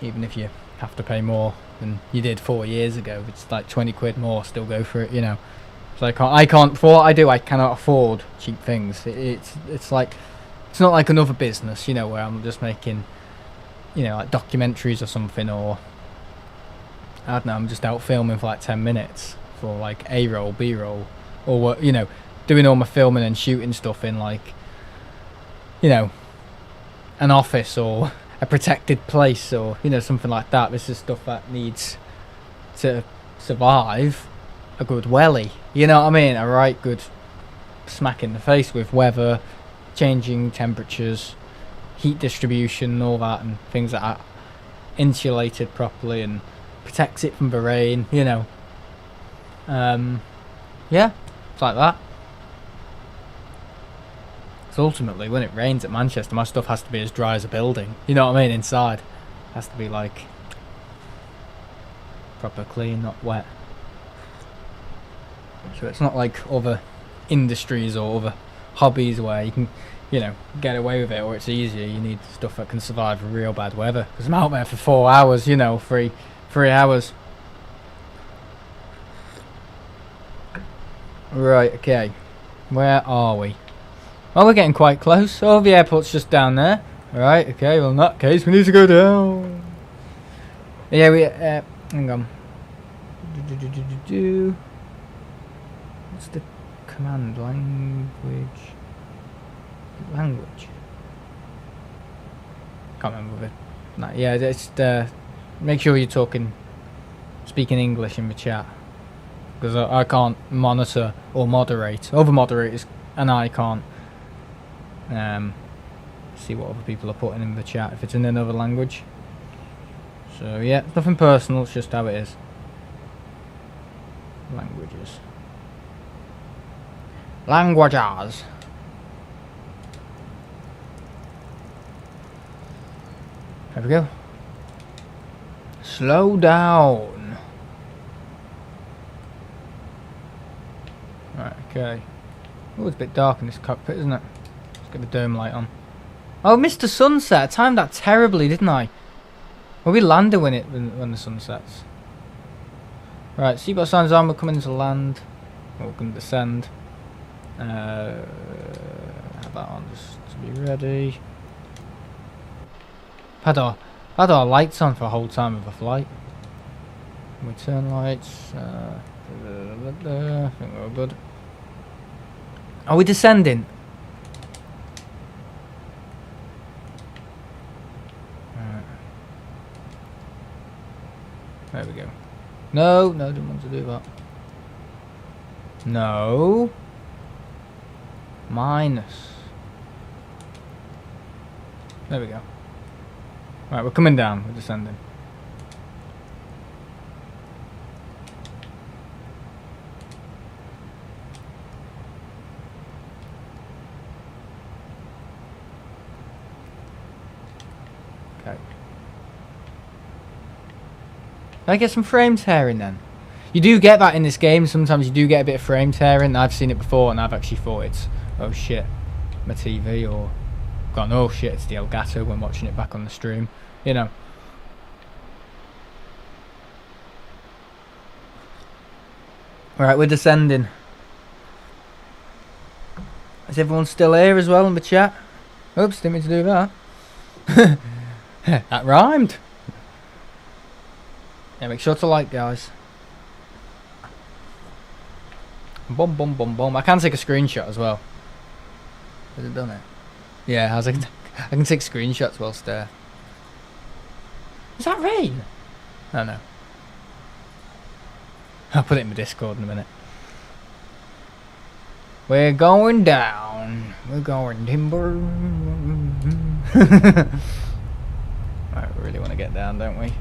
Even if you have to pay more than you did 4 years ago, it's like 20 quid more, still go for it, you know. So I can't, for what I do, I cannot afford cheap things. It's like, it's not like another business, you know, where I'm just making, you know, like documentaries or something, or I don't know, I'm just out filming for like 10 minutes for like A-roll, B-roll, or what, you know, doing all my filming and shooting stuff in like, you know, an office or a protected place, or you know, something like that. This is stuff that needs to survive a good welly, you know what I mean, a right good smack in the face with weather, changing temperatures, heat distribution, all that, and things that are insulated properly and protects it from the rain, you know. Yeah, it's like that. So ultimately, when it rains at Manchester, my stuff has to be as dry as a building. You know what I mean? Inside, it has to be like proper clean, not wet. So it's not like other industries or other hobbies where you can, you know, get away with it, or it's easier. You need stuff that can survive real bad weather. Because I'm out there for 4 hours, you know, 3 hours. Right, okay. Where are we? Oh, we're getting quite close. Oh, the airport's just down there. Alright, okay, well in that case we need to go down. Yeah, we, hang on. What's the command? Language? Can't remember it. No, yeah, just make sure you're speaking English in the chat. Because I can't monitor or moderate. Other moderators and I can't see what other people are putting in the chat if it's in another language. So yeah, it's nothing personal, it's just how it is. Languages. Languages. There we go. Slow down. Right, okay. Oh, it's a bit dark in this cockpit, isn't it? Let's get the dome light on. Oh, Mr. Sunset. I timed that terribly, didn't I? Well, we landed when the sun sets. Right, seatbelt signs on. We're coming to land. We're going to descend. Have that on just to be ready. Had our lights on for the whole time of the flight. Return lights. I think we're good. Are we descending? Right. There we go. No, didn't want to do that. No. Minus. There we go. Right, we're coming down. We're descending. Okay. I get some frame tearing then? You do get that in this game. Sometimes you do get a bit of frame tearing. I've seen it before and I've actually thought it's, oh shit, my TV, or gone, oh shit, it's the Elgato when watching it back on the stream. You know. Right, we're descending. Is everyone still here as well in the chat? Oops, didn't mean to do that. That rhymed. Yeah, make sure to like, guys. Boom, boom, boom, boom. I can take a screenshot as well. Has it done it? Yeah, I can take screenshots whilst there. Is that rain? Oh no. I'll put it in my Discord in a minute. We're going down. We're going timber. Right, we really want to get down, don't we?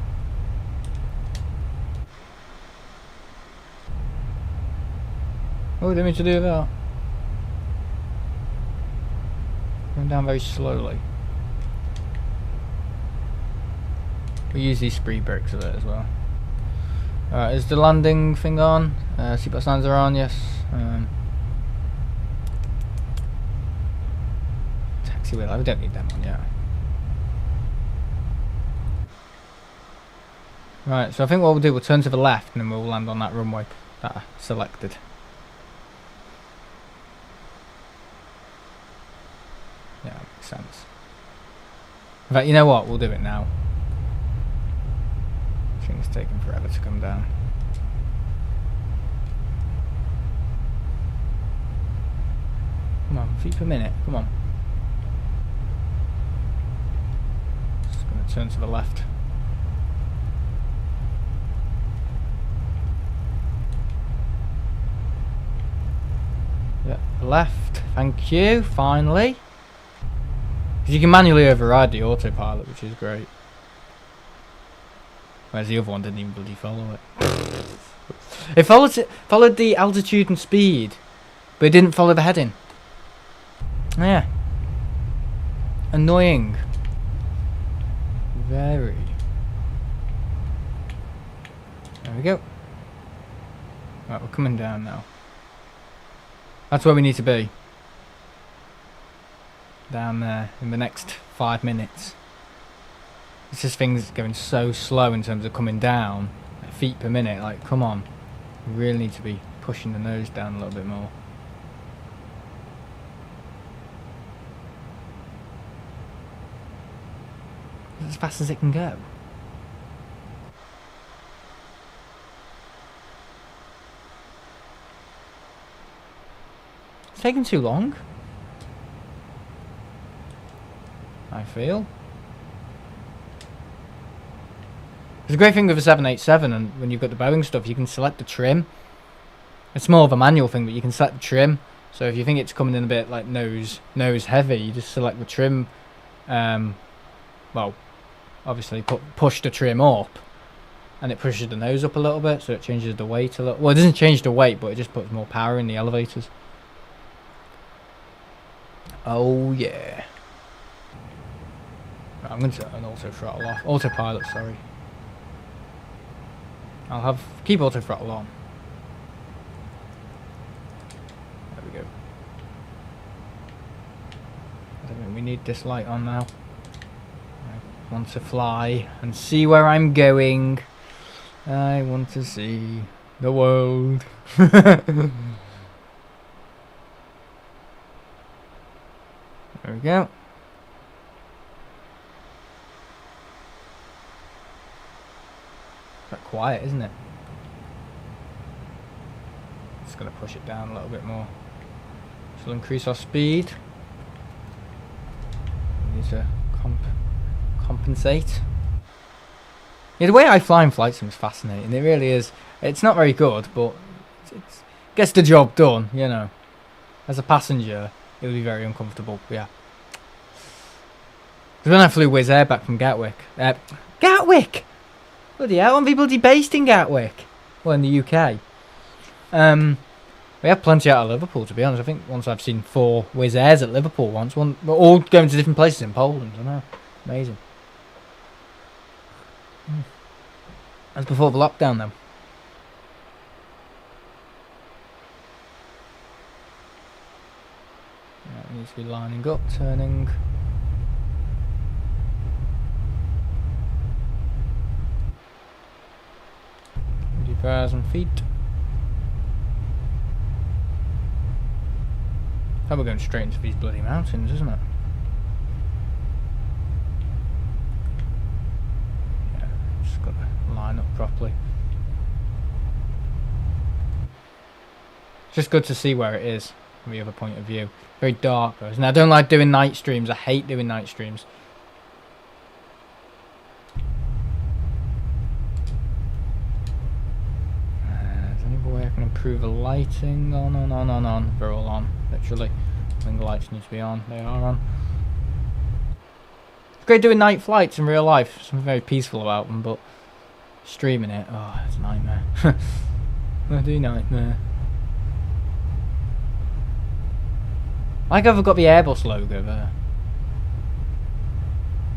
Oh, didn't mean to do that. Going down very slowly. We use these spree brakes a bit as well. Alright, is the landing thing on? Seatbelt signs are on, yes. Taxiway light, we don't need them on yet. Right, so I think what we'll do, we'll turn to the left and then we'll land on that runway that I selected. Yeah, that makes sense. In fact, you know what? We'll do it now. Thing's taking forever to come down. Come on, feet per minute. Come on. Just gonna turn to the left. Yeah, left. Thank you. Finally. Because you can manually override the autopilot, which is great. Whereas the other one didn't even bloody follow it. It followed the altitude and speed, but it didn't follow the heading. Yeah. Annoying. Very. There we go. Right, we're coming down now. That's where we need to be. Down there in the next 5 minutes. It's just things going so slow in terms of coming down, like feet per minute. Like, come on, we really need to be pushing the nose down a little bit more. It's as fast as it can go. It's taking too long, I feel. There's a great thing with a 787, and when you've got the Boeing stuff, you can select the trim. It's more of a manual thing, but you can select the trim. So if you think it's coming in a bit like nose heavy, you just select the trim. Well, obviously push the trim up, and it pushes the nose up a little bit, so it changes the weight a little. Well, it doesn't change the weight, but it just puts more power in the elevators. Oh yeah. Right, I'm going to turn auto throttle off. Autopilot, sorry. I'll keep auto throttle on. There we go. I don't think we need this light on now. I want to fly and see where I'm going. I want to see the world. There we go. Quite quiet, isn't it? Just gonna push it down a little bit more. So we'll increase our speed. We need to compensate. Yeah, the way I fly in flight sim is fascinating. It really is. It's not very good, but it gets the job done. You know, as a passenger, it would be very uncomfortable. Yeah. Because when I flew Wizz Air back from Gatwick, Gatwick. Bloody hell, I'm bloody based in Gatwick. Well, in the UK. We have plenty out of Liverpool, to be honest. I think once I've seen 4 Wizz Airs at Liverpool once. We're all going to different places in Poland. I know. Amazing. That's before the lockdown, though. Yeah, it needs to be lining up, turning. 30,000 feet. Oh, we're going straight into these bloody mountains, isn't it? Yeah, just got to line up properly. It's just good to see where it is from the other point of view. Very dark though, isn't it? I don't like doing night streams. I hate doing night streams. Is there any way I can improve the lighting? On. They're all on, literally. I think the lights need to be on. They are on. It's great doing night flights in real life. Something very peaceful about them, but streaming it, oh, it's a nightmare. Bloody nightmare. Like I've got the Airbus logo there.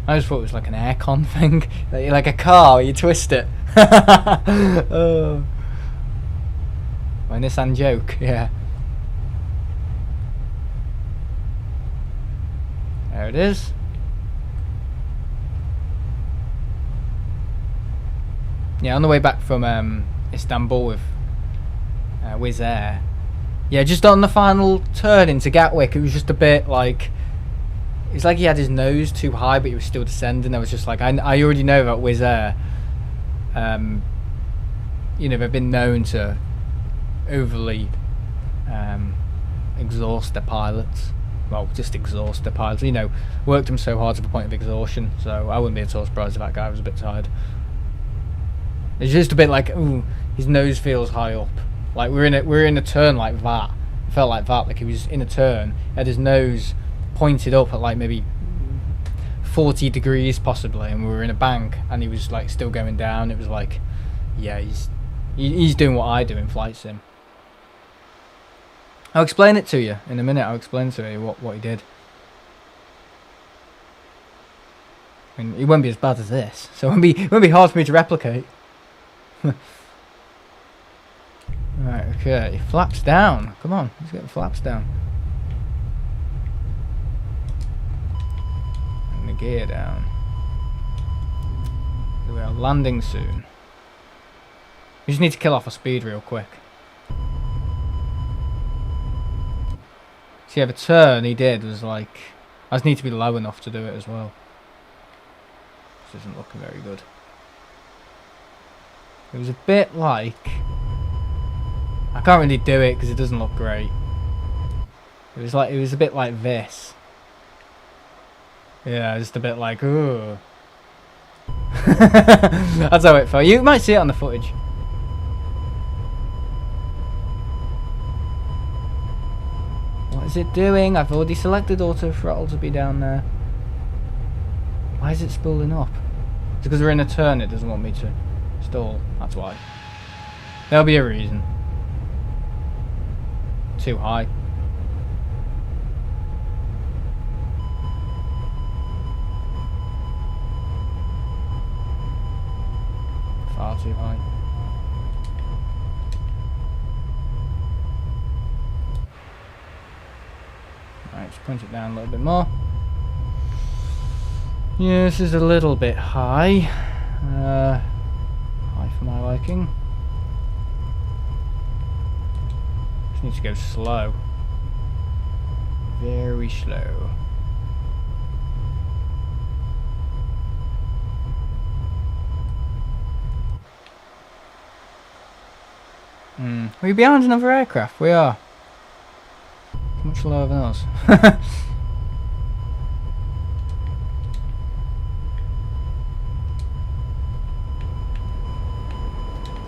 I just thought it was like an aircon thing. Like a car, you twist it. Oh. My Nissan joke, yeah. There it is. Yeah, on the way back from Istanbul with Wizz Air. Yeah, just on the final turn into Gatwick, it was just a bit like... It's like he had his nose too high, but he was still descending. I was just like, I already know about Wizz Air. You know, they've been known to overly exhaust their pilots. Well, just exhaust their pilots. You know, worked them so hard to the point of exhaustion. So I wouldn't be at all surprised if that guy was a bit tired. It's just a bit like, ooh, his nose feels high up. Like we're in a turn like that. It felt like that. Like he was in a turn, had his nose pointed up at like maybe 40 degrees possibly, and we were in a bank, and he was like still going down. It was like, yeah, he's doing what I do in flight sim. I'll explain it to you in a minute. I'll explain to you what he did. And it won't be as bad as this, so it won't be hard for me to replicate. Right, okay, flaps down. Come on, let's get the flaps down. And the gear down. We are landing soon. We just need to kill off our speed real quick. See, the turn he did was like... I just need to be low enough to do it as well. This isn't looking very good. It was a bit like... I can't really do it because it doesn't look great. It was a bit like this. Yeah, just a bit like, ooh. That's how it felt. You might see it on the footage. What is it doing? I've already selected auto throttle to be down there. Why is it spooling up? It's because we're in a turn, it doesn't want me to stall. That's why. There'll be a reason. Too high. Far too high. Right, let's punch it down a little bit more. Yeah, this is a little bit high. High for my liking. Need to go slow. Very slow. We're behind another aircraft. We are. Much lower than us.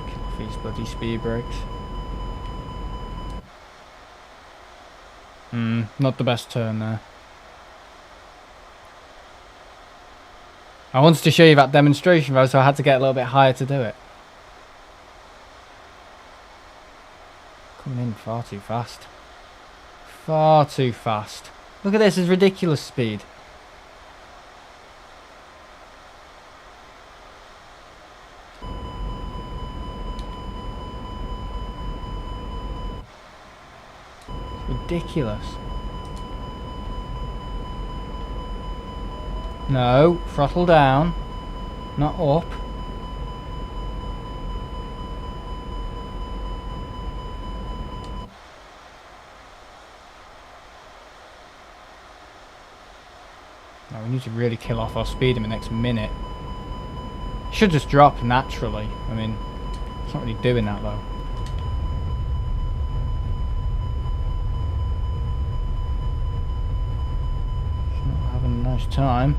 Kill off these bloody speed brakes. Not the best turn there. I wanted to show you that demonstration though, so I had to get a little bit higher to do it. Coming in far too fast. Far too fast. Look at this, it's ridiculous speed. ridiculous. No, throttle down, not up. No, we need to really kill off our speed in the next minute. Should just drop naturally. I mean, it's not really doing that though. It's not having a nice time.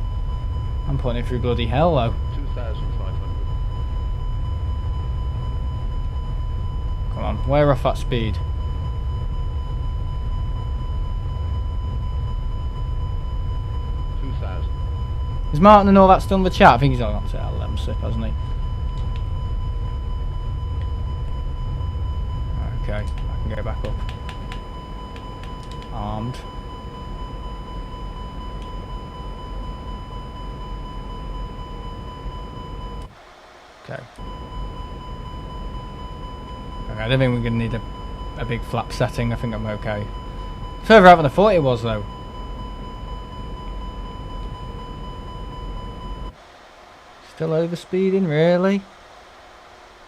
I'm putting it through bloody hell though. 2,500. Come on, wear off that speed. Is Martin and all that still in the chat? I think he's on up to LM6, hasn't he? Okay, I can go back up. Armed. Okay. Okay, I don't think we're going to need a big flap setting. I think I'm okay. Further out than I thought it was though. Still overspeeding, really?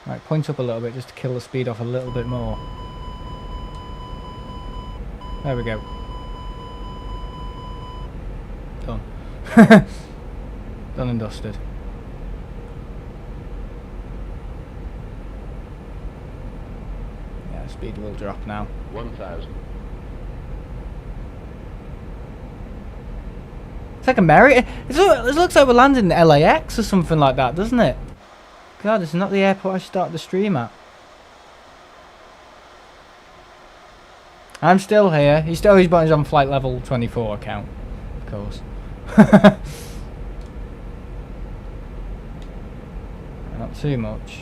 Right, point up a little bit just to kill the speed off a little bit more. There we go. Done. Done and dusted. Yeah, speed will drop now. 1,000. It's like America. It looks like we're landing in LAX or something like that, doesn't it? God, this is not the airport I started the stream at. I'm still here. He's still his buttons on flight level 24 account, of course. Not too much.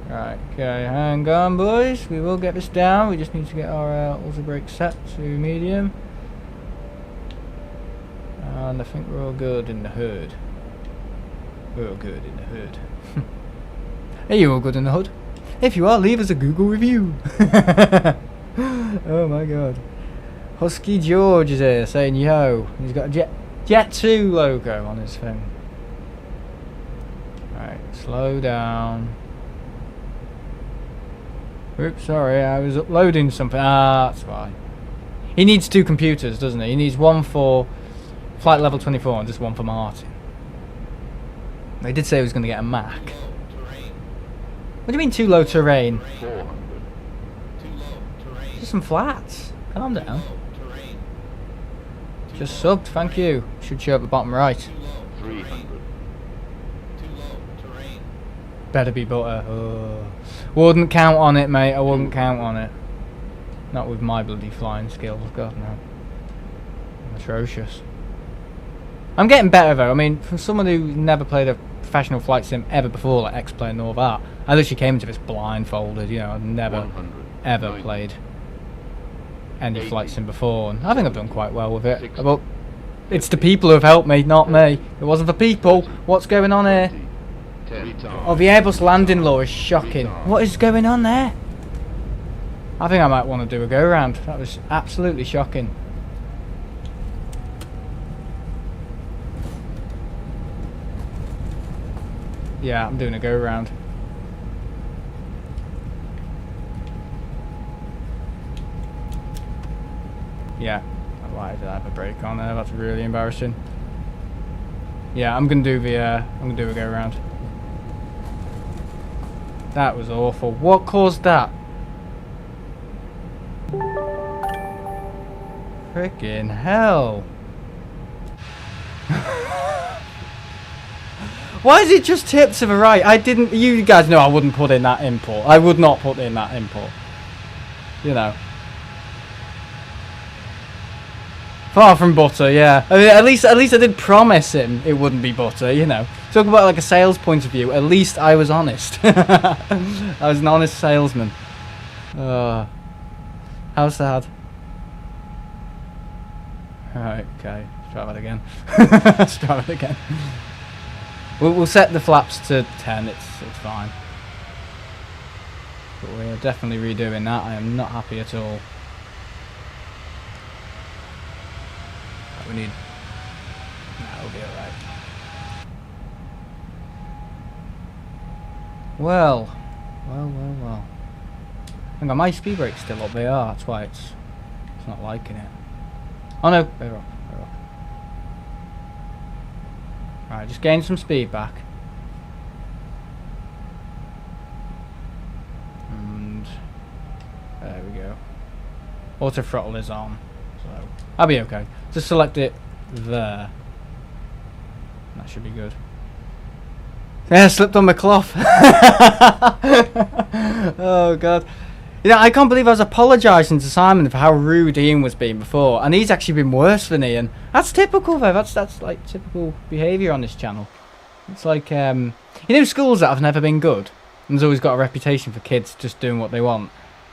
Right, okay, hang on boys, we will get this down, we just need to get our auto brake set to medium. And I think we're all good in the hood. We're all good in the hood. Are you all good in the hood? If you are, leave us a Google review. Oh my god. Husky George is here saying yo. He's got a Jet 2 logo on his thing. Right, slow down. Oops, sorry, I was uploading something. Ah, that's why. He needs two computers, doesn't he? He needs one for flight level 24 and just one for Martin. They did say he was going to get a Mac. What do you mean too low terrain? 400. Just some flats. Calm down. Just subbed, thank you. Should show up the bottom right. 300. Better be butter. Oh. Wouldn't count on it, mate. I wouldn't count on it. Not with my bloody flying skills. God, no. I'm atrocious. I'm getting better, though. I mean, from someone who never played a professional flight sim ever before, like X-Plane and all that, I literally came into this blindfolded. You know, I've never, ever played any flight sim before. And I think I've done quite well with it. But it's the people who have helped me, not me. If it wasn't for people, what's going on here? Oh, the Airbus landing law is shocking. What is going on there? I think I might want to do a go-round. That was absolutely shocking. Yeah, I'm doing a go-round. Yeah. Why did I have a brake on there? That's really embarrassing. Yeah, I'm gonna do a go-round. That was awful. What caused that? Frickin' hell. Why is it just tip to the right? I didn't... You guys know I wouldn't put in that import. I would not put in that import. You know. Far from butter, yeah. I mean, at least I did promise him it wouldn't be butter, you know. Talk about like a sales point of view. At least I was honest. I was an honest salesman. How sad. Right, okay. try that again. Let's try it again. We'll set the flaps to 10. It's fine. But we're definitely redoing that. I am not happy at all. We need. That'll be alright. Well. Hang on, my speed brake's still up. They are. That's why it's not liking it. Oh no, they're up. Right, just gain some speed back. And there we go. Auto throttle is on, so I'll be okay. Just select it there. That should be good. Yeah, I slipped on my cloth. Oh god. You know, I can't believe I was apologising to Simon for how rude Ian was being before, and he's actually been worse than Ian. That's typical though, that's like typical behaviour on this channel. It's like, you know, schools that have never been good, and there's always got a reputation for kids just doing what they want.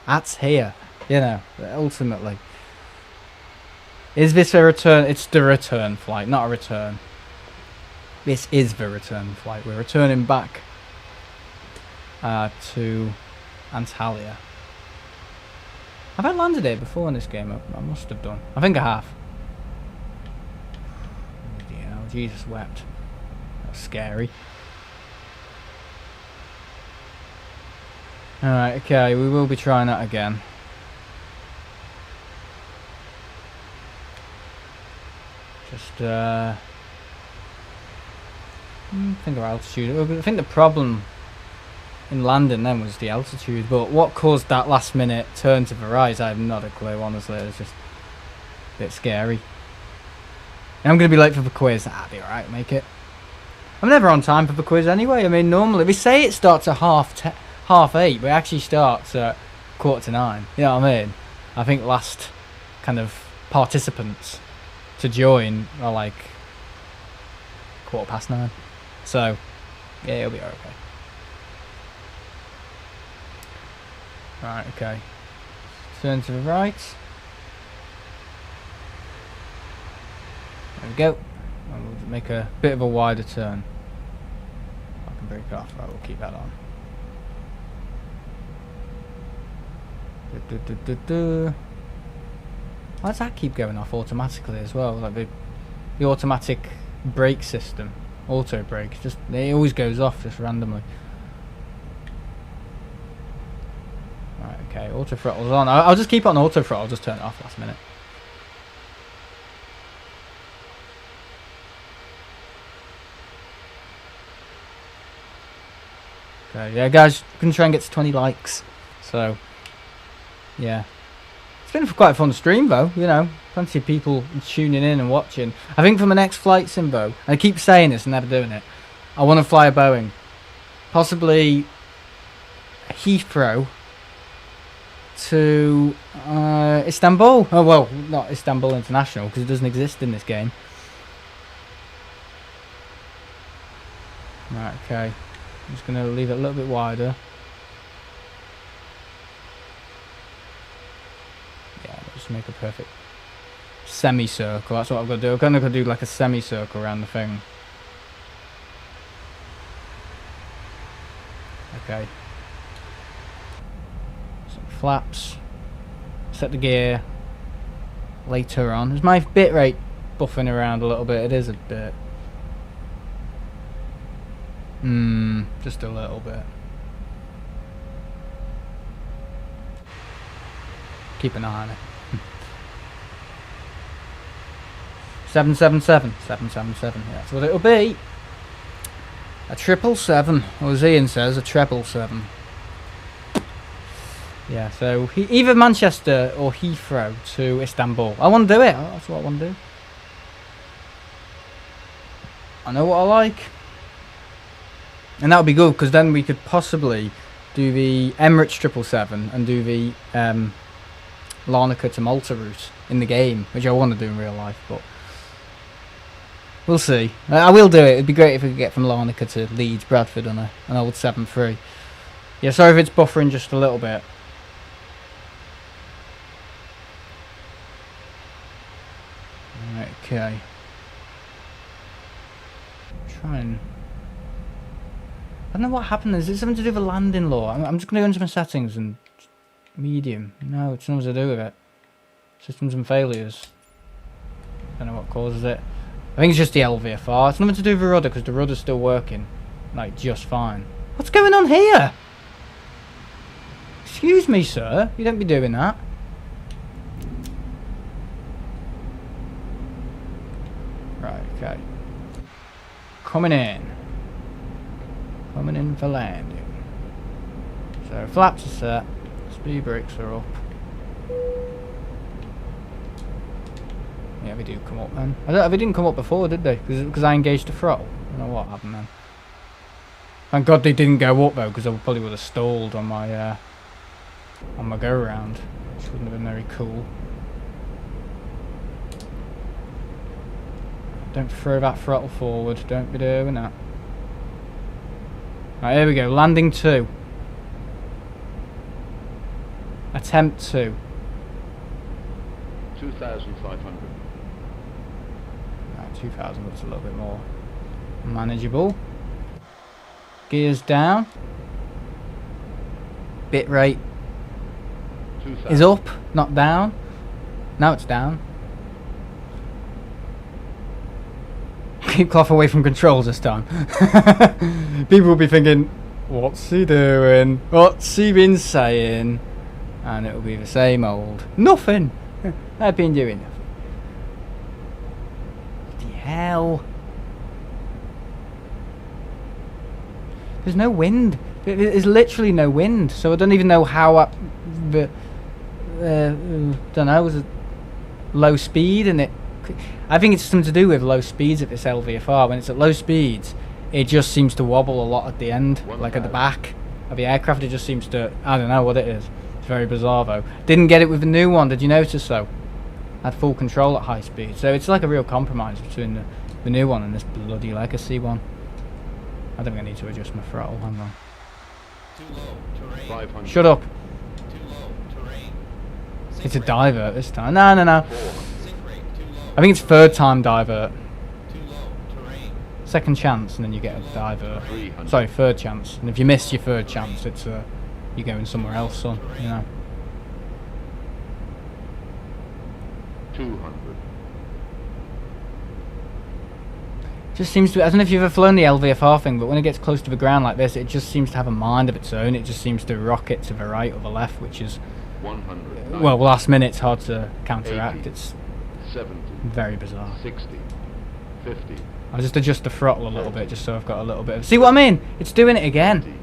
That's here, you know, ultimately. Is this a return? It's the return flight, not a return. This is the return flight. We're returning back to Antalya. Have I landed here before in this game? I must have done. I think I have. Oh dear, Jesus wept. That's scary. Alright, okay, we will be trying that again. Just, think of altitude. I think the problem in landing then was the altitude, but what caused that last minute turn to the right, I have not a clue, honestly. It's just a bit scary. And I'm going to be late for the quiz. That'll be alright, make it. I'm never on time for the quiz anyway. I mean, normally, we say it starts at half 8, but it actually starts at 9:15. You know what I mean? I think last kind of participants to join are like 9:15. So, yeah, it'll be okay. Right, okay. Turn to the right. There we go. And we'll make a bit of a wider turn. I can break it off. Right, we'll keep that on. Why does that keep going off automatically as well? Like the automatic brake system, auto brake, just it always goes off just randomly. Right, okay, auto throttle's on. I'll just keep it on auto throttle. I'll just turn it off last minute. Okay, yeah, guys, we're gonna try and get to 20 likes. So, yeah. It's been quite a fun stream though, you know, plenty of people tuning in and watching. I think for my next flight sim though, and I keep saying this and never doing it, I want to fly a Boeing. Possibly Heathrow to Istanbul. Oh well, not Istanbul International because it doesn't exist in this game. Right, okay. I'm just going to leave it a little bit wider. Yeah, just make a perfect semicircle. That's what I've got to do. I'm going to do like a semicircle around the thing. Okay. Some flaps. Set the gear later on. Is my bit rate buffing around a little bit? It is a bit. Just a little bit. Keep an eye on it. 777. 777. Yeah, that's what it'll be. A 777, or as Ian says, a 777. Yeah, so either Manchester or Heathrow to Istanbul. I want to do it. That's what I want to do. I know what I like. And that would be good, because then we could possibly do the Emirates 777 and do the Larnaca to Malta route in the game, which I want to do in real life, but we'll see. I will do it. It'd be great if we could get from Larnaca to Leeds, Bradford on an old 7.3. Yeah, sorry if it's buffering just a little bit. Right, okay. try and... I don't know what happened. Is it something to do with landing law? I'm just going to go into my settings and... Medium. No, it's nothing to do with it. Systems and failures. Don't know what causes it. I think it's just the LVFR. It's nothing to do with the rudder because the rudder's still working. Like, just fine. What's going on here? Excuse me, sir. You don't be doing that. Right, okay. Coming in. Coming in for landing. So, flaps are set. Speed brakes are up. Yeah, they do come up then. They didn't come up before, did they? Because I engaged the throttle. I don't know what happened then. Thank God they didn't go up though, because I probably would have stalled on my go round, which wouldn't have been very cool. Don't throw that throttle forward. Don't be doing that. Right, here we go. Landing 2. Attempt 2. 2,500. Right, 2,000 looks a little bit more manageable. Gears down. Bit rate is up, not down. Now it's down. Keep cloth away from controls this time. People will be thinking, what's he doing? What's he been saying? And it'll be the same old. Nothing. I've been doing nothing. What the hell? There's no wind. There's literally no wind. So I don't even know how don't know, was it low speed and it... I think it's something to do with low speeds of this LVFR. When it's at low speeds, it just seems to wobble a lot at the end, like at the back of the aircraft. It just seems to... I don't know what it is. It's very bizarre though. Didn't get it with the new one, did you notice so? Had full control at high speed. So it's like a real compromise between the new one and this bloody legacy one. I think I need to adjust my throttle, hang on. Too low, terrain. 500. Shut up. Too low, terrain. It's a divert this time. No, no, no. 400. I think it's third time divert. Too low, terrain. Second chance and then you get a divert. 300. Sorry, third chance. And if you miss your third chance, it's you're going somewhere else, son. You know. 200. Just seems to... I don't know if you've ever flown the LVFR thing, but when it gets close to the ground like this, it just seems to have a mind of its own. It just seems to rocket to the right or the left, which is... 100. Well, last minute it's hard to counteract. 80, It's 70. very bizarre. 60. 50. I'll just adjust the throttle a little bit, just so I've got a little bit of... See what I mean? It's doing it again.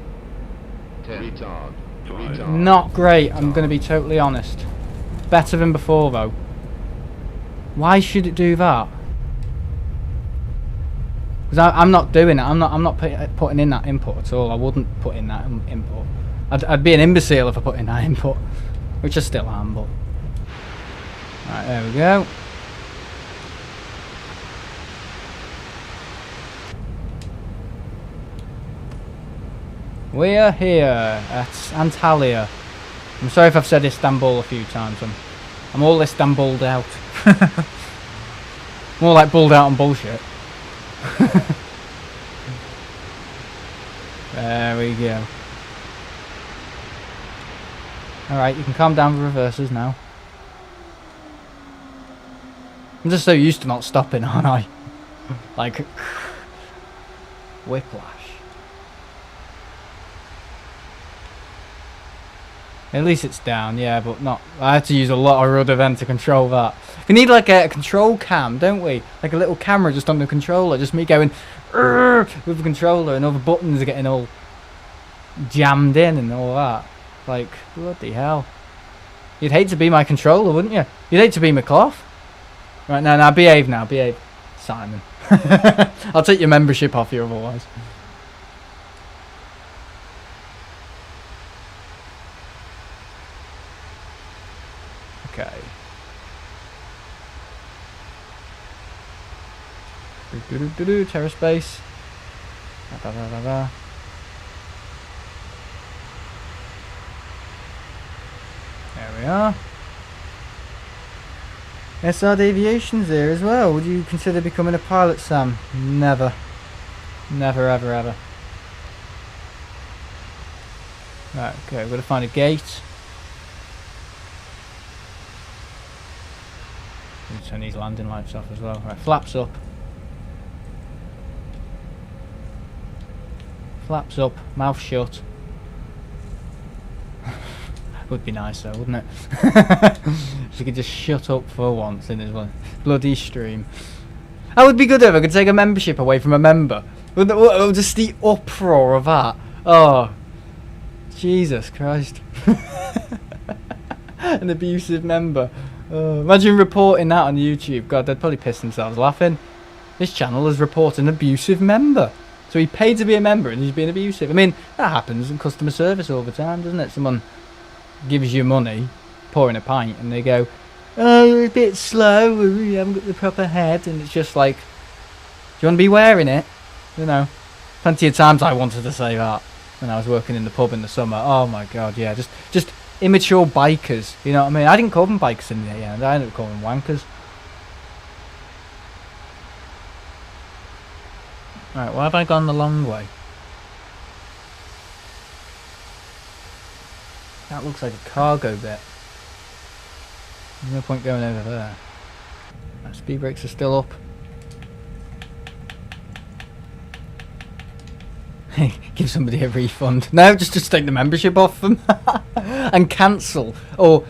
10. Retard. Retard. Not great, I'm going to be totally honest. Better than before, though. Why should it do that? Because I'm not doing it. I'm not putting in that input at all. I wouldn't put in that input. I'd be an imbecile if I put in that input, which I still am. But right, there we go. We are here at Antalya. I'm sorry if I've said Istanbul a few times. I'm all Istanbul'd out. More like bulled out on bullshit. There we go. Alright, you can calm down the reverses now. I'm just so used to not stopping, aren't I? Like... whiplash. At least it's down, yeah, but not... I had to use a lot of rudder then to control that. We need like a control cam, don't we? Like a little camera just on the controller. Just me going with the controller and all the buttons are getting all jammed in and all that. Like, bloody hell. You'd hate to be my controller, wouldn't you? You'd hate to be my cloth. Right, now behave now, behave. Simon. I'll take your membership off you otherwise. Okay. Terror space. Da, da, da, da. There we are. SRD Aviation's here as well. Would you consider becoming a pilot, Sam? Never. Never, ever, ever. Right, okay, we've got to find a gate. Turn these landing lights off as well. Right, flaps up. Flaps up, mouth shut. Would be nice though, wouldn't it? If you could just shut up for once in this one bloody stream. That would be good if I could take a membership away from a member. Just the uproar of that. Oh, Jesus Christ. An abusive member. Imagine reporting that on YouTube. God, they'd probably piss themselves laughing. This channel has reported an abusive member. So he paid to be a member and he's being abusive. I mean, that happens in customer service all the time, doesn't it? Someone gives you money, pouring a pint, and they go, "Oh, you're a bit slow, you haven't got the proper head," and it's just like, do you want to be wearing it? You know, plenty of times I wanted to say that when I was working in the pub in the summer. Oh my God, yeah, just immature bikers, you know what I mean? I didn't call them bikers in the end, I ended up calling them wankers. Right, why have I gone the long way? That looks like a cargo bit. There's no point going over there. Right, speed brakes are still up. Give somebody a refund. No, just take the membership off them. And cancel or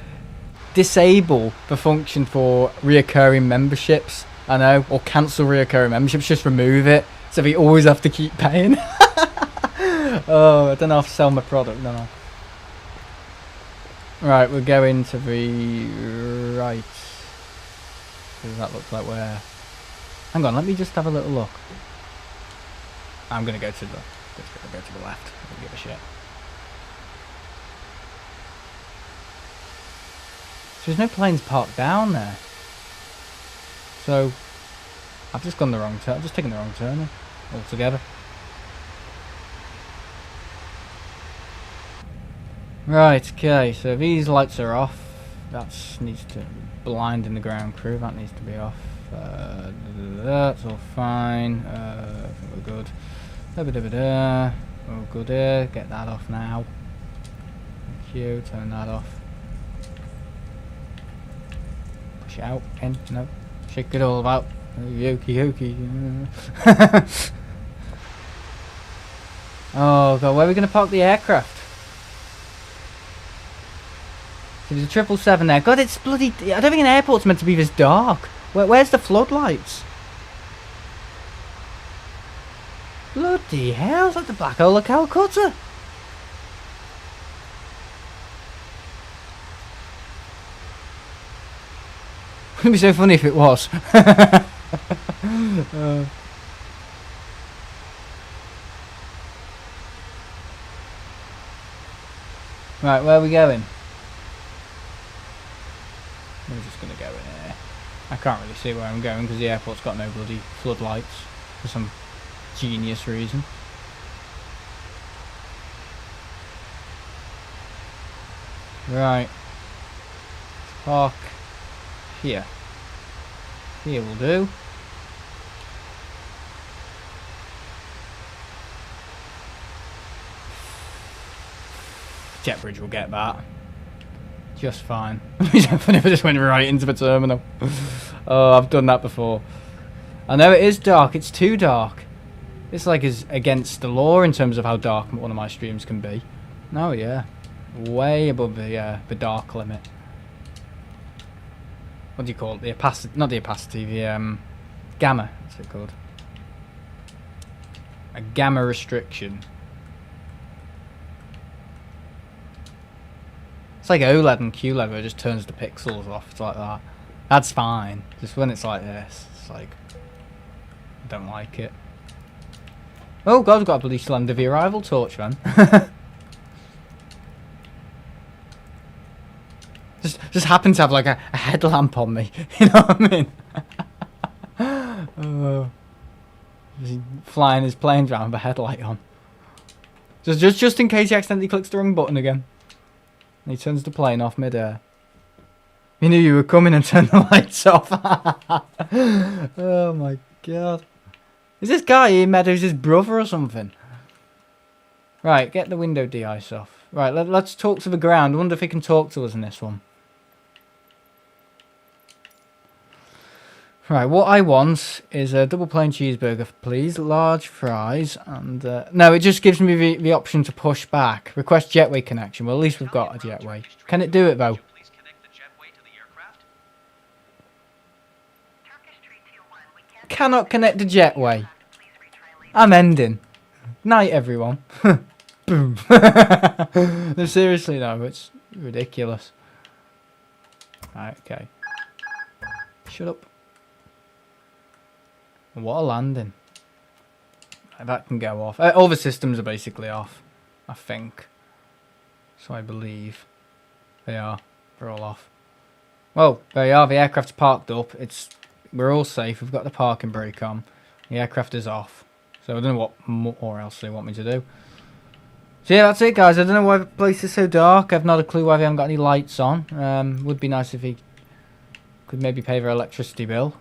disable the function for reoccurring memberships. I know. Or cancel reoccurring memberships. Just remove it. So we always have to keep paying. Oh, I don't know if I sell my product, don't I? Right, we're going to the right. Does that look like where? Hang on, let me just have a little look. I'm gonna go to the left. I don't give a shit. So there's no planes parked down there. So I've just gone the wrong turn. I've just taken the wrong turn altogether. Right, okay, so these lights are off. That needs to blind in the ground crew. That needs to be off. That's all fine. I think we're good. All good here. Get that off now. Thank you. Turn that off. Push it out. In. No. Shake it all about. Yoki yoki. Oh God, where are we going to park the aircraft? There's a 777 there. God, it's bloody... I don't think an airport's meant to be this dark. Where's the floodlights? Bloody hell, it's like the Black Hole of Calcutta. It'd be so funny if it was. Right, where are we going? I'm just going to go in here. I can't really see where I'm going because the airport's got no bloody floodlights for some genius reason. Right. Let's park here. Here will do. JetBridge will get that. Just fine. I never just went right into the terminal. Oh, I've done that before. I know it is dark. It's too dark. It's like is against the law in terms of how dark one of my streams can be. No, yeah, way above the dark limit. What do you call it? The opacity? Not the opacity. The gamma. What's it called? A gamma restriction. It's like OLED and QLED where it just turns the pixels off. It's like that. That's fine. Just when it's like this, it's like I don't like it. Oh God, I've got a bloody slender the arrival torch, man. just happened to have like a headlamp on me. You know what I mean? Just flying his plane around with a headlight on. Just in case he accidentally clicks the wrong button again. And he turns the plane off mid-air. He knew you were coming and turned the lights off. Oh my God. Is this guy Ian Meadows' brother or something? Right, get the window de-ice off. Right, let's talk to the ground. I wonder if he can talk to us in this one. Right, what I want is a double plain cheeseburger, please. Large fries, and... no, it just gives me the option to push back. Request jetway connection. Well, at least we've got a jetway. Can it do it, though? Cannot connect the jetway. I'm ending. Night, everyone. Boom. No, seriously, though, it's ridiculous. Right, okay. Shut up. What a landing. That can go off. All the systems are basically off, I think. So I believe they are. They're all off. Well, there you are. The aircraft's parked up. We're all safe. We've got the parking brake on. The aircraft is off. So I don't know what more else they want me to do. So yeah, that's it, guys. I don't know why the place is so dark. I've not a clue why they haven't got any lights on. Would be nice if he could maybe pay their electricity bill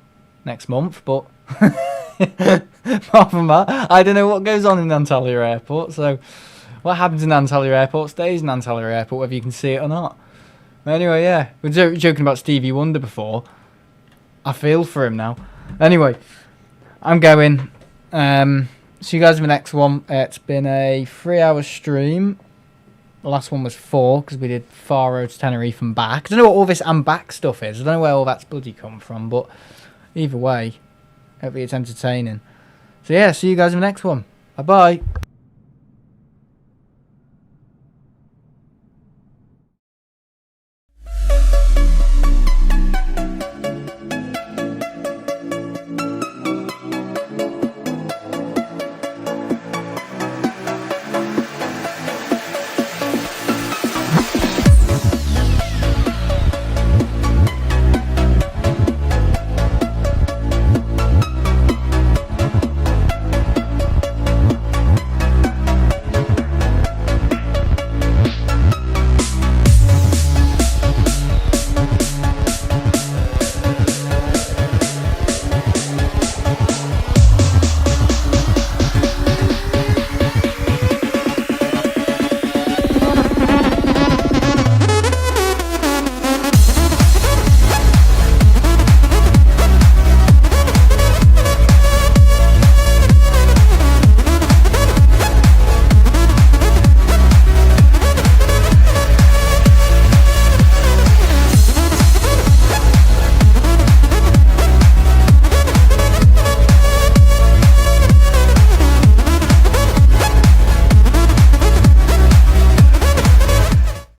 next month, but apart from that, I don't know what goes on in Antalya Airport. So what happens in Antalya Airport stays in Antalya Airport, whether you can see it or not. Anyway, yeah, we were joking about Stevie Wonder before. I feel for him now. Anyway, I'm going. See you guys in the next one. It's been a 3-hour stream. The last one was 4 because we did Faro to Tenerife and back. I don't know what all this and back stuff is. I don't know where all that's bloody come from, but either way, hopefully it's entertaining. So yeah, see you guys in the next one. Bye bye.